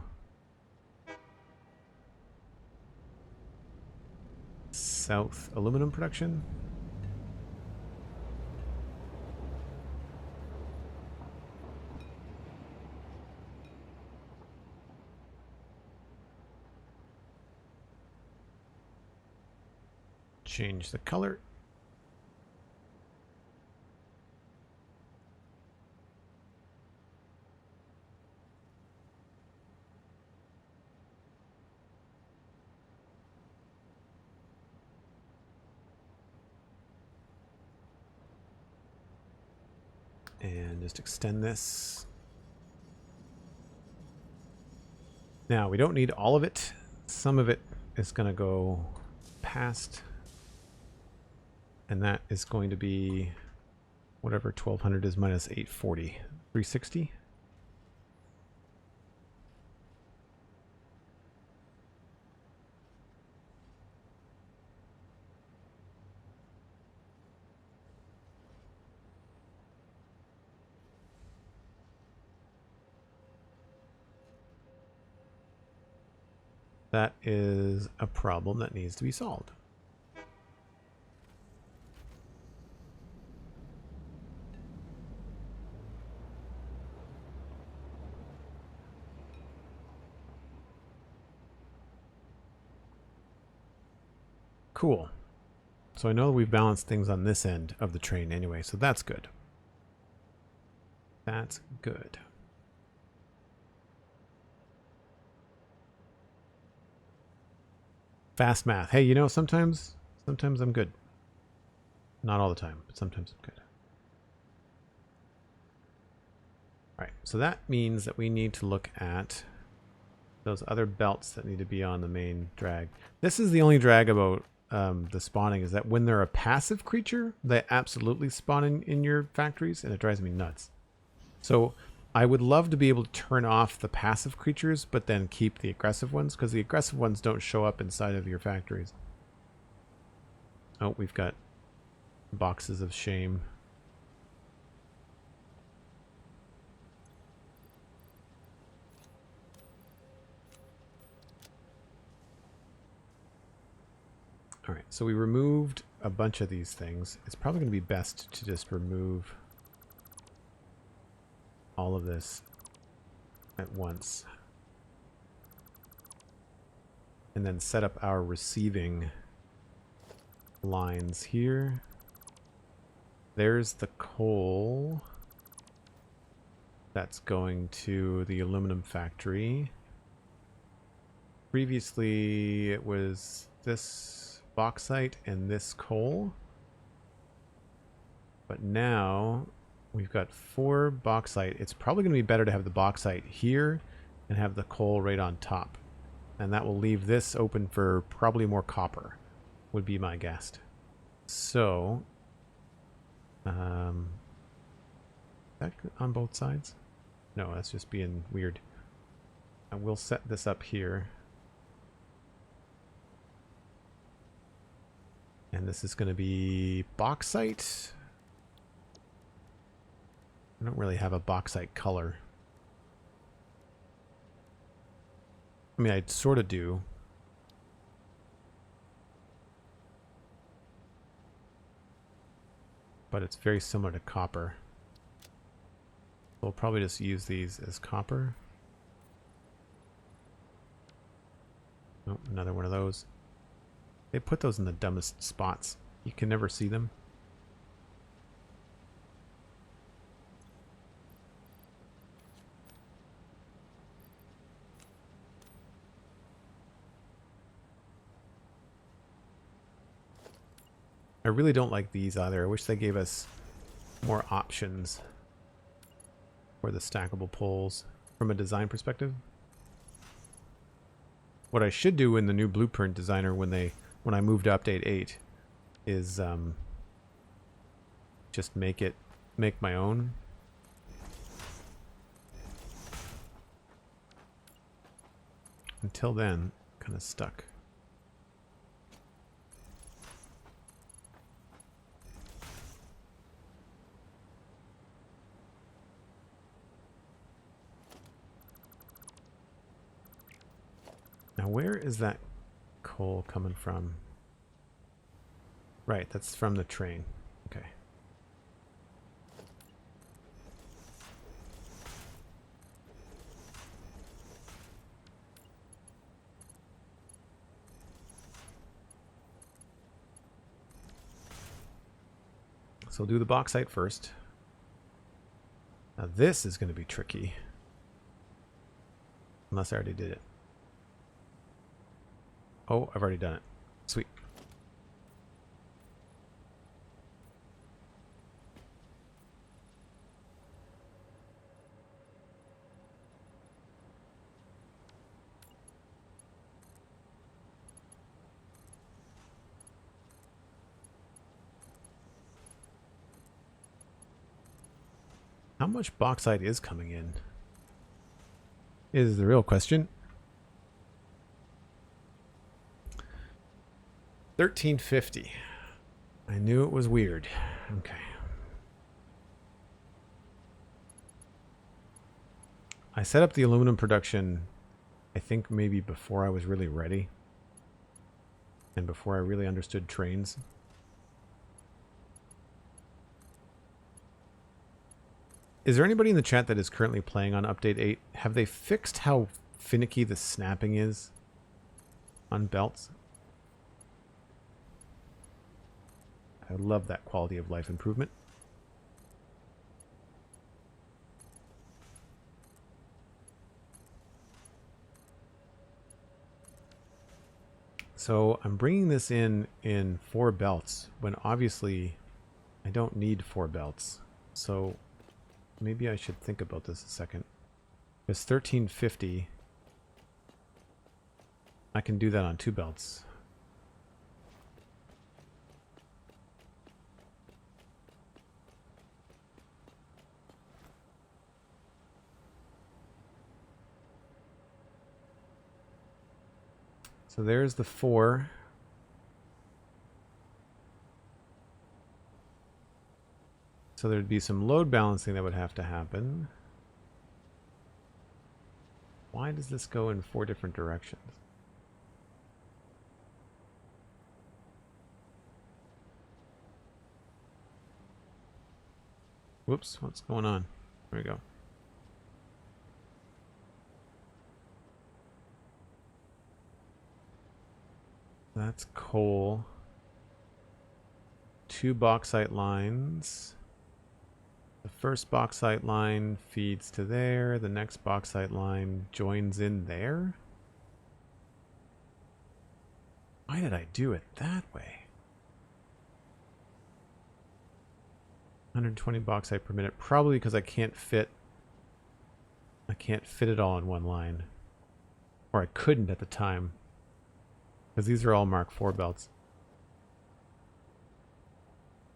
south aluminum production. Change the color. And just extend this. Now, we don't need all of it. Some of it is going to go past. And that is going to be whatever 1200 is minus 840. 360. That is a problem that needs to be solved. Cool. So I know we've balanced things on this end of the train anyway, so that's good. That's good. Fast math. Hey, you know, sometimes I'm good. Not all the time, but sometimes I'm good. All right, so that means that we need to look at those other belts that need to be on the main drag. This is the only drag about the spawning, is that when they're a passive creature, they absolutely spawn in your factories, and it drives me nuts. So I would love to be able to turn off the passive creatures, but then keep the aggressive ones, because the aggressive ones don't show up inside of your factories. Oh, we've got boxes of shame. All right, so we removed a bunch of these things. It's probably going to be best to just remove all of this at once. And then set up our receiving lines here. There's the coal that's going to the aluminum factory. Previously, it was this bauxite and this coal. But now we've got 4 bauxite. It's probably going to be better to have the bauxite here and have the coal right on top. And that will leave this open for probably more copper, would be my guess. So, that on both sides? No, that's just being weird. I will set this up here. And this is going to be bauxite. I don't really have a bauxite color. I mean, I sort of do. But it's very similar to copper. We'll probably just use these as copper. Oh, another one of those. They put those in the dumbest spots. You can never see them. I really don't like these either. I wish they gave us more options for the stackable poles from a design perspective. What I should do in the new blueprint designer when I move to update 8 is just make my own. Until then, kind of stuck. Now where is that coal coming from? Right, that's from the train. Okay. So we'll do the bauxite first. Now this is going to be tricky. Unless I already did it. Oh, I've already done it. Sweet. How much bauxite is coming in? Is the real question. 1350. I knew it was weird. Okay. I set up the aluminum production, I think maybe before I was really ready. And before I really understood trains. Is there anybody in the chat that is currently playing on Update 8? Have they fixed how finicky the snapping is on belts? I love that quality of life improvement. So I'm bringing this in 4 belts when obviously I don't need 4 belts. So maybe I should think about this a second. It's 1350. I can do that on 2 belts. So there's the 4. So there'd be some load balancing that would have to happen. Why does this go in 4 different directions? Whoops, what's going on? There we go. That's coal. 2 bauxite lines. The first bauxite line feeds to there. The next bauxite line joins in there. Why did I do it that way? 120 bauxite per minute. Probably because I can't fit it all in one line. Or I couldn't at the time. Because these are all Mark IV belts.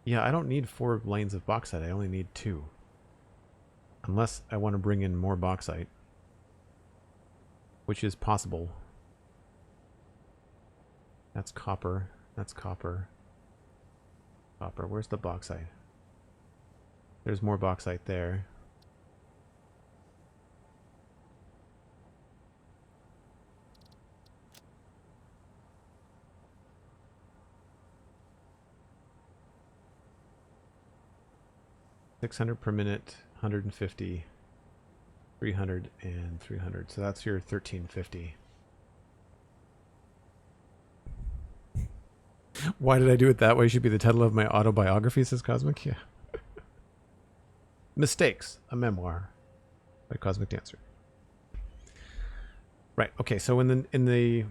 Yeah, I don't need 4 lanes of bauxite. I only need 2. Unless I want to bring in more bauxite. Which is possible. That's copper. That's copper. Copper. Where's the bauxite? There's more bauxite there. $600 per minute, 150, 300, and 300. So that's your 1350. Why did I do it that way? Should be the title of my autobiography, says Cosmic. Yeah. Mistakes, a memoir by Cosmic Dancer. Right. Okay. So in the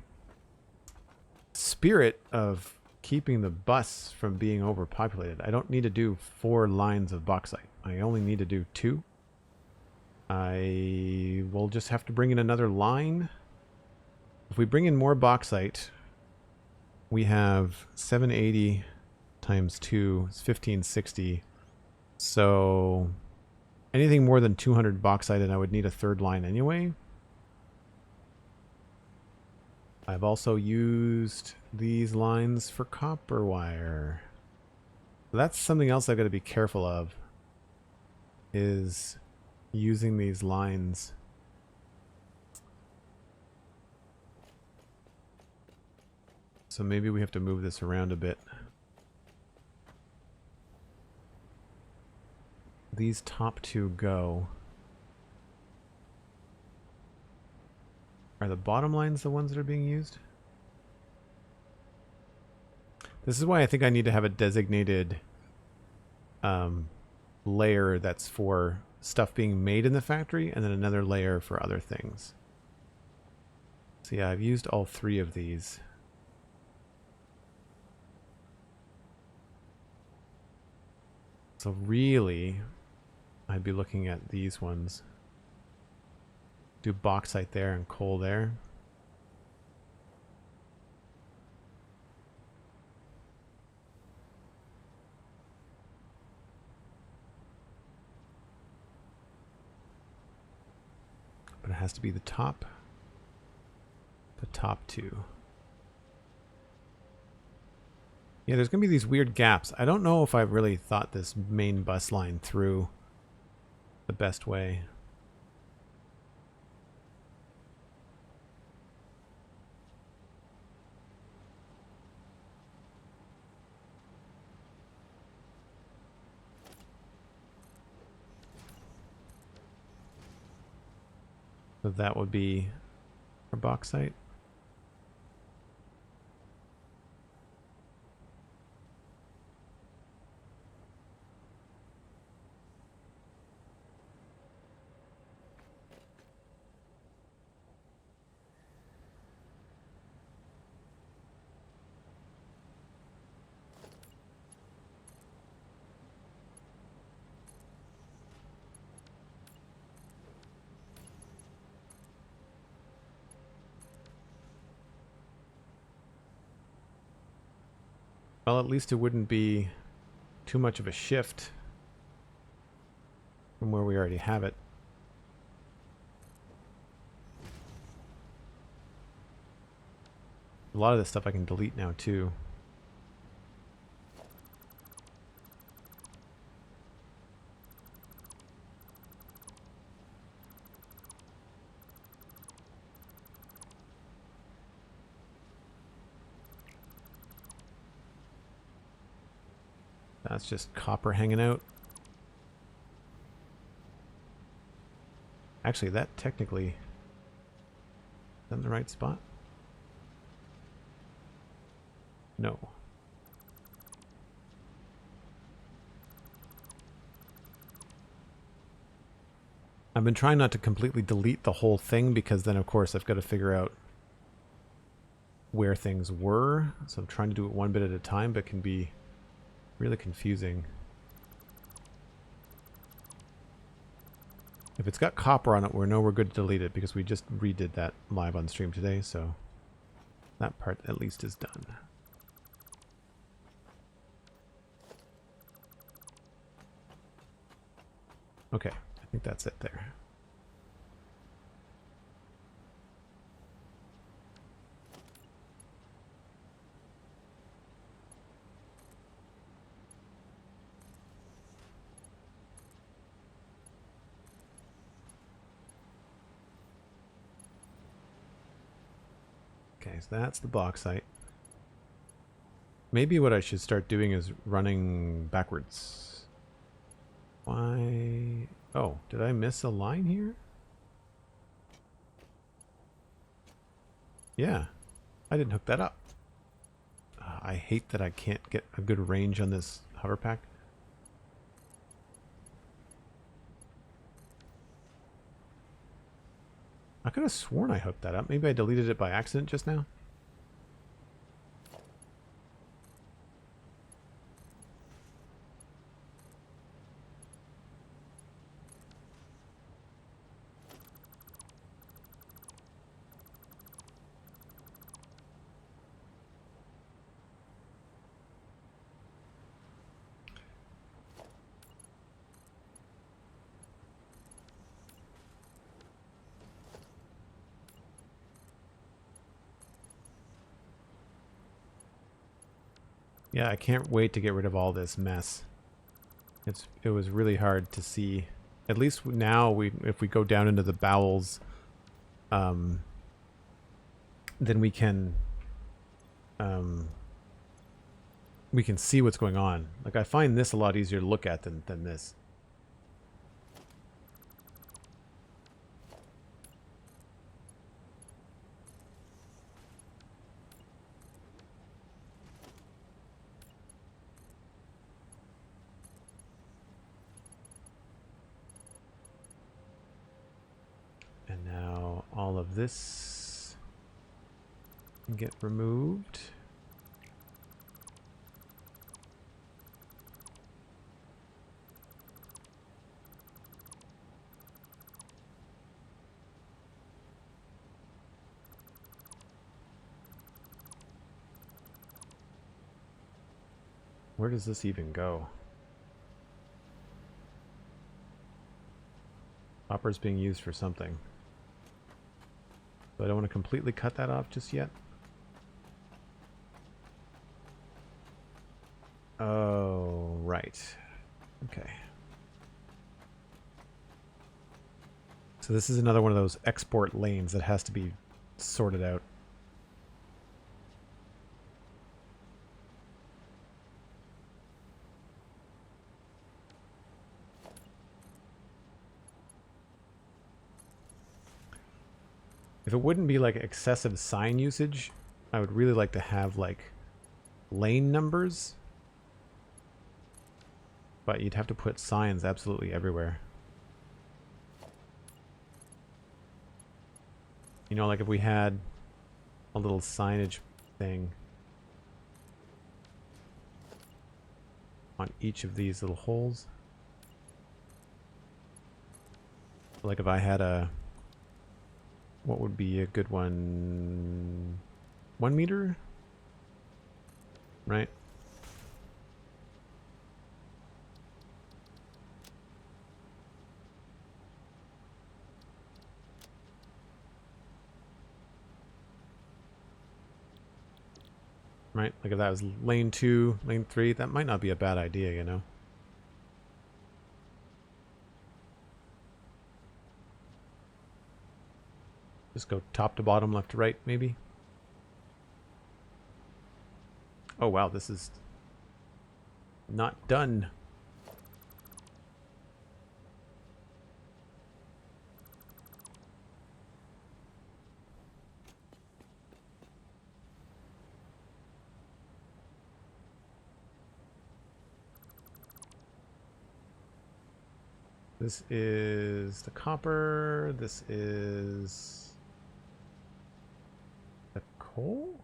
spirit of keeping the bus from being overpopulated, I don't need to do 4 lines of bauxite. I only need to do 2. I will just have to bring in another line. If we bring in more bauxite, we have 780 times 2 is 1560. So anything more than 200 bauxite, and I would need a 3rd line anyway. I've also used these lines for copper wire. That's something else I've got to be careful of, is using these lines So maybe we have to move this around a bit. These top two go. Are the bottom lines the ones that are being used? This is why I think I need to have a designated layer that's for stuff being made in the factory, and then another layer for other things. So yeah, I've used all three of these. So really, I'd be looking at these ones. Do bauxite there and coal there. But it has to be the top two. Yeah, there's going to be these weird gaps. I don't know if I've really thought this main bus line through the best way. So that would be our bauxite. Well, at least it wouldn't be too much of a shift from where we already have it. A lot of this stuff I can delete now too. That's just copper hanging out. Actually, that technically is that in the right spot? No. I've been trying not to completely delete the whole thing because then, of course, I've got to figure out where things were. So I'm trying to do it one bit at a time, but it can be really confusing. If it's got copper on it, we know we're good to delete it because we just redid that live on stream today, so that part at least is done. Okay, I think that's it there. Okay, so that's the bauxite. Maybe what I should start doing is running backwards. Why? Oh, did I miss a line here? Yeah, I didn't hook that up. I hate that I can't get a good range on this hover pack. I could have sworn I hooked that up. Maybe I deleted it by accident just now. Yeah, I can't wait to get rid of all this mess. It was really hard to see. At least now, if we go down into the bowels, then we can we can see what's going on. Like, I find this a lot easier to look at than this. And now all of this can get removed. Where does this even go? Copper's being used for something. So I don't want to completely cut that off just yet. Oh, right. Okay. So this is another one of those export lanes that has to be sorted out. If it wouldn't be like excessive sign usage, I would really like to have like lane numbers. But you'd have to put signs absolutely everywhere. You know, like if we had a little signage thing on each of these little holes. Like if I had a... What would be a good one? 1 meter? Right? Right? Like if that was lane 2, lane 3, that might not be a bad idea, you know? Just go top to bottom, left to right, maybe? Oh wow, this is not done. This is the copper. This is the coal?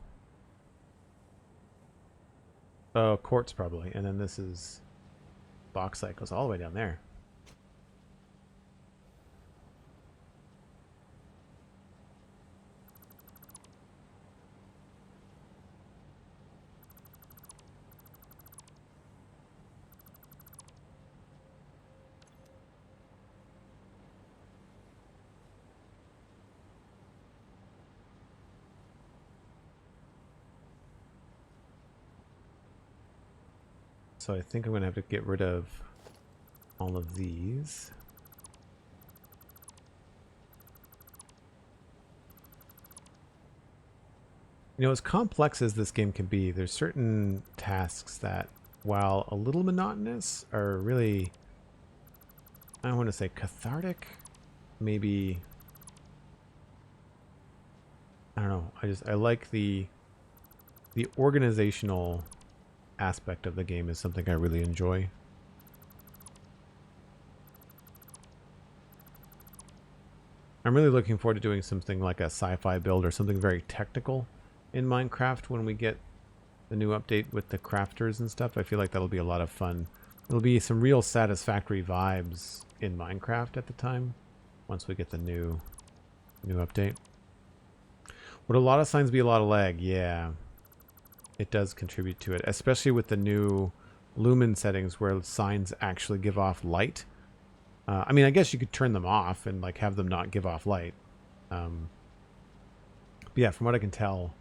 Oh, quartz probably. And then this is bauxite. Goes all the way down there. So I think I'm going to have to get rid of all of these. You know, as complex as this game can be, there's certain tasks that, while a little monotonous, are really, I don't want to say cathartic, maybe, I don't know, I like the organizational aspect of the game is something I really enjoy. I'm really looking forward to doing something like a sci-fi build or something very technical in Minecraft when we get the new update with the crafters and stuff. I feel like that'll be a lot of fun. There'll be some real Satisfactory vibes in Minecraft at the time once we get the new update. Would a lot of signs be a lot of lag? Yeah. It does contribute to it, especially with the new lumen settings where signs actually give off light. I mean, I guess you could turn them off and like have them not give off light. But yeah, from what I can tell,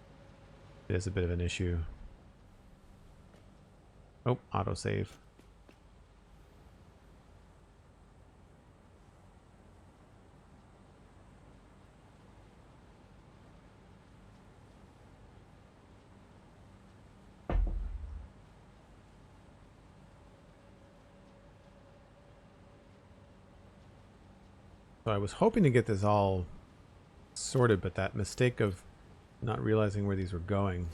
it is a bit of an issue. Oh, autosave. So I was hoping to get this all sorted, but that mistake of not realizing where these were going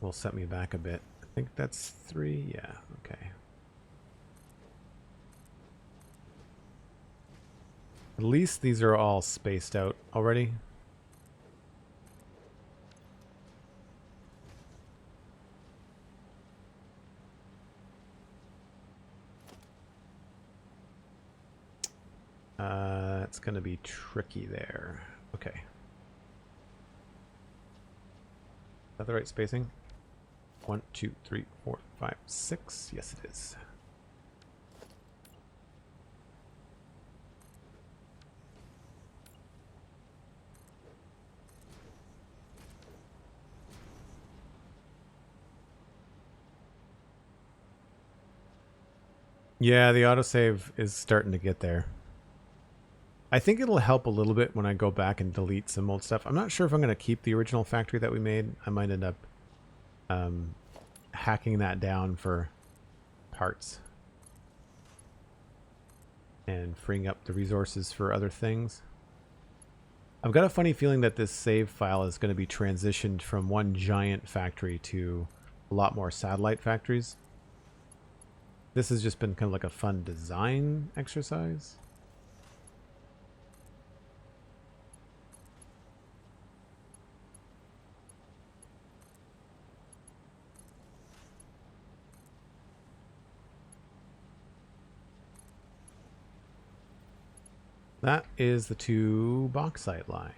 will set me back a bit. I think that's 3. Yeah, okay. At least these are all spaced out already. It's going to be tricky there. Okay. Is that the right spacing? 1, 2, 3, 4, 5, 6. Yes, it is. Yeah, the autosave is starting to get there. I think it'll help a little bit when I go back and delete some old stuff. I'm not sure if I'm going to keep the original factory that we made. I might end up hacking that down for parts and freeing up the resources for other things. I've got a funny feeling that this save file is going to be transitioned from one giant factory to a lot more satellite factories. This has just been kind of like a fun design exercise. That is the 2 bauxite line.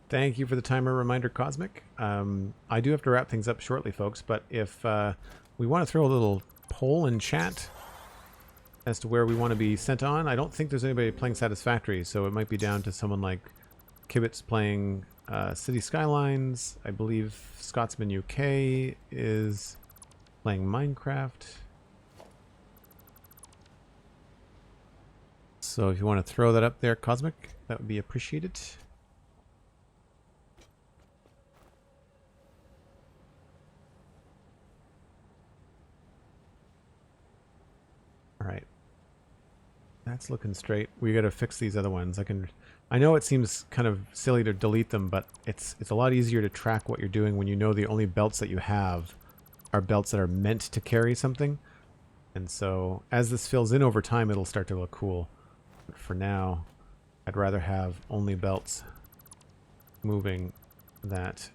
Thank you for the timer reminder, Cosmic. I do have to wrap things up shortly, folks, but if we want to throw a little poll in chat as to where we want to be sent on, I don't think there's anybody playing Satisfactory, so it might be down to someone like Kibbitz playing City Skylines. I believe Scotsman UK is playing Minecraft. So if you want to throw that up there, Cosmic, that would be appreciated. All right. That's looking straight. We got to fix these other ones. I know it seems kind of silly to delete them, but it's a lot easier to track what you're doing when you know the only belts that you have are belts that are meant to carry something. And so as this fills in over time, it'll start to look cool. But for now, I'd rather have only belts moving that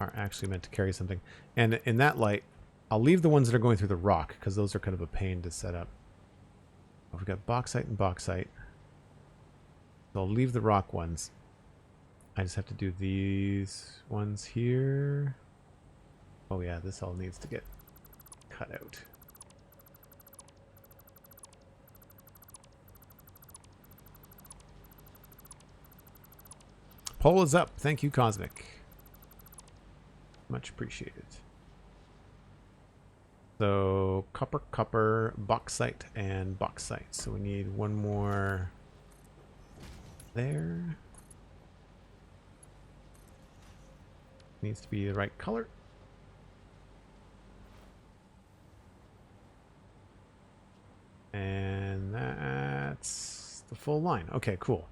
are actually meant to carry something. And in that light, I'll leave the ones that are going through the rock, because those are kind of a pain to set up. We've got bauxite and bauxite. So I'll leave the rock ones. I just have to do these ones here. Oh yeah, this all needs to get cut out. Poll is up. Thank you, Cosmic. Much appreciated. So copper, copper, bauxite, and bauxite. So we need one more there. Needs to be the right color. And that's the full line. Okay, cool.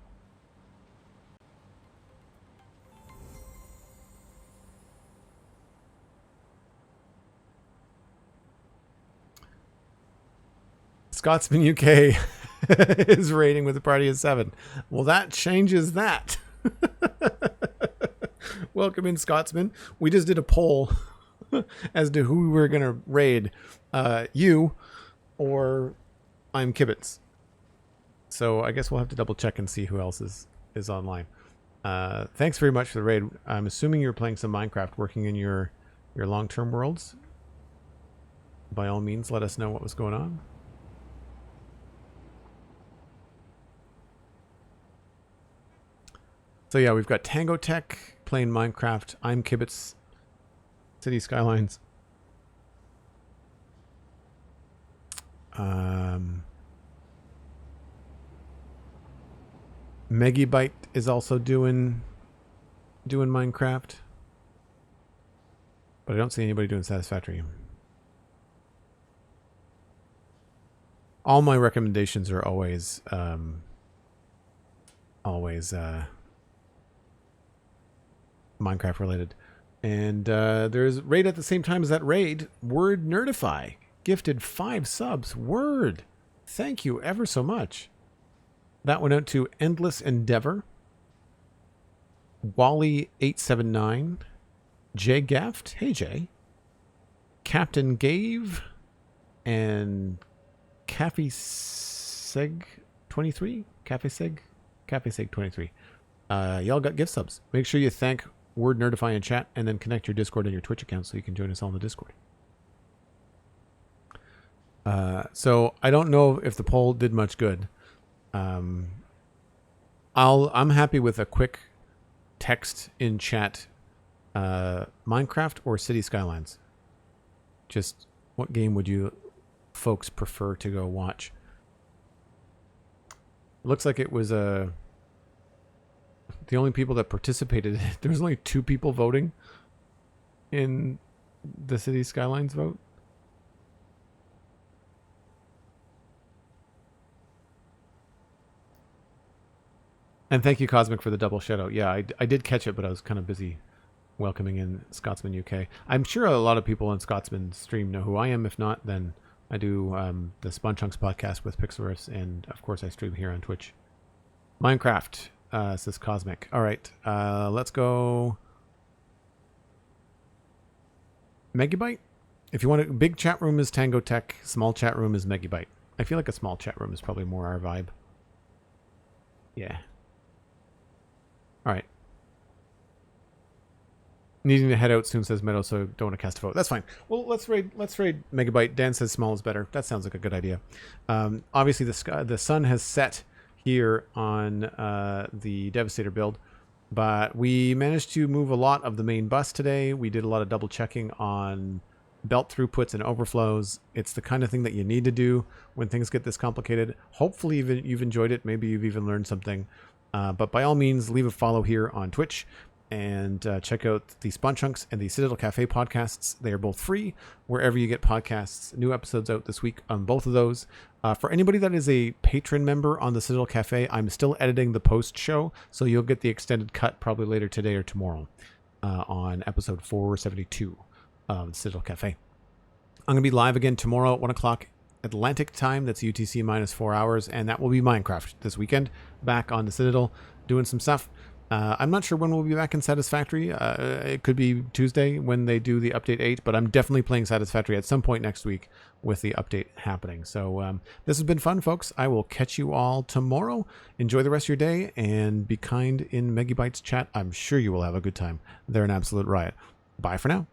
Scotsman UK is rating with a party of 7. Well, that changes that. Welcome in, Scotsman. We just did a poll as to who we're going to raid. You or I'm Kibbitz. So I guess we'll have to double check and see who else is online. Thanks very much for the raid. I'm assuming you're playing some Minecraft, working in your long-term worlds. By all means, let us know what was going on. So yeah, we've got Tango Tech playing Minecraft. I'm Kibbitz. City Skylines. Megabyte is also doing Minecraft. But I don't see anybody doing Satisfactory. All my recommendations are always Minecraft related. And there's raid at the same time as that raid. Word Nerdify gifted 5 subs. Word. Thank you ever so much. That went out to Endless Endeavor, Wally879, Jay Gaft, hey Jay, Captain Gave, and Cafe Seg 23. Cafe Seg 23. Y'all got gift subs. Make sure you thank Word Nerdify in chat, and then connect your Discord and your Twitch account so you can join us all in the Discord. So I don't know if the poll did much good. I'm happy with a quick text in chat. Minecraft or City Skylines? Just what game would you folks prefer to go watch? It looks like it was the only people that participated. There was only 2 people voting in the City Skylines vote. And thank you, Cosmic, for the double shout out. Yeah, I did catch it, but I was kind of busy welcoming in Scotsman UK. I'm sure a lot of people on Scotsman stream know who I am. If not, then I do the Spawn Chunks podcast with Pixelriffs, and of course I stream here on Twitch. Minecraft, says Cosmic. All right, let's go. Megabyte? If you want a big chat room is Tango Tech, small chat room is Megabyte. I feel like a small chat room is probably more our vibe. Yeah. All right. Needing to head out soon, says Meadow, so don't want to cast a vote. That's fine. Well, let's raid Megabyte. Dan says small is better. That sounds like a good idea. Obviously, the sun has set here on the Devastator build, but we managed to move a lot of the main bus today. We did a lot of double checking on belt throughputs and overflows. It's the kind of thing that you need to do when things get this complicated. Hopefully, you've enjoyed it. Maybe you've even learned something. But by all means, leave a follow here on Twitch. And check out the Spawn Chunks and the Citadel Cafe podcasts. They are both free wherever you get podcasts. New episodes out this week on both of those. For anybody that is a patron member on the Citadel Cafe, I'm still editing the post show, so you'll get the extended cut probably later today or tomorrow on episode 472 of the Citadel Cafe. I'm going to be live again tomorrow at 1 o'clock Atlantic time. That's UTC minus 4 hours, and that will be Minecraft this weekend. Back on the Citadel doing some stuff. I'm not sure when we'll be back in Satisfactory. It could be Tuesday when they do the update 8, but I'm definitely playing Satisfactory at some point next week with the update happening. So this has been fun, folks. I will catch you all tomorrow. Enjoy the rest of your day and be kind in Megabyte's chat. I'm sure you will have a good time. They're an absolute riot. Bye for now.